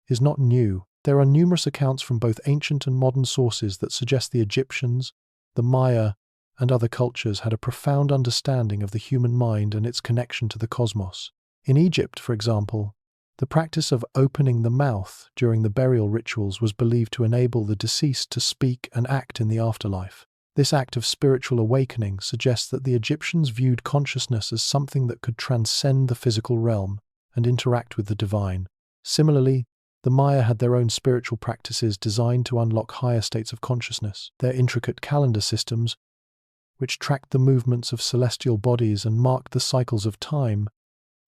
is not new. There are numerous accounts from both ancient and modern sources that suggest the Egyptians, the Maya, and other cultures had a profound understanding of the human mind and its connection to the cosmos. In Egypt, for example, the practice of opening the mouth during the burial rituals was believed to enable the deceased to speak and act in the afterlife. This act of spiritual awakening suggests that the Egyptians viewed consciousness as something that could transcend the physical realm and interact with the divine. Similarly, the Maya had their own spiritual practices designed to unlock higher states of consciousness. Their intricate calendar systems, which tracked the movements of celestial bodies and marked the cycles of time,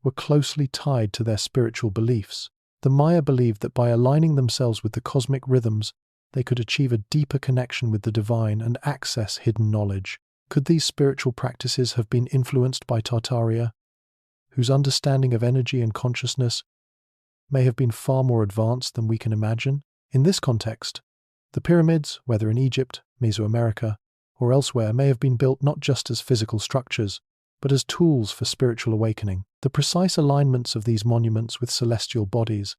were closely tied to their spiritual beliefs. The Maya believed that by aligning themselves with the cosmic rhythms, they could achieve a deeper connection with the divine and access hidden knowledge. Could these spiritual practices have been influenced by Tartaria, whose understanding of energy and consciousness may have been far more advanced than we can imagine? In this context, the pyramids, whether in Egypt, Mesoamerica, or elsewhere, may have been built not just as physical structures, but as tools for spiritual awakening. The precise alignments of these monuments with celestial bodies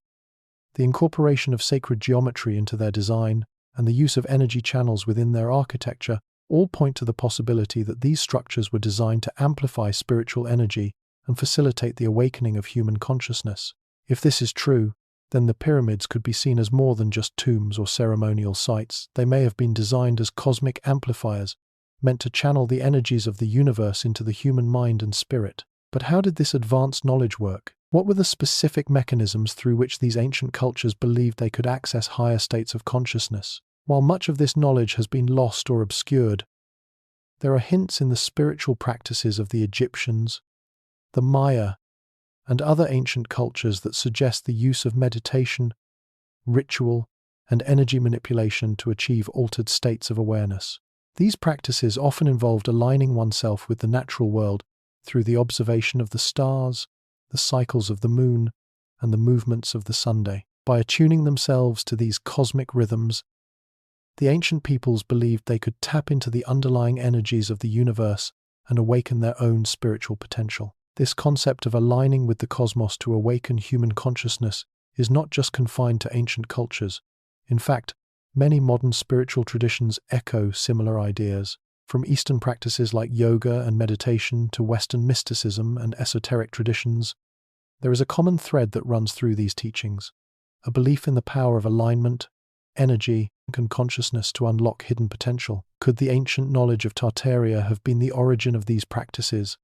The incorporation of sacred geometry into their design and the use of energy channels within their architecture all point to the possibility that these structures were designed to amplify spiritual energy and facilitate the awakening of human consciousness. If this is true, then the pyramids could be seen as more than just tombs or ceremonial sites. They may have been designed as cosmic amplifiers, meant to channel the energies of the universe into the human mind and spirit. But how did this advanced knowledge work? What were the specific mechanisms through which these ancient cultures believed they could access higher states of consciousness? While much of this knowledge has been lost or obscured, there are hints in the spiritual practices of the Egyptians, the Maya, and other ancient cultures that suggest the use of meditation, ritual, and energy manipulation to achieve altered states of awareness. These practices often involved aligning oneself with the natural world through the observation of the stars, the cycles of the moon, and the movements of the Sunday. By attuning themselves to these cosmic rhythms, the ancient peoples believed they could tap into the underlying energies of the universe and awaken their own spiritual potential. This concept of aligning with the cosmos to awaken human consciousness is not just confined to ancient cultures. In fact, many modern spiritual traditions echo similar ideas. From Eastern practices like yoga and meditation to Western mysticism and esoteric traditions, there is a common thread that runs through these teachings: a belief in the power of alignment, energy, and consciousness to unlock hidden potential. Could the ancient knowledge of Tartaria have been the origin of these practices,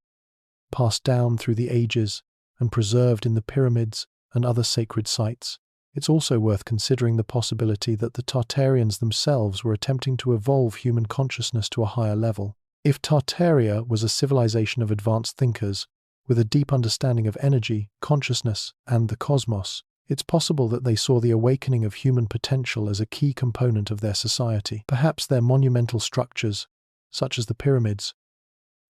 passed down through the ages and preserved in the pyramids and other sacred sites? It's also worth considering the possibility that the Tartarians themselves were attempting to evolve human consciousness to a higher level. If Tartaria was a civilization of advanced thinkers, with a deep understanding of energy, consciousness, and the cosmos, it's possible that they saw the awakening of human potential as a key component of their society. Perhaps their monumental structures, such as the pyramids,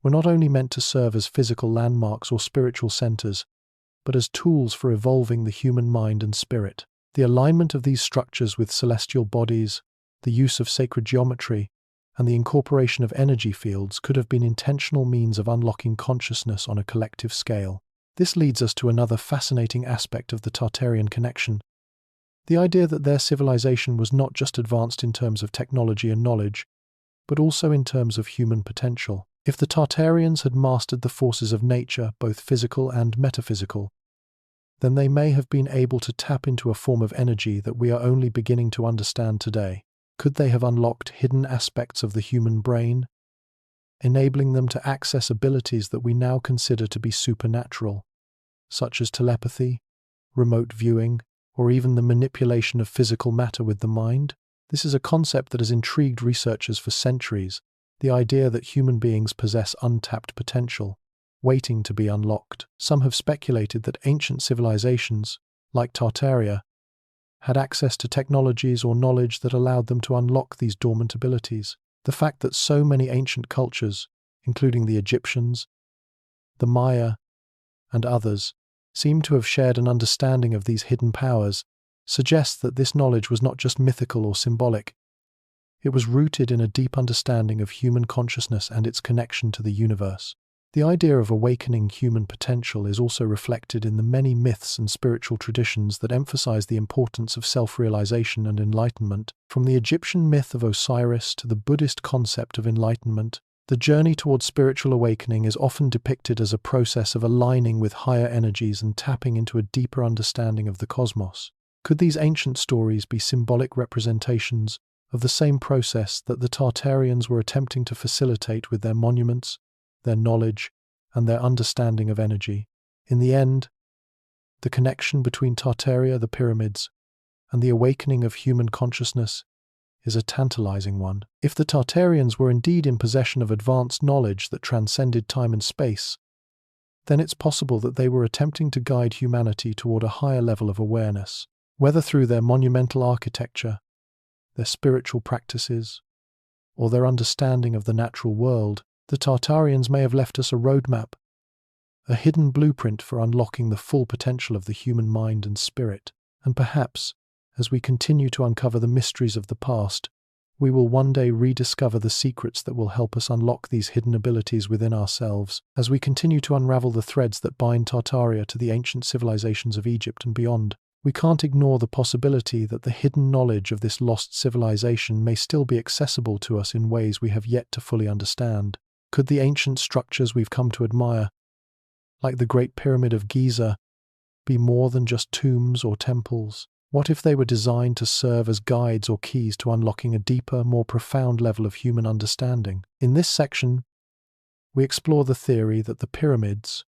were not only meant to serve as physical landmarks or spiritual centers, but as tools for evolving the human mind and spirit. The alignment of these structures with celestial bodies, the use of sacred geometry, and the incorporation of energy fields could have been intentional means of unlocking consciousness on a collective scale. This leads us to another fascinating aspect of the Tartarian connection: the idea that their civilization was not just advanced in terms of technology and knowledge, but also in terms of human potential. If the Tartarians had mastered the forces of nature, both physical and metaphysical, then they may have been able to tap into a form of energy that we are only beginning to understand today. Could they have unlocked hidden aspects of the human brain, enabling them to access abilities that we now consider to be supernatural, such as telepathy, remote viewing, or even the manipulation of physical matter with the mind? This is a concept that has intrigued researchers for centuries: the idea that human beings possess untapped potential, waiting to be unlocked. Some have speculated that ancient civilizations, like Tartaria, had access to technologies or knowledge that allowed them to unlock these dormant abilities. The fact that so many ancient cultures, including the Egyptians, the Maya, and others, seem to have shared an understanding of these hidden powers suggests that this knowledge was not just mythical or symbolic. It was rooted in a deep understanding of human consciousness and its connection to the universe. The idea of awakening human potential is also reflected in the many myths and spiritual traditions that emphasize the importance of self-realization and enlightenment. From the Egyptian myth of Osiris to the Buddhist concept of enlightenment, the journey towards spiritual awakening is often depicted as a process of aligning with higher energies and tapping into a deeper understanding of the cosmos. Could these ancient stories be symbolic representations of the same process that the Tartarians were attempting to facilitate with their monuments, their knowledge, and their understanding of energy? In the end, the connection between Tartaria, the pyramids, and the awakening of human consciousness is a tantalizing one. If the Tartarians were indeed in possession of advanced knowledge that transcended time and space, then it's possible that they were attempting to guide humanity toward a higher level of awareness. Whether through their monumental architecture, their spiritual practices, or their understanding of the natural world, the Tartarians may have left us a roadmap, a hidden blueprint for unlocking the full potential of the human mind and spirit. And perhaps, as we continue to uncover the mysteries of the past, we will one day rediscover the secrets that will help us unlock these hidden abilities within ourselves. As we continue to unravel the threads that bind Tartaria to the ancient civilizations of Egypt and beyond, we can't ignore the possibility that the hidden knowledge of this lost civilization may still be accessible to us in ways we have yet to fully understand. Could the ancient structures we've come to admire, like the Great Pyramid of Giza, be more than just tombs or temples? What if they were designed to serve as guides or keys to unlocking a deeper, more profound level of human understanding? In this section, we explore the theory that the pyramids,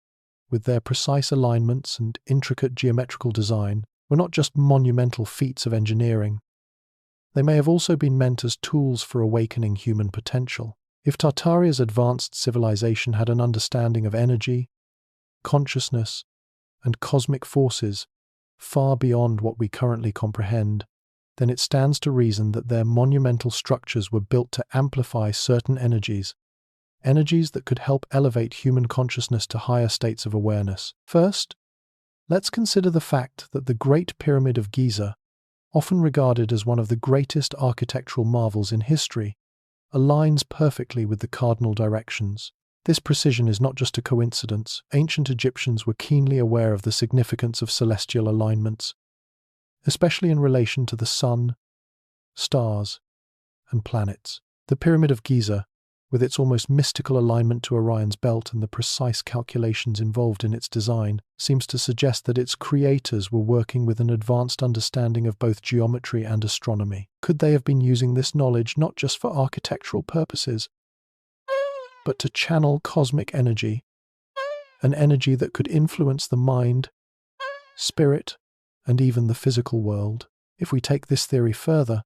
with their precise alignments and intricate geometrical design, were not just monumental feats of engineering. They may have also been meant as tools for awakening human potential. If Tartaria's advanced civilization had an understanding of energy, consciousness, and cosmic forces far beyond what we currently comprehend, then it stands to reason that their monumental structures were built to amplify certain energies that could help elevate human consciousness to higher states of awareness. First, let's consider the fact that the Great Pyramid of Giza, often regarded as one of the greatest architectural marvels in history, aligns perfectly with the cardinal directions. This precision is not just a coincidence. Ancient Egyptians were keenly aware of the significance of celestial alignments, especially in relation to the sun, stars, and planets. The Pyramid of Giza, with its almost mystical alignment to Orion's belt and the precise calculations involved in its design, seems to suggest that its creators were working with an advanced understanding of both geometry and astronomy. Could they have been using this knowledge not just for architectural purposes, but to channel cosmic energy, an energy that could influence the mind, spirit, and even the physical world? If we take this theory further,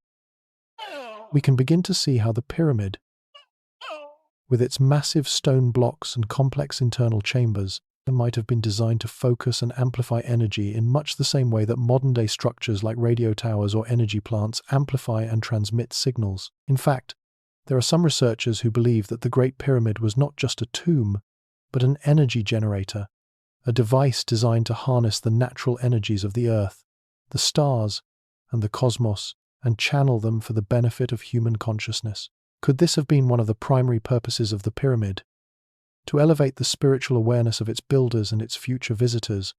we can begin to see how the pyramid, with its massive stone blocks and complex internal chambers, might have been designed to focus and amplify energy in much the same way that modern-day structures like radio towers or energy plants amplify and transmit signals. In fact, there are some researchers who believe that the Great Pyramid was not just a tomb, but an energy generator, a device designed to harness the natural energies of the Earth, the stars, and the cosmos, and channel them for the benefit of human consciousness. Could this have been one of the primary purposes of the pyramid? To elevate the spiritual awareness of its builders and its future visitors,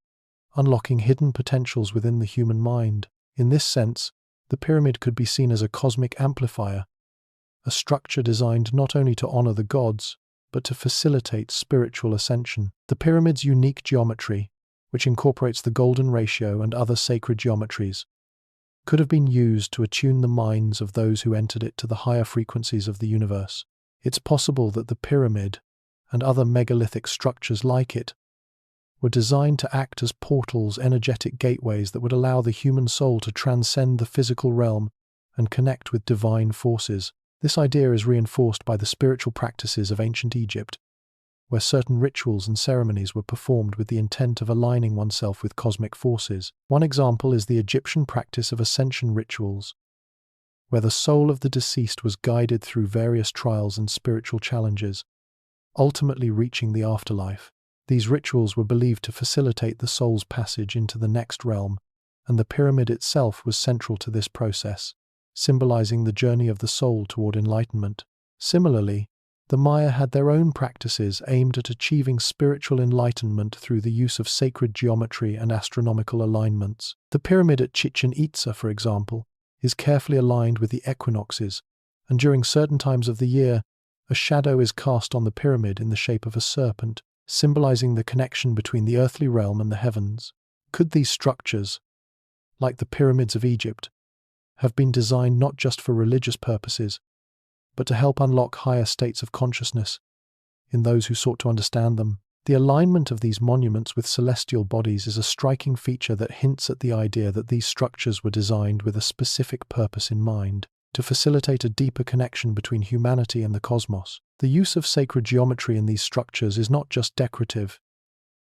unlocking hidden potentials within the human mind. In this sense, the pyramid could be seen as a cosmic amplifier, a structure designed not only to honor the gods, but to facilitate spiritual ascension. The pyramid's unique geometry, which incorporates the golden ratio and other sacred geometries, could have been used to attune the minds of those who entered it to the higher frequencies of the universe. It's possible that the pyramid, and other megalithic structures like it, were designed to act as portals, energetic gateways that would allow the human soul to transcend the physical realm and connect with divine forces. This idea is reinforced by the spiritual practices of ancient Egypt, where certain rituals and ceremonies were performed with the intent of aligning oneself with cosmic forces. One example is the Egyptian practice of ascension rituals, where the soul of the deceased was guided through various trials and spiritual challenges, ultimately reaching the afterlife. These rituals were believed to facilitate the soul's passage into the next realm, and the pyramid itself was central to this process, symbolizing the journey of the soul toward enlightenment. Similarly, the Maya had their own practices aimed at achieving spiritual enlightenment through the use of sacred geometry and astronomical alignments. The pyramid at Chichen Itza, for example, is carefully aligned with the equinoxes, and during certain times of the year, a shadow is cast on the pyramid in the shape of a serpent, symbolizing the connection between the earthly realm and the heavens. Could these structures, like the pyramids of Egypt, have been designed not just for religious purposes, but to help unlock higher states of consciousness in those who sought to understand them? The alignment of these monuments with celestial bodies is a striking feature that hints at the idea that these structures were designed with a specific purpose in mind, to facilitate a deeper connection between humanity and the cosmos. The use of sacred geometry in these structures is not just decorative.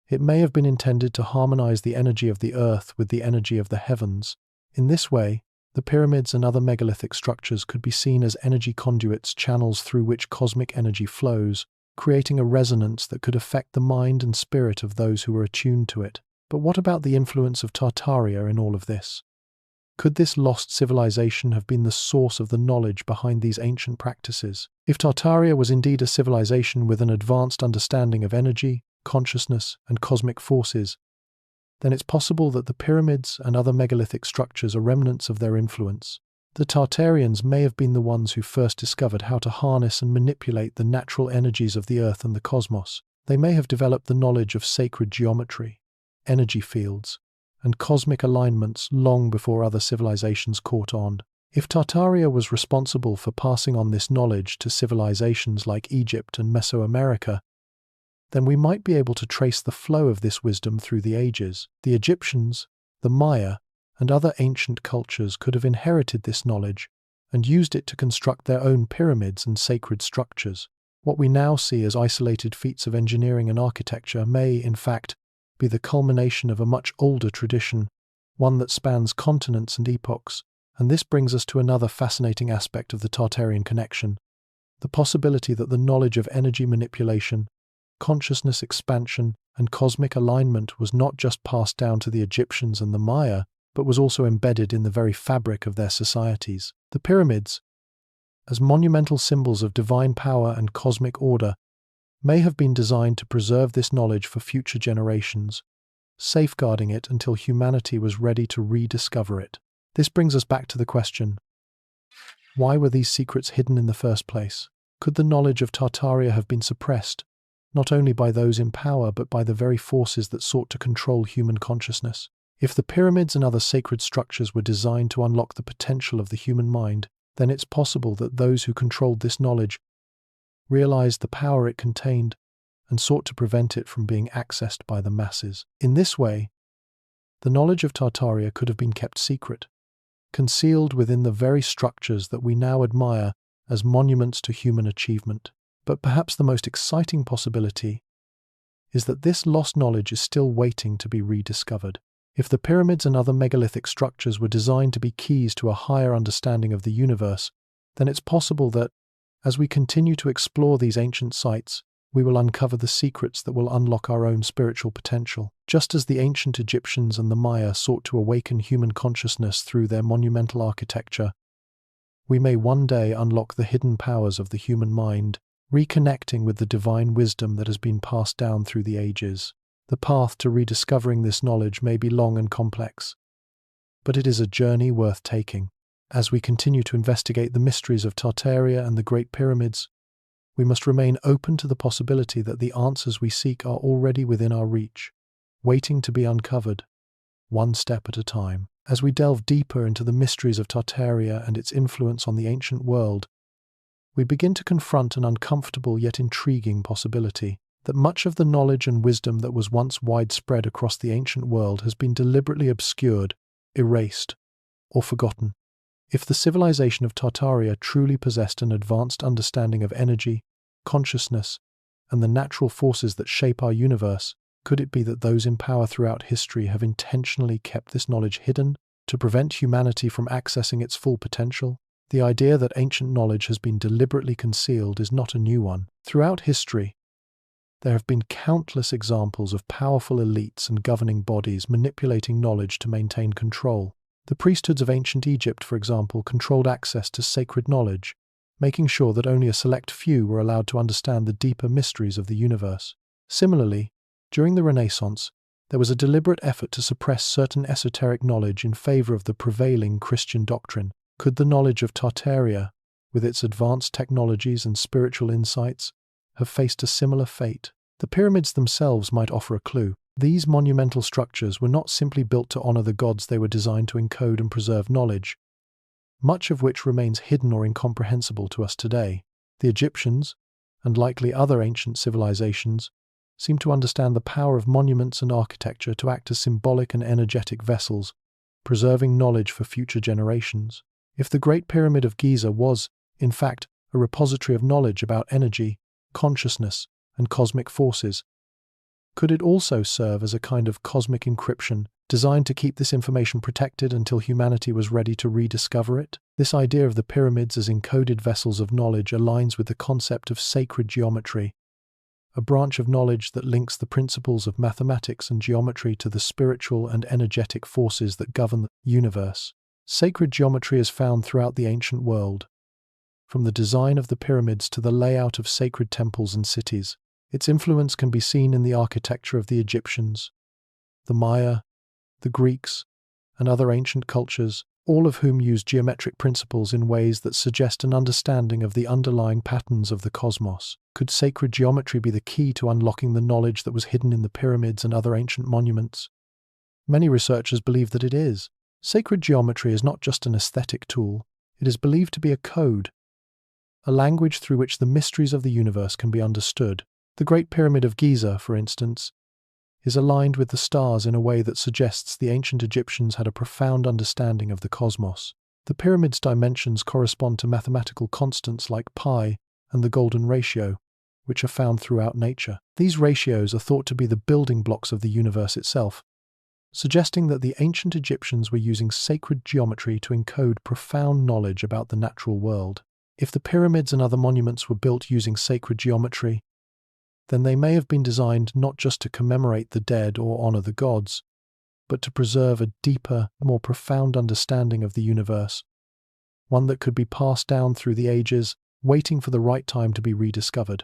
It may have been intended to harmonize the energy of the earth with the energy of the heavens. In this way, the pyramids and other megalithic structures could be seen as energy conduits, channels through which cosmic energy flows, creating a resonance that could affect the mind and spirit of those who were attuned to it. But what about the influence of Tartaria in all of this? Could this lost civilization have been the source of the knowledge behind these ancient practices? If Tartaria was indeed a civilization with an advanced understanding of energy, consciousness, and cosmic forces, then it's possible that the pyramids and other megalithic structures are remnants of their influence. The Tartarians may have been the ones who first discovered how to harness and manipulate the natural energies of the earth and the cosmos. They may have developed the knowledge of sacred geometry, energy fields, and cosmic alignments long before other civilizations caught on. If Tartaria was responsible for passing on this knowledge to civilizations like Egypt and Mesoamerica, then we might be able to trace the flow of this wisdom through the ages. The Egyptians, the Maya, and other ancient cultures could have inherited this knowledge and used it to construct their own pyramids and sacred structures. What we now see as isolated feats of engineering and architecture may, in fact, be the culmination of a much older tradition, one that spans continents and epochs. And this brings us to another fascinating aspect of the Tartarian connection: the possibility that the knowledge of energy manipulation, consciousness expansion, and cosmic alignment was not just passed down to the Egyptians and the Maya, but was also embedded in the very fabric of their societies. The pyramids, as monumental symbols of divine power and cosmic order, may have been designed to preserve this knowledge for future generations, safeguarding it until humanity was ready to rediscover it. This brings us back to the question: why were these secrets hidden in the first place? Could the knowledge of Tartaria have been suppressed, not only by those in power but by the very forces that sought to control human consciousness? If the pyramids and other sacred structures were designed to unlock the potential of the human mind, then it's possible that those who controlled this knowledge realized the power it contained and sought to prevent it from being accessed by the masses. In this way, the knowledge of Tartaria could have been kept secret, concealed within the very structures that we now admire as monuments to human achievement. But perhaps the most exciting possibility is that this lost knowledge is still waiting to be rediscovered. If the pyramids and other megalithic structures were designed to be keys to a higher understanding of the universe, then it's possible that, as we continue to explore these ancient sites, we will uncover the secrets that will unlock our own spiritual potential. Just as the ancient Egyptians and the Maya sought to awaken human consciousness through their monumental architecture, we may one day unlock the hidden powers of the human mind, reconnecting with the divine wisdom that has been passed down through the ages. The path to rediscovering this knowledge may be long and complex, but it is a journey worth taking. As we continue to investigate the mysteries of Tartaria and the Great Pyramids, we must remain open to the possibility that the answers we seek are already within our reach, waiting to be uncovered, one step at a time. As we delve deeper into the mysteries of Tartaria and its influence on the ancient world, we begin to confront an uncomfortable yet intriguing possibility: that much of the knowledge and wisdom that was once widespread across the ancient world has been deliberately obscured, erased, or forgotten. If the civilization of Tartaria truly possessed an advanced understanding of energy, consciousness, and the natural forces that shape our universe, could it be that those in power throughout history have intentionally kept this knowledge hidden to prevent humanity from accessing its full potential? The idea that ancient knowledge has been deliberately concealed is not a new one. Throughout history, there have been countless examples of powerful elites and governing bodies manipulating knowledge to maintain control. The priesthoods of ancient Egypt, for example, controlled access to sacred knowledge, making sure that only a select few were allowed to understand the deeper mysteries of the universe. Similarly, during the Renaissance, there was a deliberate effort to suppress certain esoteric knowledge in favor of the prevailing Christian doctrine. Could the knowledge of Tartaria, with its advanced technologies and spiritual insights, have faced a similar fate? The pyramids themselves might offer a clue. These monumental structures were not simply built to honor the gods, they were designed to encode and preserve knowledge, much of which remains hidden or incomprehensible to us today. The Egyptians, and likely other ancient civilizations, seem to understand the power of monuments and architecture to act as symbolic and energetic vessels, preserving knowledge for future generations. If the Great Pyramid of Giza was, in fact, a repository of knowledge about energy, consciousness, and cosmic forces, could it also serve as a kind of cosmic encryption, designed to keep this information protected until humanity was ready to rediscover it? This idea of the pyramids as encoded vessels of knowledge aligns with the concept of sacred geometry, a branch of knowledge that links the principles of mathematics and geometry to the spiritual and energetic forces that govern the universe. Sacred geometry is found throughout the ancient world, from the design of the pyramids to the layout of sacred temples and cities. Its influence can be seen in the architecture of the Egyptians, the Maya, the Greeks, and other ancient cultures, all of whom used geometric principles in ways that suggest an understanding of the underlying patterns of the cosmos. Could sacred geometry be the key to unlocking the knowledge that was hidden in the pyramids and other ancient monuments? Many researchers believe that it is. Sacred geometry is not just an aesthetic tool, it is believed to be a code, a language through which the mysteries of the universe can be understood. The Great Pyramid of Giza, for instance, is aligned with the stars in a way that suggests the ancient Egyptians had a profound understanding of the cosmos. The pyramid's dimensions correspond to mathematical constants like pi and the golden ratio, which are found throughout nature. These ratios are thought to be the building blocks of the universe itself, suggesting that the ancient Egyptians were using sacred geometry to encode profound knowledge about the natural world. If the pyramids and other monuments were built using sacred geometry, then they may have been designed not just to commemorate the dead or honor the gods, but to preserve a deeper, more profound understanding of the universe, one that could be passed down through the ages, waiting for the right time to be rediscovered.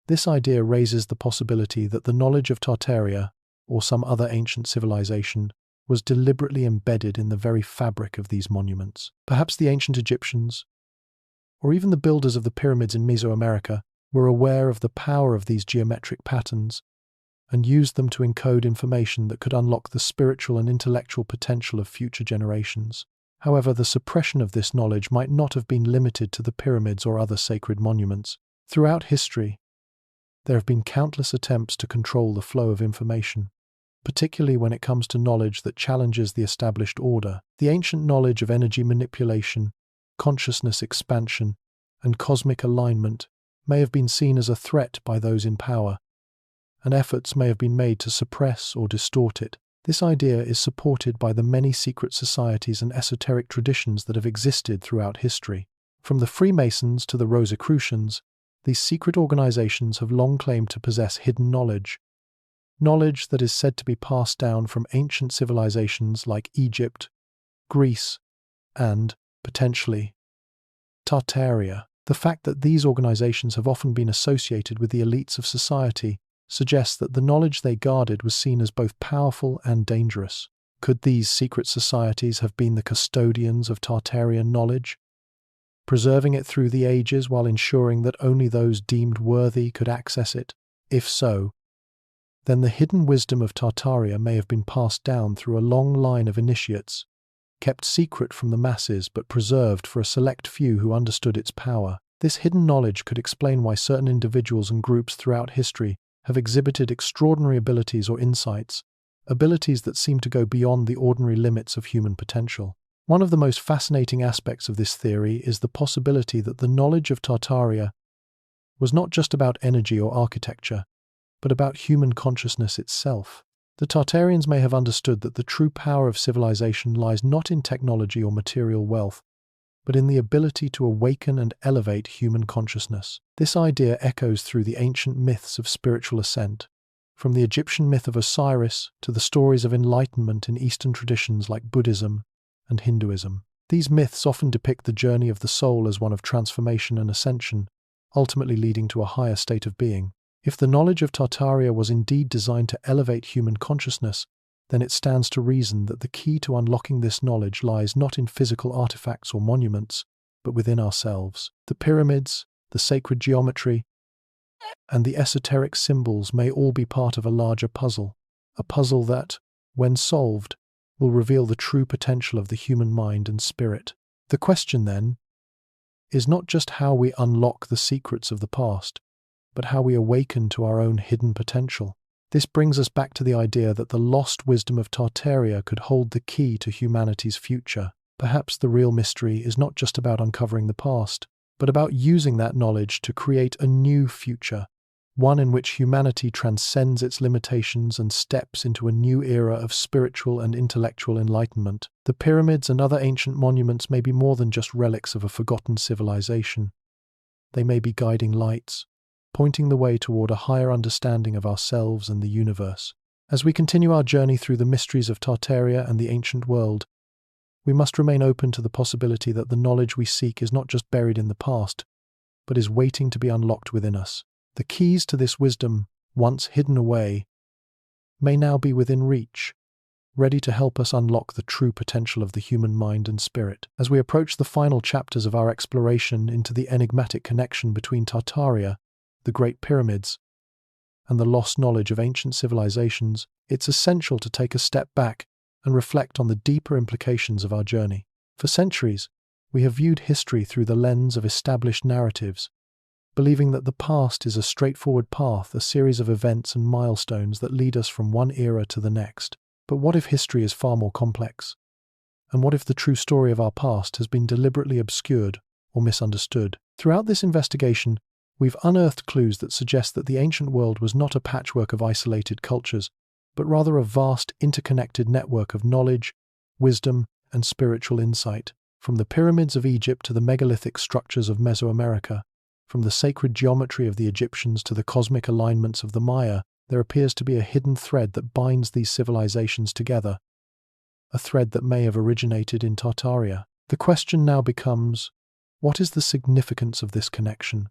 This idea raises the possibility that the knowledge of Tartaria, or some other ancient civilization, was deliberately embedded in the very fabric of these monuments. Perhaps the ancient Egyptians, or even the builders of the pyramids in Mesoamerica, were aware of the power of these geometric patterns and used them to encode information that could unlock the spiritual and intellectual potential of future generations. However, the suppression of this knowledge might not have been limited to the pyramids or other sacred monuments. Throughout history, there have been countless attempts to control the flow of information, particularly when it comes to knowledge that challenges the established order. The ancient knowledge of energy manipulation, consciousness expansion, and cosmic alignment may have been seen as a threat by those in power, and efforts may have been made to suppress or distort it. This idea is supported by the many secret societies and esoteric traditions that have existed throughout history. From the Freemasons to the Rosicrucians, these secret organizations have long claimed to possess hidden knowledge that is said to be passed down from ancient civilizations like Egypt, Greece, and, potentially, Tartaria. The fact that these organizations have often been associated with the elites of society suggests that the knowledge they guarded was seen as both powerful and dangerous. Could these secret societies have been the custodians of Tartarian knowledge, preserving it through the ages while ensuring that only those deemed worthy could access it? If so, then the hidden wisdom of Tartaria may have been passed down through a long line of initiates, kept secret from the masses but preserved for a select few who understood its power. This hidden knowledge could explain why certain individuals and groups throughout history have exhibited extraordinary abilities or insights, abilities that seem to go beyond the ordinary limits of human potential. One of the most fascinating aspects of this theory is the possibility that the knowledge of Tartaria was not just about energy or architecture, but about human consciousness itself. The Tartarians may have understood that the true power of civilization lies not in technology or material wealth, but in the ability to awaken and elevate human consciousness. This idea echoes through the ancient myths of spiritual ascent, from the Egyptian myth of Osiris to the stories of enlightenment in Eastern traditions like Buddhism and Hinduism. These myths often depict the journey of the soul as one of transformation and ascension, ultimately leading to a higher state of being. If the knowledge of Tartaria was indeed designed to elevate human consciousness, then it stands to reason that the key to unlocking this knowledge lies not in physical artifacts or monuments, but within ourselves. The pyramids, the sacred geometry, and the esoteric symbols may all be part of a larger puzzle, a puzzle that, when solved, will reveal the true potential of the human mind and spirit. The question, then, is not just how we unlock the secrets of the past, but how we awaken to our own hidden potential. This brings us back to the idea that the lost wisdom of Tartaria could hold the key to humanity's future. Perhaps the real mystery is not just about uncovering the past, but about using that knowledge to create a new future, one in which humanity transcends its limitations and steps into a new era of spiritual and intellectual enlightenment. The pyramids and other ancient monuments may be more than just relics of a forgotten civilization. They may be guiding lights, pointing the way toward a higher understanding of ourselves and the universe. As we continue our journey through the mysteries of Tartaria and the ancient world, we must remain open to the possibility that the knowledge we seek is not just buried in the past, but is waiting to be unlocked within us. The keys to this wisdom, once hidden away, may now be within reach, ready to help us unlock the true potential of the human mind and spirit. As we approach the final chapters of our exploration into the enigmatic connection between Tartaria, the Great Pyramids, and the lost knowledge of ancient civilizations, it's essential to take a step back and reflect on the deeper implications of our journey. For centuries, we have viewed history through the lens of established narratives, believing that the past is a straightforward path, a series of events and milestones that lead us from one era to the next. But what if history is far more complex? And what if the true story of our past has been deliberately obscured or misunderstood? Throughout this investigation, we've unearthed clues that suggest that the ancient world was not a patchwork of isolated cultures, but rather a vast, interconnected network of knowledge, wisdom, and spiritual insight. From the pyramids of Egypt to the megalithic structures of Mesoamerica, from the sacred geometry of the Egyptians to the cosmic alignments of the Maya, there appears to be a hidden thread that binds these civilizations together, a thread that may have originated in Tartaria. The question now becomes, what is the significance of this connection?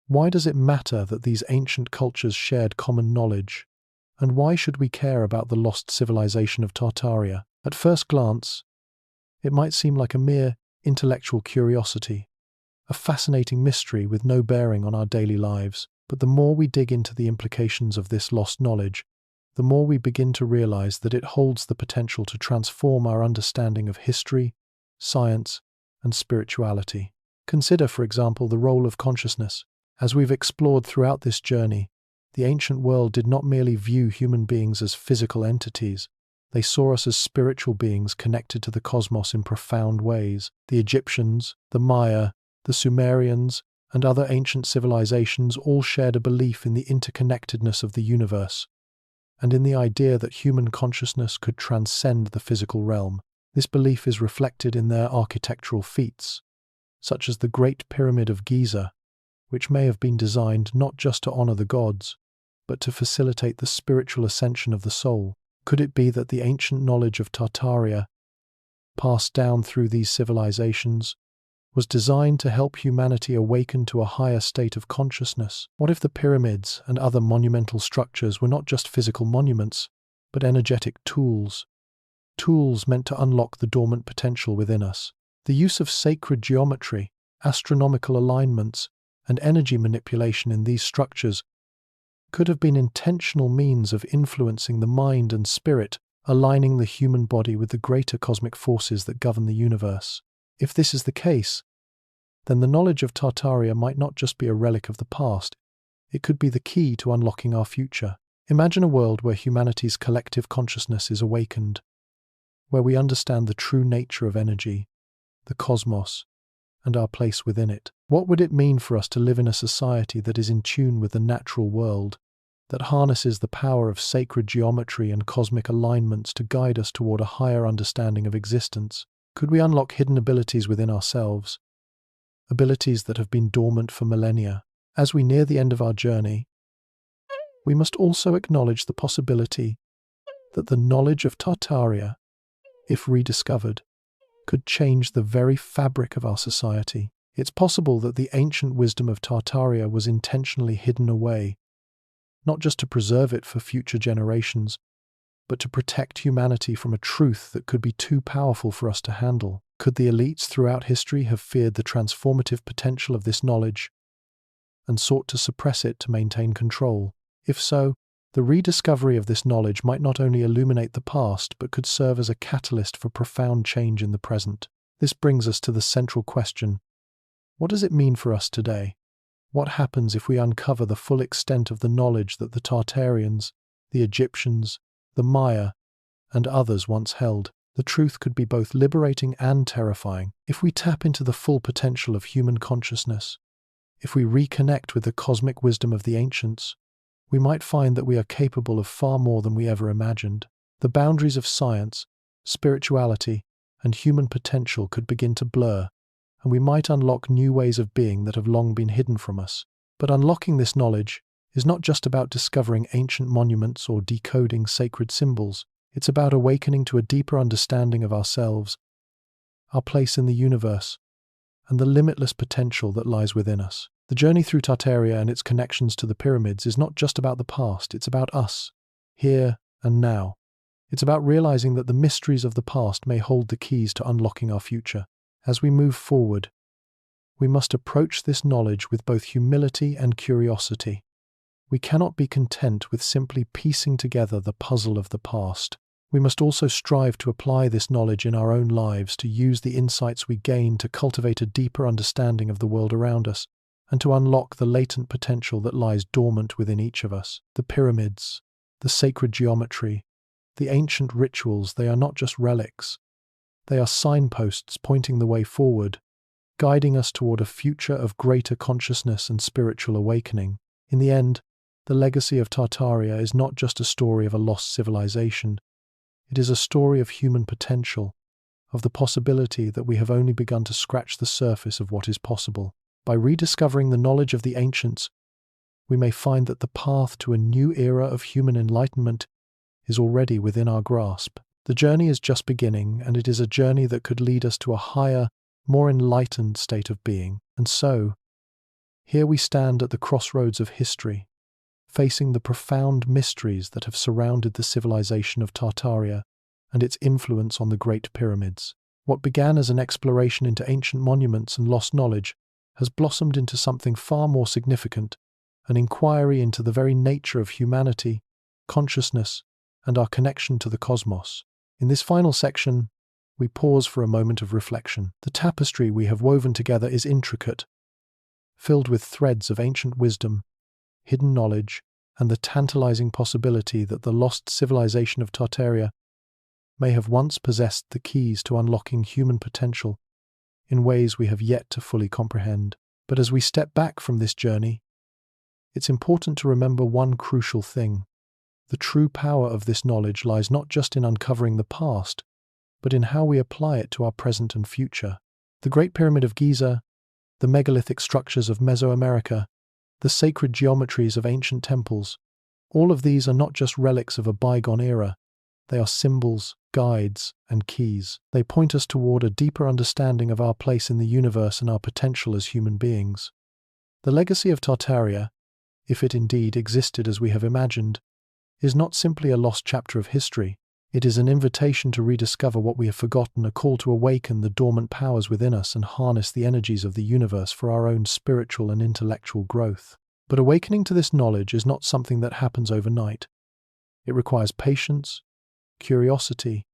Why does it matter that these ancient cultures shared common knowledge? And why should we care about the lost civilization of Tartaria? At first glance, it might seem like a mere intellectual curiosity, a fascinating mystery with no bearing on our daily lives. But the more we dig into the implications of this lost knowledge, the more we begin to realize that it holds the potential to transform our understanding of history, science, and spirituality. Consider, for example, the role of consciousness. As we've explored throughout this journey, the ancient world did not merely view human beings as physical entities. They saw us as spiritual beings connected to the cosmos in profound ways. The Egyptians, the Maya, the Sumerians, and other ancient civilizations all shared a belief in the interconnectedness of the universe, and in the idea that human consciousness could transcend the physical realm. This belief is reflected in their architectural feats, such as the Great Pyramid of Giza, which may have been designed not just to honor the gods, but to facilitate the spiritual ascension of the soul. Could it be that the ancient knowledge of Tartaria, passed down through these civilizations, was designed to help humanity awaken to a higher state of consciousness? What if the pyramids and other monumental structures were not just physical monuments, but energetic tools meant to unlock the dormant potential within us? The use of sacred geometry, astronomical alignments, and energy manipulation in these structures could have been intentional means of influencing the mind and spirit, aligning the human body with the greater cosmic forces that govern the universe. If this is the case, then the knowledge of Tartaria might not just be a relic of the past, it could be the key to unlocking our future. Imagine a world where humanity's collective consciousness is awakened, where we understand the true nature of energy, the cosmos, and our place within it. What would it mean for us to live in a society that is in tune with the natural world, that harnesses the power of sacred geometry and cosmic alignments to guide us toward a higher understanding of existence? Could we unlock hidden abilities within ourselves, abilities that have been dormant for millennia? As we near the end of our journey, we must also acknowledge the possibility that the knowledge of Tartaria, if rediscovered, could change the very fabric of our society. It's possible that the ancient wisdom of Tartaria was intentionally hidden away, not just to preserve it for future generations, but to protect humanity from a truth that could be too powerful for us to handle. Could the elites throughout history have feared the transformative potential of this knowledge and sought to suppress it to maintain control? If so, the rediscovery of this knowledge might not only illuminate the past, but could serve as a catalyst for profound change in the present. This brings us to the central question: what does it mean for us today? What happens if we uncover the full extent of the knowledge that the Tartarians, the Egyptians, the Maya, and others once held? The truth could be both liberating and terrifying. If we tap into the full potential of human consciousness, if we reconnect with the cosmic wisdom of the ancients, we might find that we are capable of far more than we ever imagined. The boundaries of science, spirituality, and human potential could begin to blur, and we might unlock new ways of being that have long been hidden from us. But unlocking this knowledge is not just about discovering ancient monuments or decoding sacred symbols. It's about awakening to a deeper understanding of ourselves, our place in the universe, and the limitless potential that lies within us. The journey through Tartaria and its connections to the pyramids is not just about the past, it's about us, here and now. It's about realizing that the mysteries of the past may hold the keys to unlocking our future. As we move forward, we must approach this knowledge with both humility and curiosity. We cannot be content with simply piecing together the puzzle of the past. We must also strive to apply this knowledge in our own lives, to use the insights we gain to cultivate a deeper understanding of the world around us, and to unlock the latent potential that lies dormant within each of us. The pyramids, the sacred geometry, the ancient rituals, they are not just relics. They are signposts pointing the way forward, guiding us toward a future of greater consciousness and spiritual awakening. In the end, the legacy of Tartaria is not just a story of a lost civilization. It is a story of human potential, of the possibility that we have only begun to scratch the surface of what is possible. By rediscovering the knowledge of the ancients, we may find that the path to a new era of human enlightenment is already within our grasp. The journey is just beginning, and it is a journey that could lead us to a higher, more enlightened state of being. And so, here we stand at the crossroads of history, facing the profound mysteries that have surrounded the civilization of Tartaria and its influence on the Great Pyramids. What began as an exploration into ancient monuments and lost knowledge has blossomed into something far more significant, an inquiry into the very nature of humanity, consciousness, and our connection to the cosmos. In this final section, we pause for a moment of reflection. The tapestry we have woven together is intricate, filled with threads of ancient wisdom, hidden knowledge, and the tantalizing possibility that the lost civilization of Tartaria may have once possessed the keys to unlocking human potential in ways we have yet to fully comprehend. But as we step back from this journey, it's important to remember one crucial thing. The true power of this knowledge lies not just in uncovering the past, but in how we apply it to our present and future. The Great Pyramid of Giza, the megalithic structures of Mesoamerica, the sacred geometries of ancient temples, all of these are not just relics of a bygone era. They are symbols, guides, and keys. They point us toward a deeper understanding of our place in the universe and our potential as human beings. The legacy of Tartaria, if it indeed existed as we have imagined, is not simply a lost chapter of history. It is an invitation to rediscover what we have forgotten, a call to awaken the dormant powers within us and harness the energies of the universe for our own spiritual and intellectual growth. But awakening to this knowledge is not something that happens overnight. It requires patience, curiosity,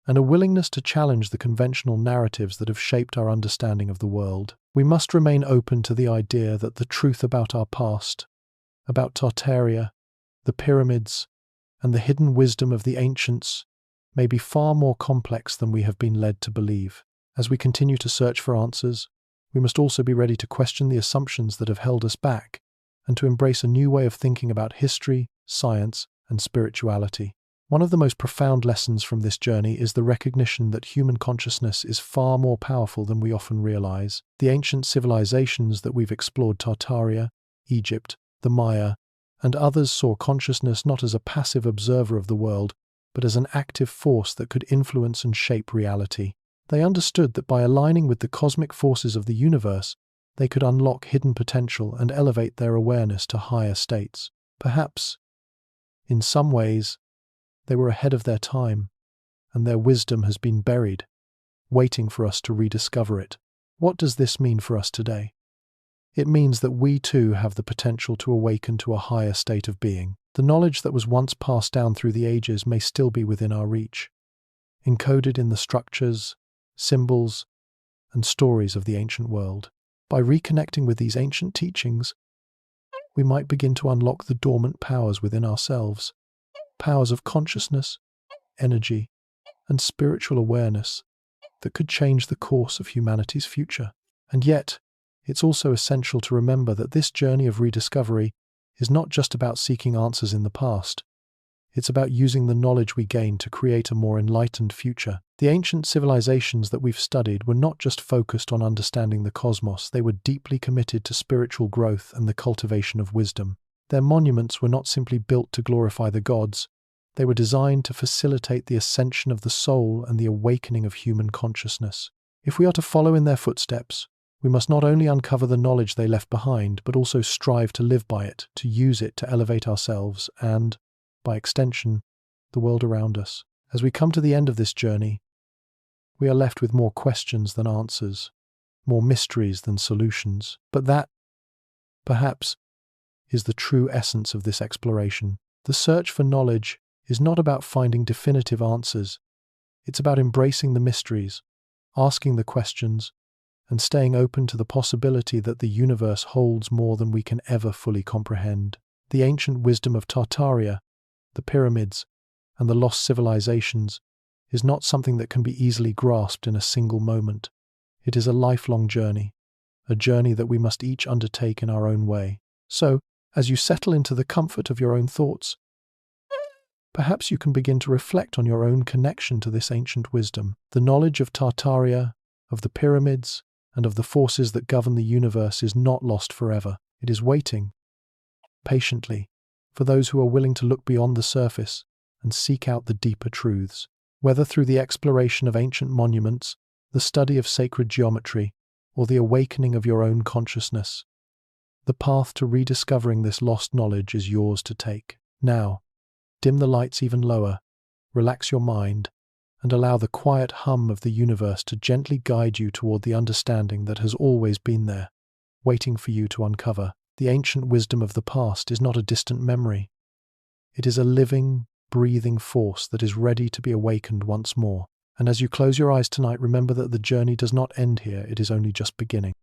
and a willingness to challenge the conventional narratives that have shaped our understanding of the world. We must remain open to the idea that the truth about our past, about Tartaria, the pyramids, and the hidden wisdom of the ancients may be far more complex than we have been led to believe. As we continue to search for answers, we must also be ready to question the assumptions that have held us back and to embrace a new way of thinking about history, science, and spirituality. One of the most profound lessons from this journey is the recognition that human consciousness is far more powerful than we often realize. The ancient civilizations that we've explored, Tartaria, Egypt, the Maya, and others, saw consciousness not as a passive observer of the world, but as an active force that could influence and shape reality. They understood that by aligning with the cosmic forces of the universe, they could unlock hidden potential and elevate their awareness to higher states. Perhaps, in some ways, they were ahead of their time, and their wisdom has been buried, waiting for us to rediscover it. What does this mean for us today? It means that we too have the potential to awaken to a higher state of being. The knowledge that was once passed down through the ages may still be within our reach, encoded in the structures, symbols, and stories of the ancient world. By reconnecting with these ancient teachings, we might begin to unlock the dormant powers within ourselves, powers of consciousness, energy, and spiritual awareness that could change the course of humanity's future. And yet, it's also essential to remember that this journey of rediscovery is not just about seeking answers in the past. It's about using the knowledge we gain to create a more enlightened future. The ancient civilizations that we've studied were not just focused on understanding the cosmos, they were deeply committed to spiritual growth and the cultivation of wisdom. Their monuments were not simply built to glorify the gods, they were designed to facilitate the ascension of the soul and the awakening of human consciousness. If we are to follow in their footsteps, we must not only uncover the knowledge they left behind, but also strive to live by it, to use it to elevate ourselves and, by extension, the world around us. As we come to the end of this journey, we are left with more questions than answers, more mysteries than solutions. But that, perhaps, is the true essence of this exploration. The search for knowledge is not about finding definitive answers. It's about embracing the mysteries, asking the questions, and staying open to the possibility that the universe holds more than we can ever fully comprehend. The ancient wisdom of Tartaria, the pyramids, and the lost civilizations is not something that can be easily grasped in a single moment. It is a lifelong journey, a journey that we must each undertake in our own way. So, as you settle into the comfort of your own thoughts, perhaps you can begin to reflect on your own connection to this ancient wisdom. The knowledge of Tartaria, of the pyramids, and of the forces that govern the universe is not lost forever. It is waiting, patiently, for those who are willing to look beyond the surface and seek out the deeper truths. Whether through the exploration of ancient monuments, the study of sacred geometry, or the awakening of your own consciousness, the path to rediscovering this lost knowledge is yours to take. Now, dim the lights even lower, relax your mind, and allow the quiet hum of the universe to gently guide you toward the understanding that has always been there, waiting for you to uncover. The ancient wisdom of the past is not a distant memory. It is a living, breathing force that is ready to be awakened once more. And as you close your eyes tonight, remember that the journey does not end here, it is only just beginning.